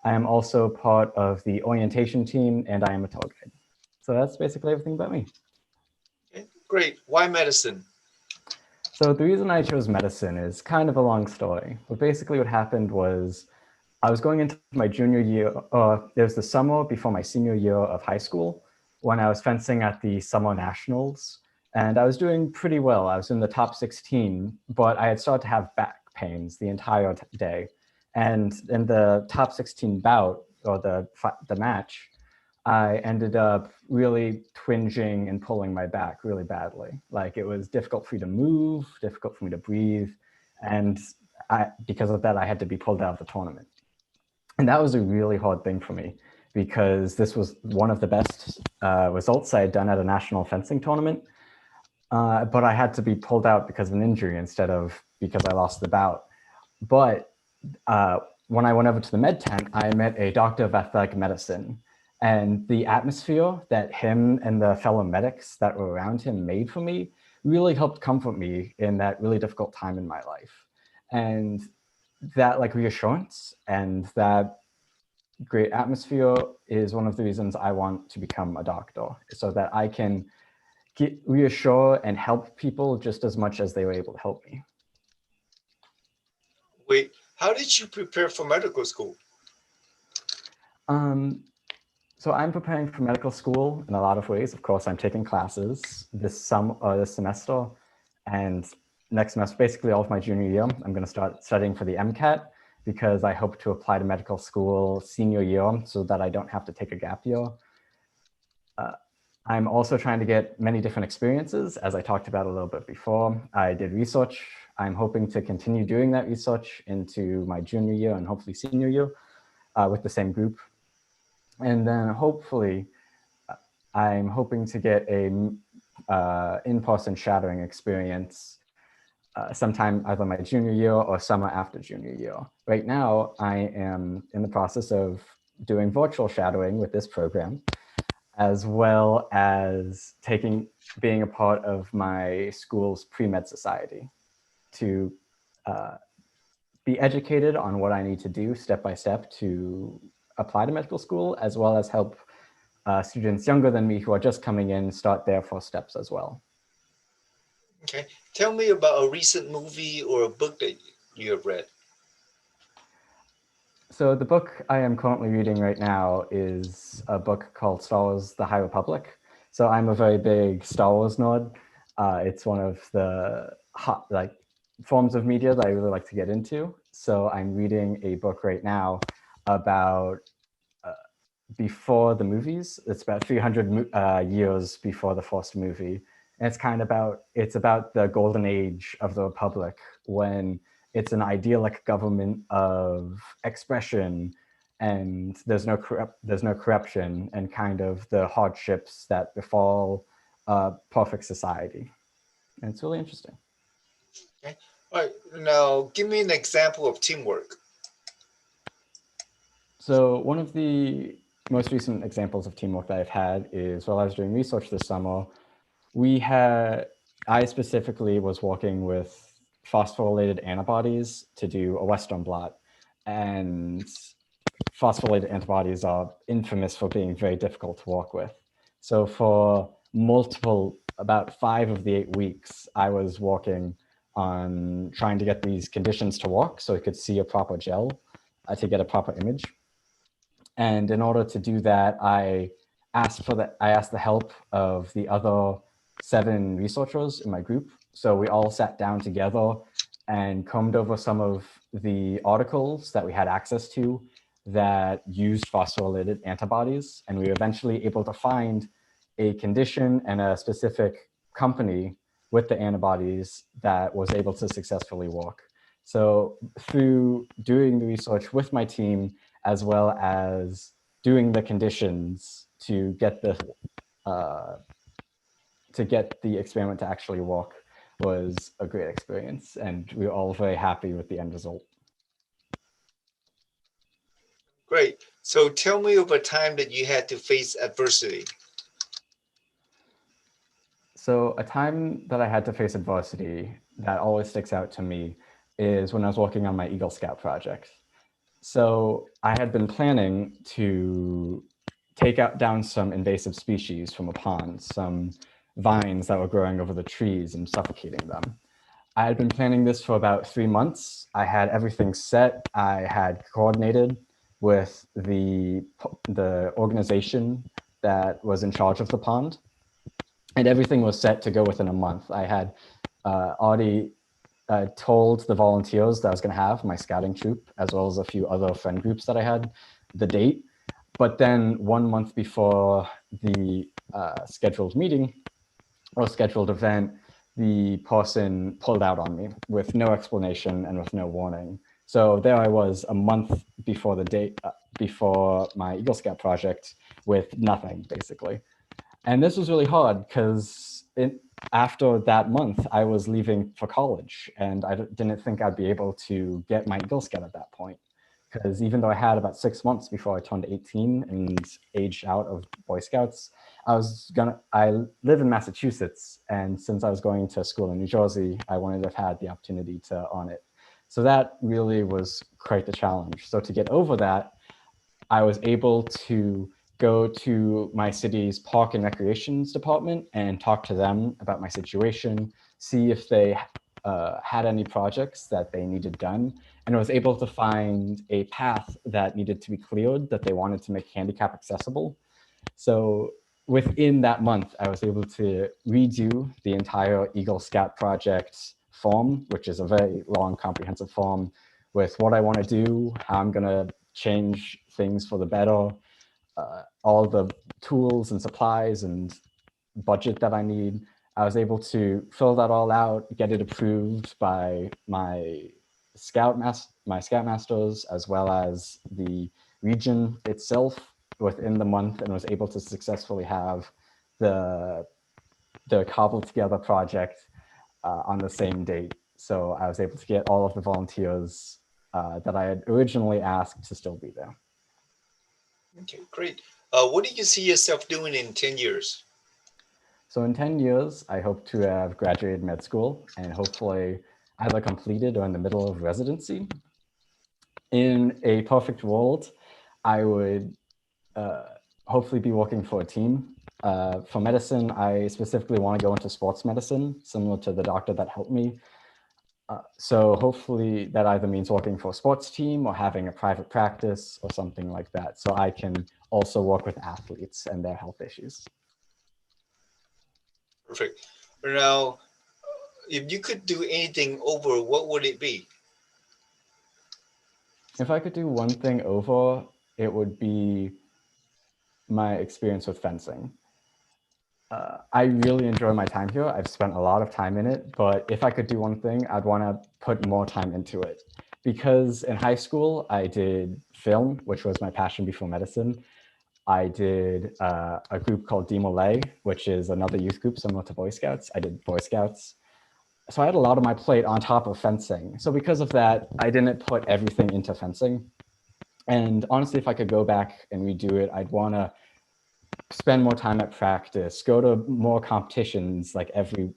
I am also part of the orientation team, and I am a tour guide. So that's basically everything about me. Okay, great. Why medicine? So the reason I chose medicine is kind of a long story. But basically what happened was I was going into my junior year, it was the summer before my senior year of high school when I was fencing at the summer nationals. And I was doing pretty well. I was in the top 16, but I had started to have back pains the entire day. And in the top 16 bout, or the match, I ended up really twinging and pulling my back really badly. Like it was difficult for me to move, difficult for me to breathe. And because of that, I had to be pulled out of the tournament. And that was a really hard thing for me because this was one of the best results I had done at a national fencing tournament. But I had to be pulled out because of an injury instead of because I lost the bout. But when I went over to the med tent, I met a doctor of athletic medicine. And the atmosphere that him and the fellow medics that were around him made for me really helped comfort me in that really difficult time in my life. And that like reassurance and that great atmosphere is one of the reasons I want to become a doctor, so that I can reassure and help people just as much as they were able to help me. Wait, how did you prepare for medical school? So I'm preparing for medical school in a lot of ways. Of course, I'm taking classes this semester, and next semester, basically all of my junior year, I'm going to start studying for the MCAT because I hope to apply to medical school senior year so that I don't have to take a gap year. I'm also trying to get many different experiences, as I talked about a little bit before. I did research. I'm hoping to continue doing that research into my junior year and hopefully senior year with the same group. And then hopefully, I'm hoping to get a in-person shadowing experience sometime either my junior year or summer after junior year. Right now, I am in the process of doing virtual shadowing with this program, as well as being a part of my school's pre-med society to be educated on what I need to do step by step to apply to medical school, as well as help students younger than me who are just coming in start their first steps as well. Okay, tell me about a recent movie or a book that you have read. So the book I am currently reading right now is a book called Star Wars: The High Republic. So I'm a very big Star Wars nerd. It's one of the forms of media that I really like to get into. So I'm reading a book right now about before the movies. It's about 300 years before the first movie. And it's about the golden age of the Republic, when it's an idyllic government of expression and there's no corruption and kind of the hardships that befall a perfect society. And it's really interesting. Okay, all right, now give me an example of teamwork. So one of the most recent examples of teamwork that I've had is while I was doing research this summer, I specifically was working with phosphorylated antibodies to do a Western blot. And phosphorylated antibodies are infamous for being very difficult to work with. So for about 5 of the 8 weeks, I was working on trying to get these conditions to work so I could see a proper gel to get a proper image. And in order to do that, I asked the help of the other 7 researchers in my group. So we all sat down together and combed over some of the articles that we had access to that used phosphorylated antibodies. And we were eventually able to find a condition and a specific company with the antibodies that was able to successfully work. So through doing the research with my team, as well as doing the conditions to get the experiment to actually work, was a great experience, and we were all very happy with the end result. Great. So tell me of a time that you had to face adversity. So a time that I had to face adversity that always sticks out to me is when I was working on my Eagle Scout project. So I had been planning to take down some invasive species from a pond, some vines that were growing over the trees and suffocating them. I had been planning this for about 3 months. I had everything set. I had coordinated with the organization that was in charge of the pond, and everything was set to go within a month. I had already told the volunteers that I was going to have, my scouting troop, as well as a few other friend groups that I had, the date. But then 1 month before the scheduled meeting or scheduled event, the person pulled out on me with no explanation and with no warning. So there I was a month before the date, before my Eagle Scout project, with nothing basically. And this was really hard because after that month, I was leaving for college, and I didn't think I'd be able to get my Eagle Scout at that point. Because even though I had about 6 months before I turned 18 and aged out of Boy Scouts, I live in Massachusetts, and since I was going to school in New Jersey, I wanted to have had the opportunity to earn it. So that really was quite the challenge. So to get over that, I was able to go to my city's park and recreations department and talk to them about my situation, see if they had any projects that they needed done. And I was able to find a path that needed to be cleared that they wanted to make handicap accessible. So within that month, I was able to redo the entire Eagle Scout project form, which is a very long, comprehensive form with what I want to do, how I'm going to change things for the better, all the tools and supplies and budget that I need. I was able to fill that all out, get it approved by my scoutmasters, as well as the region itself within the month, and was able to successfully have the cobbled together project on the same date. So I was able to get all of the volunteers that I had originally asked to still be there. Okay, great. What do you see yourself doing in 10 years? So in 10 years, I hope to have graduated med school and hopefully either completed or in the middle of residency. In a perfect world, I would hopefully be working for a team. For medicine, I specifically want to go into sports medicine, similar to the doctor that helped me. So hopefully that either means working for a sports team or having a private practice or something like that. So I can also work with athletes and their health issues. Perfect. Now, if you could do anything over, what would it be? If I could do one thing over, it would be my experience with fencing. I really enjoy my time here. I've spent a lot of time in it, but if I could do one thing, I'd want to put more time into it. Because in high school, I did film, which was my passion before medicine. I did a group called DMLA, which is another youth group similar to Boy Scouts. I did Boy Scouts. So I had a lot on my plate on top of fencing. So because of that, I didn't put everything into fencing. And honestly, if I could go back and redo it, I'd want to spend more time at practice, go to more competitions like every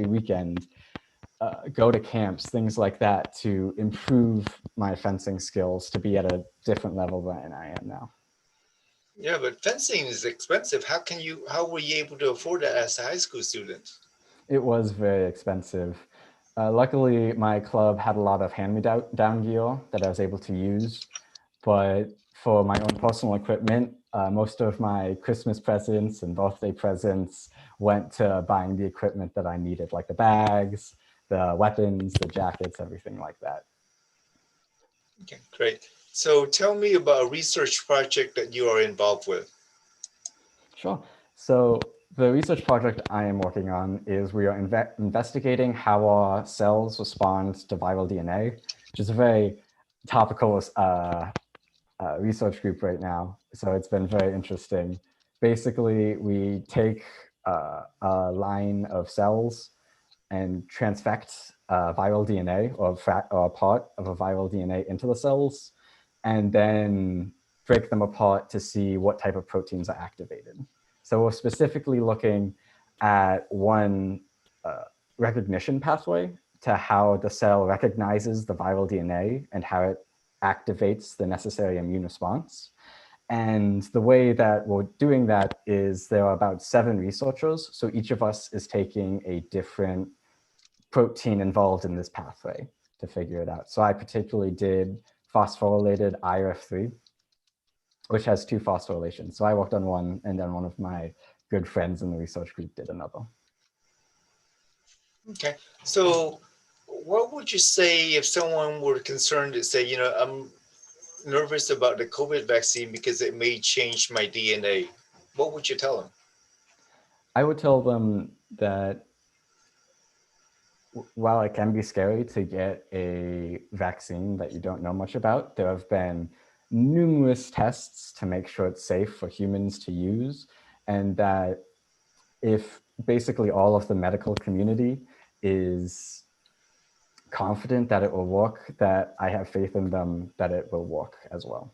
weekend, go to camps, things like that, to improve my fencing skills to be at a different level than I am now. Yeah, but fencing is expensive. How were you able to afford that as a high school student? It was very expensive. Luckily, my club had a lot of hand-me-down gear that I was able to use. But for my own personal equipment, most of my Christmas presents and birthday presents went to buying the equipment that I needed, like the bags, the weapons, the jackets, everything like that. Okay, great. So tell me about a research project that you are involved with. Sure. So the research project I am working on is we are investigating how our cells respond to viral DNA, which is a very topical research group right now. So it's been very interesting. Basically, we take a line of cells and transfect viral DNA or a part of a viral DNA into the cells, and then break them apart to see what type of proteins are activated. So we're specifically looking at one recognition pathway to how the cell recognizes the viral DNA and how it activates the necessary immune response. And the way that we're doing that is there are about 7 researchers. So each of us is taking a different protein involved in this pathway to figure it out. So I particularly did phosphorylated IRF3, which has 2 phosphorylations. So I worked on one, and then one of my good friends in the research group did another. Okay, so what would you say if someone were concerned to say, I'm nervous about the COVID vaccine because it may change my DNA? What would you tell them? I would tell them that while it can be scary to get a vaccine that you don't know much about, there have been numerous tests to make sure it's safe for humans to use, and that if basically all of the medical community is confident that it will work, that I have faith in them that it will work as well.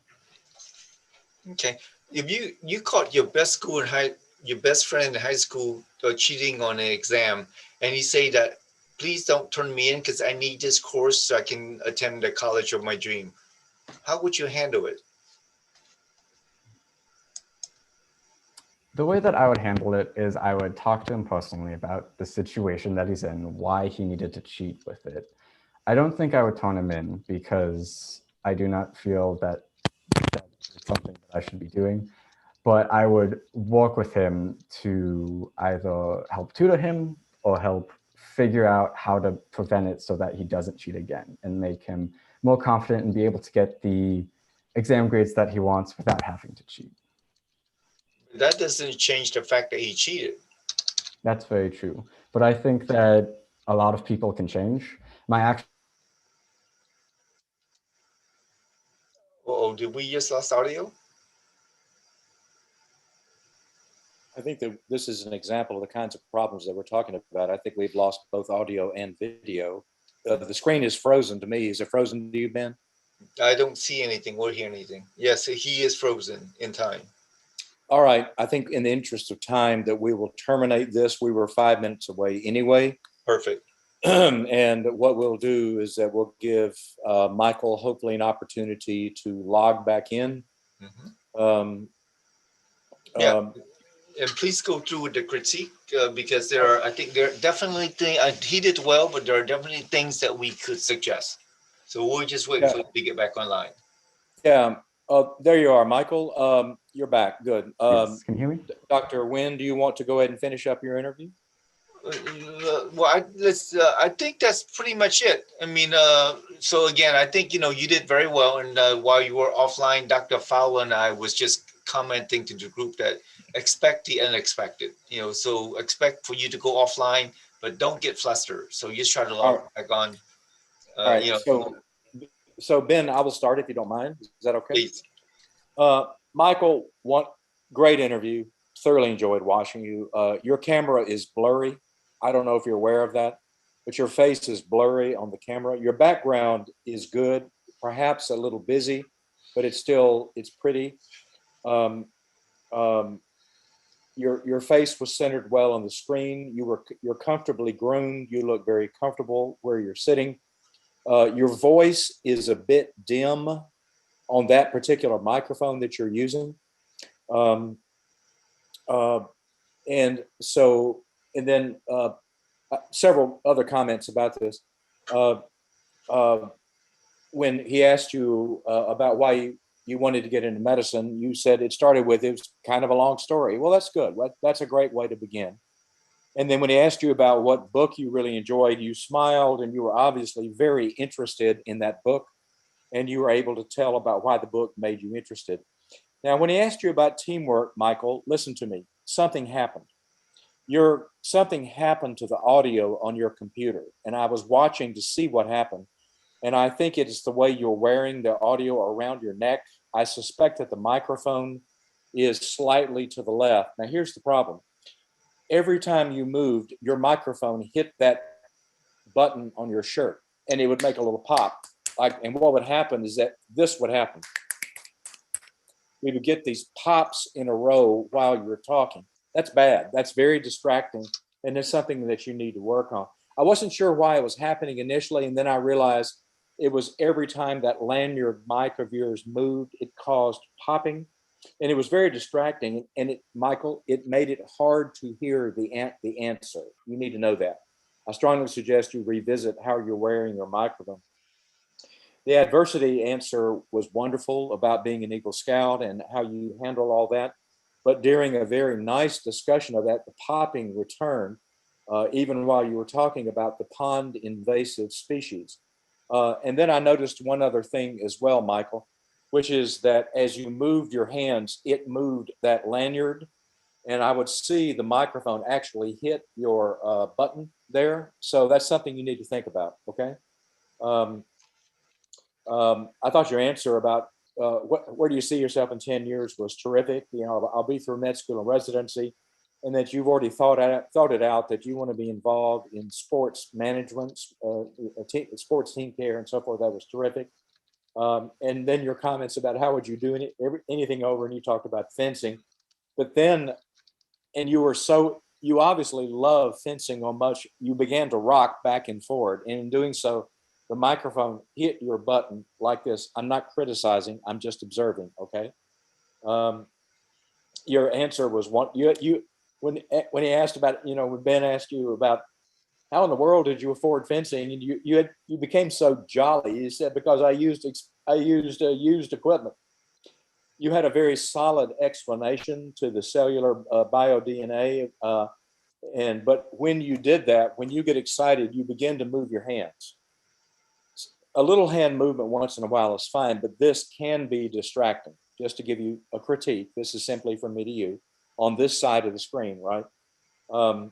Okay, if you caught your best friend in high school cheating on an exam, and you say that, please don't turn me in because I need this course so I can attend the college of my dream, how would you handle it? The way that I would handle it is I would talk to him personally about the situation that he's in, why he needed to cheat with it. I don't think I would turn him in because I do not feel that that's something that I should be doing, but I would work with him to either help tutor him or help figure out how to prevent it so that he doesn't cheat again, and make him more confident and be able to get the exam grades that he wants without having to cheat. That doesn't change the fact that he cheated. That's very true. But I think that a lot of people can change. My actual Oh, did we just lost audio? I think that this is an example of the kinds of problems that we're talking about. I think we've lost both audio and video. The screen is frozen to me. Is it frozen to you, Ben? I don't see anything or hear anything. Yes, he is frozen in time. All right. I think in the interest of time that we will terminate this. We were 5 minutes away anyway. Perfect. And what we'll do is that we'll give Michael hopefully an opportunity to log back in. Yeah. And please go through the critique because I think there are definitely things, he did well, but there are definitely things that we could suggest. So we'll just wait for you to get back online. Yeah. There you are, Michael. You're back. Good. yes, can you hear me? Dr. Nguyen, do you want to go ahead and finish up your interview? Well, I think that's pretty much it. I mean, so again, I think, you did very well. And while you were offline, Dr. Fowler and I was just commenting to the group that expect the unexpected, so expect for you to go offline, but don't get flustered. So just try to log back on. All right. So Ben, I will start if you don't mind. Is that okay? Please. Michael, great interview. Thoroughly enjoyed watching you. Your camera is blurry. I don't know if you're aware of that, but your face is blurry on the camera. Your background is good, perhaps a little busy, but it's pretty. Your face was centered well on the screen. You're comfortably groomed. You look very comfortable where you're sitting. Your voice is a bit dim on that particular microphone that you're using. And then several other comments about this. When he asked you about why you wanted to get into medicine, you said it was kind of a long story. Well, that's good. That's a great way to begin. And then when he asked you about what book you really enjoyed, you smiled and you were obviously very interested in that book. And you were able to tell about why the book made you interested. Now, when he asked you about teamwork, Michael, listen to me. Something happened. Something happened to the audio on your computer. And I was watching to see what happened. And I think it is the way you're wearing the audio around your neck. I suspect that the microphone is slightly to the left. Now, here's the problem. Every time you moved, your microphone hit that button on your shirt and it would make a little pop. And what would happen is that this would happen. We would get these pops in a row while you were talking. That's bad. That's very distracting. And it's something that you need to work on. I wasn't sure why it was happening initially. And then I realized it was every time that lanyard mic of yours moved, it caused popping, and it was very distracting. And it, Michael, it made it hard to hear the answer. You need to know that. I strongly suggest you revisit how you're wearing your microphone. The adversity answer was wonderful about being an Eagle Scout and how you handle all that. But during a very nice discussion of that, the popping returned, even while you were talking about the pond invasive species. And then I noticed one other thing as well, Michael, which is that as you moved your hands, it moved that lanyard. And I would see the microphone actually hit your button there. So that's something you need to think about, okay? Um, I thought your answer about where do you see yourself in 10 years was terrific. You know, I'll be through med school and residency, and that you've already thought it out that you want to be involved in sports management, sports team care, and so forth. That was terrific. And then your comments about how would you do anything over, and you talked about fencing, but then, and you obviously love fencing on much. You began to rock back and forward, and in doing so, the microphone hit your button like this. I'm not criticizing. I'm just observing. Okay. Your answer was one. When he asked about, you know, when Ben asked you about how in the world did you afford fencing, and you became so jolly. You said because I used used equipment. You had a very solid explanation to the cellular bio DNA. But when you did that, when you get excited, you begin to move your hands. A little hand movement once in a while is fine, but this can be distracting. Just to give you a critique, this is simply from me to you on this side of the screen, right? Um,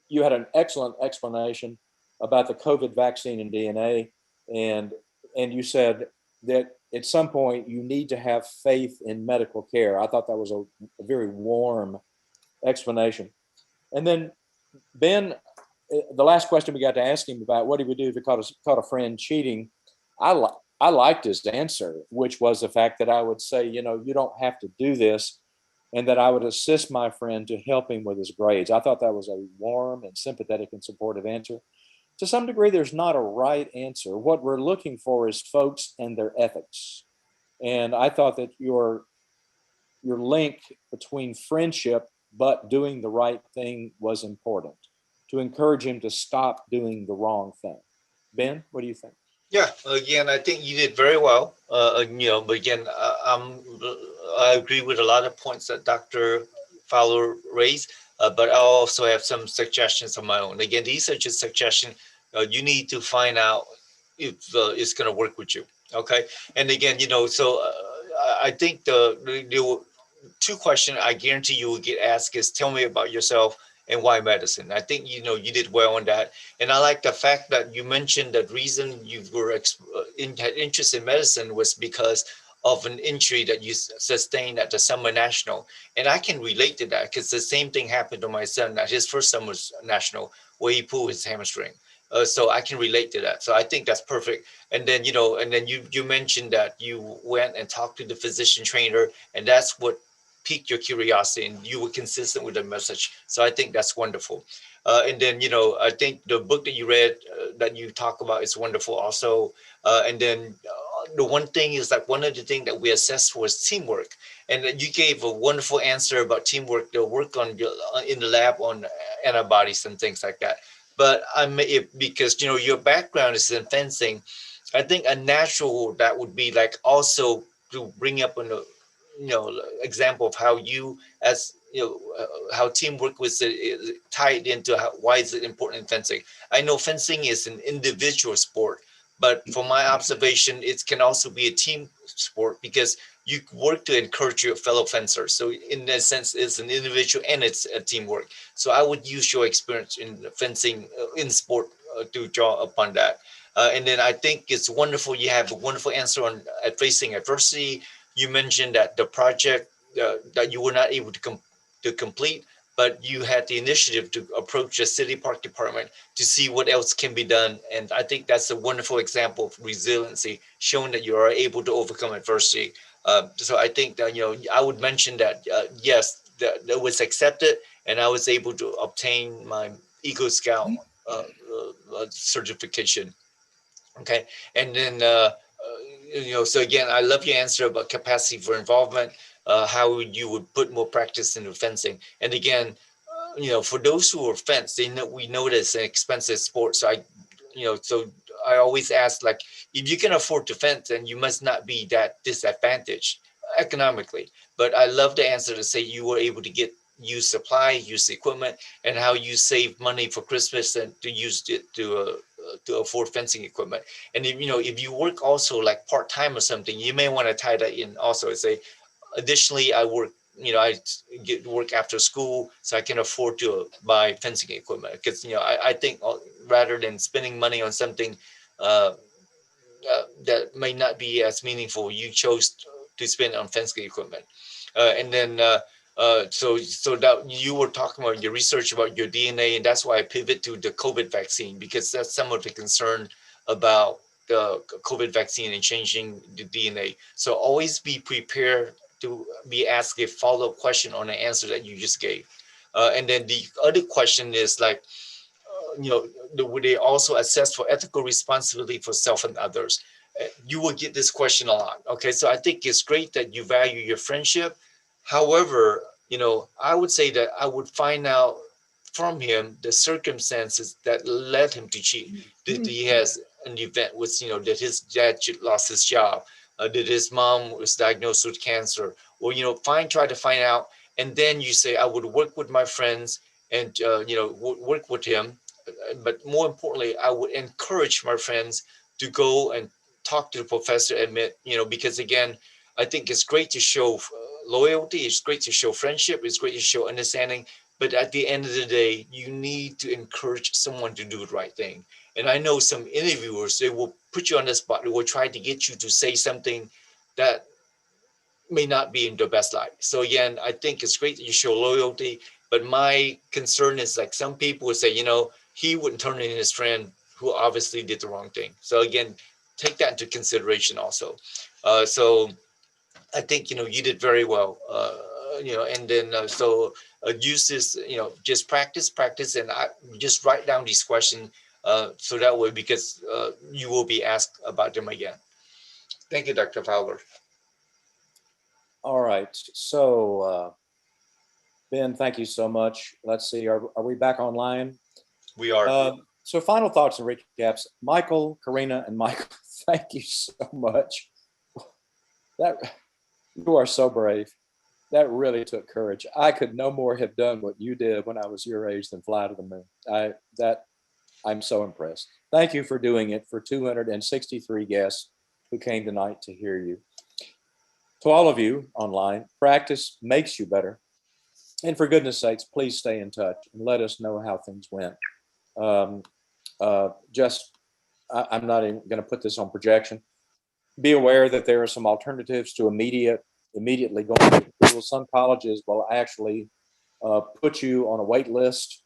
you had an excellent explanation about the COVID vaccine and DNA, and you said that at some point you need to have faith in medical care. I thought that was a very warm explanation. And then Ben, the last question we got to ask him about what he would do if he caught a friend cheating, I liked his answer, which was the fact that I would say, you know, you don't have to do this, and that I would assist my friend to help him with his grades. I thought that was a warm and sympathetic and supportive answer. To some degree, there's not a right answer. What we're looking for is folks and their ethics. And I thought that your link between friendship but doing the right thing was important to encourage him to stop doing the wrong thing. Ben, what do you think? Yeah, again, I think you did very well. But again, I agree with a lot of points that Dr. Fowler raised, but I also have some suggestions of my own. Again, these are just suggestions. You need to find out if it's going to work with you. Okay. And again, so I think the two questions I guarantee you will get asked is tell me about yourself and why medicine. I think, you did well on that. And I like the fact that you mentioned that reason you were had interest in medicine was because of an injury that you sustained at the summer national. And I can relate to that because the same thing happened to my son at his first summer national where he pulled his hamstring. So I can relate to that. So I think that's perfect. And then, you mentioned that you went and talked to the physician trainer, and that's what piqued your curiosity and you were consistent with the message. So I think that's wonderful. And then, I think the book that you read that you talk about is wonderful also. And then the one thing is that one of the things that we assessed was teamwork. And you gave a wonderful answer about teamwork, the work on in the lab on antibodies and things like that. But because, your background is in fencing, I think a natural that would be like also to bring up an example of how you as how teamwork was tied into why is it important in fencing. I know fencing is an individual sport, but from my observation it can also be a team sport because you work to encourage your fellow fencers. So in that sense it's an individual and it's a teamwork. So I would use your experience in fencing in sport to draw upon that. And then I think it's wonderful you have a wonderful answer on facing adversity. You mentioned that the project that you were not able to complete, but you had the initiative to approach the city park department to see what else can be done. And I think that's a wonderful example of resiliency, showing that you are able to overcome adversity. So I think that, I would mention that, yes, that was accepted and I was able to obtain my Eagle Scout certification. Okay, and then so again, I love your answer about capacity for involvement. How you would put more practice into fencing, and again, for those who are fence, we know that it's an expensive sport. So so I always ask, like, if you can afford to fence, then you must not be that disadvantaged economically. But I love the answer to say you were able to get use supply, use equipment, and how you save money for Christmas and to use it to afford fencing equipment. And if you work also like part time or something, you may want to tie that in also. Say, additionally, I work. I get work after school, so I can afford to buy fencing equipment. Because I think rather than spending money on something uh, that may not be as meaningful, you chose to spend on fencing equipment. And then so that you were talking about your research about your DNA, and that's why I pivot to the COVID vaccine, because that's some of the concern about the COVID vaccine and changing the DNA. So always be prepared to be asked a follow-up question on the answer that you just gave. And then the other question is like, would they also assess for ethical responsibility for self and others? You will get this question a lot. Okay, so I think it's great that you value your friendship. However, I would say that I would find out from him the circumstances that led him to cheat. That he has an event with, that his dad lost his job, that his mom was diagnosed with cancer, or try to find out, and then you say, I would work with my friends and work with him, but more importantly, I would encourage my friends to go and talk to the professor, admit, because again, I think it's great to show loyalty, it's great to show friendship, it's great to show understanding, but at the end of the day, you need to encourage someone to do the right thing. And I know some interviewers, they will put you on the spot, they will try to get you to say something that may not be in the best light. So again, I think it's great that you show loyalty, but my concern is like some people would say, he wouldn't turn in his friend who obviously did the wrong thing. So again, take that into consideration also. So I think you did very well. And then use this, just practice, and I just write down these questions so that way because you will be asked about them again. Thank you, Dr. Fowler. All right. So, Ben, thank you so much. Let's see. Are we back online? We are. So final thoughts and recaps. Michael, Karina, and Michael, thank you so much. That you are so brave. That really took courage. I could no more have done what you did when I was your age than fly to the moon. I'm so impressed. Thank you for doing it for 263 guests who came tonight to hear you. To all of you online, practice makes you better. And for goodness sakes, please stay in touch and let us know how things went. I'm not even going to put this on projection. Be aware that there are some alternatives to immediately going to school. Some colleges will actually put you on a wait list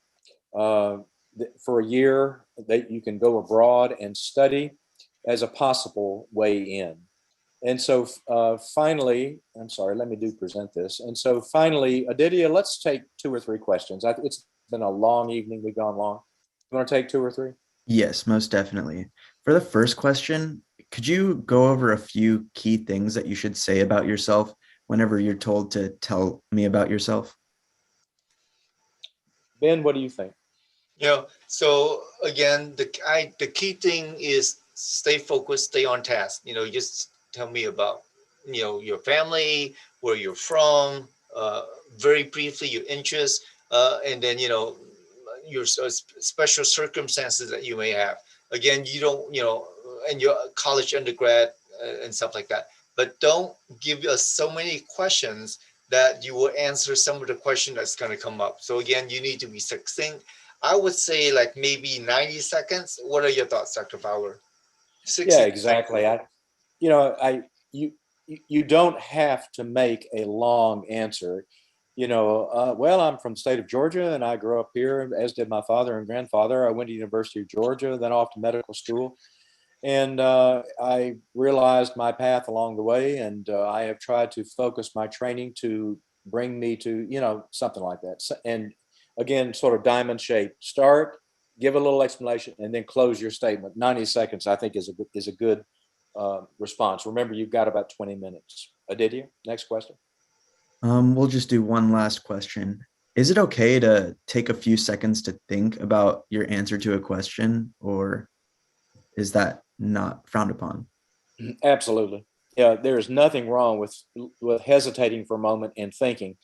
for a year that you can go abroad and study as a possible way in. And so finally, I'm sorry, let me present this. And so finally, Aditya, let's take 2 or 3 questions. It's been a long evening. We've gone long. You want to take 2 or 3? Yes, most definitely. For the first question, could you go over a few key things that you should say about yourself whenever you're told to tell me about yourself? Ben, what do you think? So again, the key thing is stay focused, stay on task. Just tell me about your family, where you're from, very briefly your interests, and then your special circumstances that you may have. Again, you don't and your college undergrad and stuff like that. But don't give us so many questions that you will answer some of the question that's going to come up. So again, you need to be succinct. I would say like maybe 90 seconds. What are your thoughts, Dr. Fowler? 60 Yeah, exactly. You you don't have to make a long answer. Well, I'm from the state of Georgia and I grew up here, as did my father and grandfather. I went to University of Georgia, then off to medical school. And I realized my path along the way, and I have tried to focus my training to bring me to, something like that. And again, sort of diamond shape. Start give a little explanation, and then close your statement. 90 seconds, I think, is a good response. Remember, you've got about 20 minutes. Aditya, next question. We'll just do one last question. Is it okay to take a few seconds to think about your answer to a question, or is that not frowned upon? Absolutely. Yeah, there is nothing wrong with hesitating for a moment and thinking.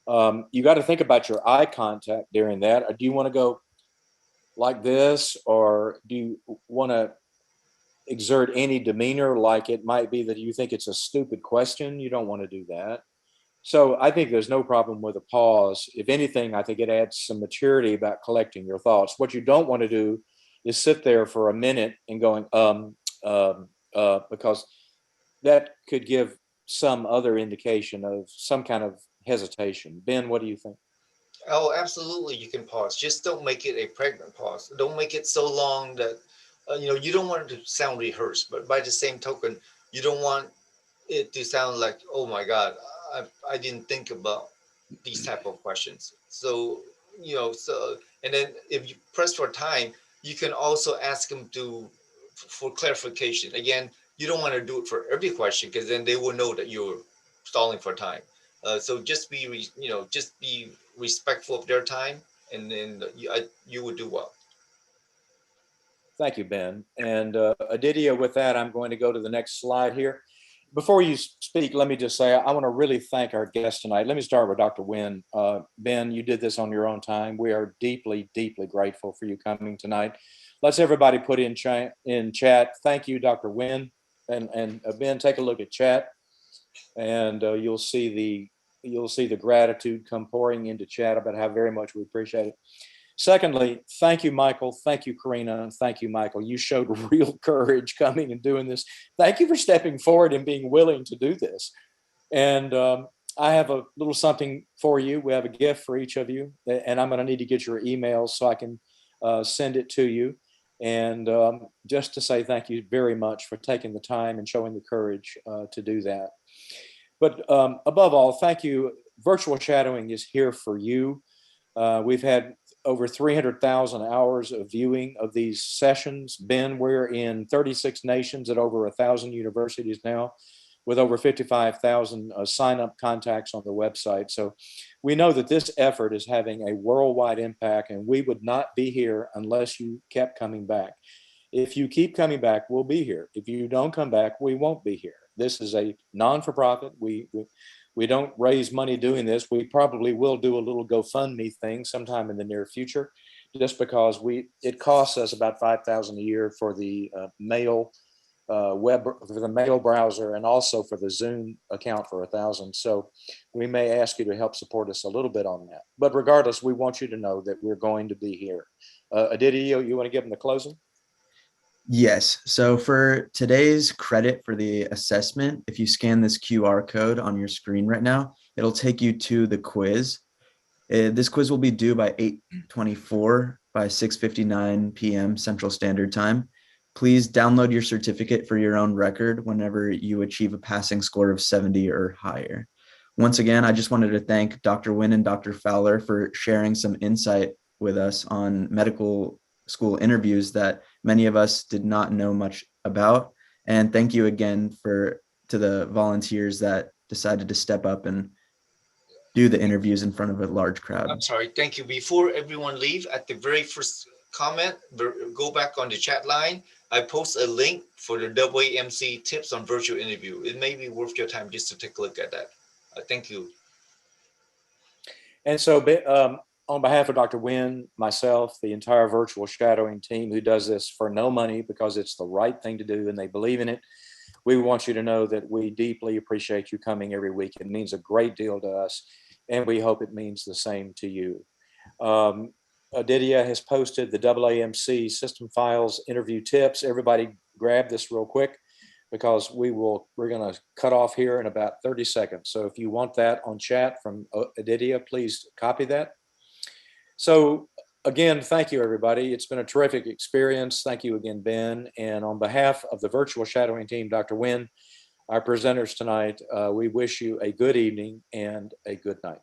You got to think about your eye contact during that. Do you want to go like this, or do you want to exert any demeanor like it might be that you think it's a stupid question? You don't want to do that. So I think there's no problem with a pause. If anything, I think it adds some maturity about collecting your thoughts. What you don't want to do is sit there for a minute and going, because that could give some other indication of some kind of hesitation. Ben, what do you think? Oh, absolutely. You can pause. Just don't make it a pregnant pause. Don't make it so long that, you don't want it to sound rehearsed, but by the same token, you don't want it to sound like, oh my God, I didn't think about these type of questions. So, and then if you press for time, you can also ask them for clarification. Again, you don't want to do it for every question because then they will know that you're stalling for time. So just just be respectful of their time, and then you would do well. Thank you, Ben. And Aditya, with that, I'm going to go to the next slide here. Before you speak, let me just say, I want to really thank our guest tonight. Let me start with Dr. Nguyen. Ben, you did this on your own time. We are deeply, deeply grateful for you coming tonight. Let's everybody put in chat. Thank you, Dr. Nguyen. And Ben, take a look at chat, and you'll see the gratitude come pouring into chat about how very much we appreciate it. Secondly, thank you, Michael. Thank you, Karina. And thank you, Michael. You showed real courage coming and doing this. Thank you for stepping forward and being willing to do this. And I have a little something for you. We have a gift for each of you, and I'm going to need to get your emails so I can send it to you. And just to say thank you very much for taking the time and showing the courage to do that. But above all, thank you. Virtual shadowing is here for you. We've had over 300,000 hours of viewing of these sessions. Ben, we're in 36 nations at over 1,000 universities now, with over 55,000 sign-up contacts on the website. So we know that this effort is having a worldwide impact, and we would not be here unless you kept coming back. If you keep coming back, we'll be here. If you don't come back, we won't be here. This is a non-for-profit. We don't raise money doing this. We probably will do a little GoFundMe thing sometime in the near future, just because it costs us about $5,000 a year for the mail for the mail browser, and also for the Zoom account for $1,000. So we may ask you to help support us a little bit on that. But regardless, we want you to know that we're going to be here. Aditya, you want to give them the closing? Yes. So for today's credit for the assessment, if you scan this QR code on your screen right now, it'll take you to the quiz. This quiz will be due by 8/24 by 6:59 p.m. Central Standard Time. Please download your certificate for your own record whenever you achieve a passing score of 70 or higher. Once again, I just wanted to thank Dr. Nguyen and Dr. Fowler for sharing some insight with us on medical school interviews that many of us did not know much about. And thank you again to the volunteers that decided to step up and do the interviews in front of a large crowd. I'm sorry. Thank you. Before everyone leave, at the very first comment, go back on the chat line. I post a link for the WAMC tips on virtual interview. It may be worth your time just to take a look at that. Thank you. And so on behalf of Dr. Nguyen, myself, the entire virtual shadowing team who does this for no money because it's the right thing to do and they believe in it, we want you to know that we deeply appreciate you coming every week. It means a great deal to us, and we hope it means the same to you. Aditya has posted the AAMC system files interview tips. Everybody grab this real quick, because we're going to cut off here in about 30 seconds. So if you want that on chat from Aditya, please copy that. So again, thank you, everybody. It's been a terrific experience. Thank you again, Ben. And on behalf of the virtual shadowing team, Dr. Nguyen, our presenters tonight, we wish you a good evening and a good night.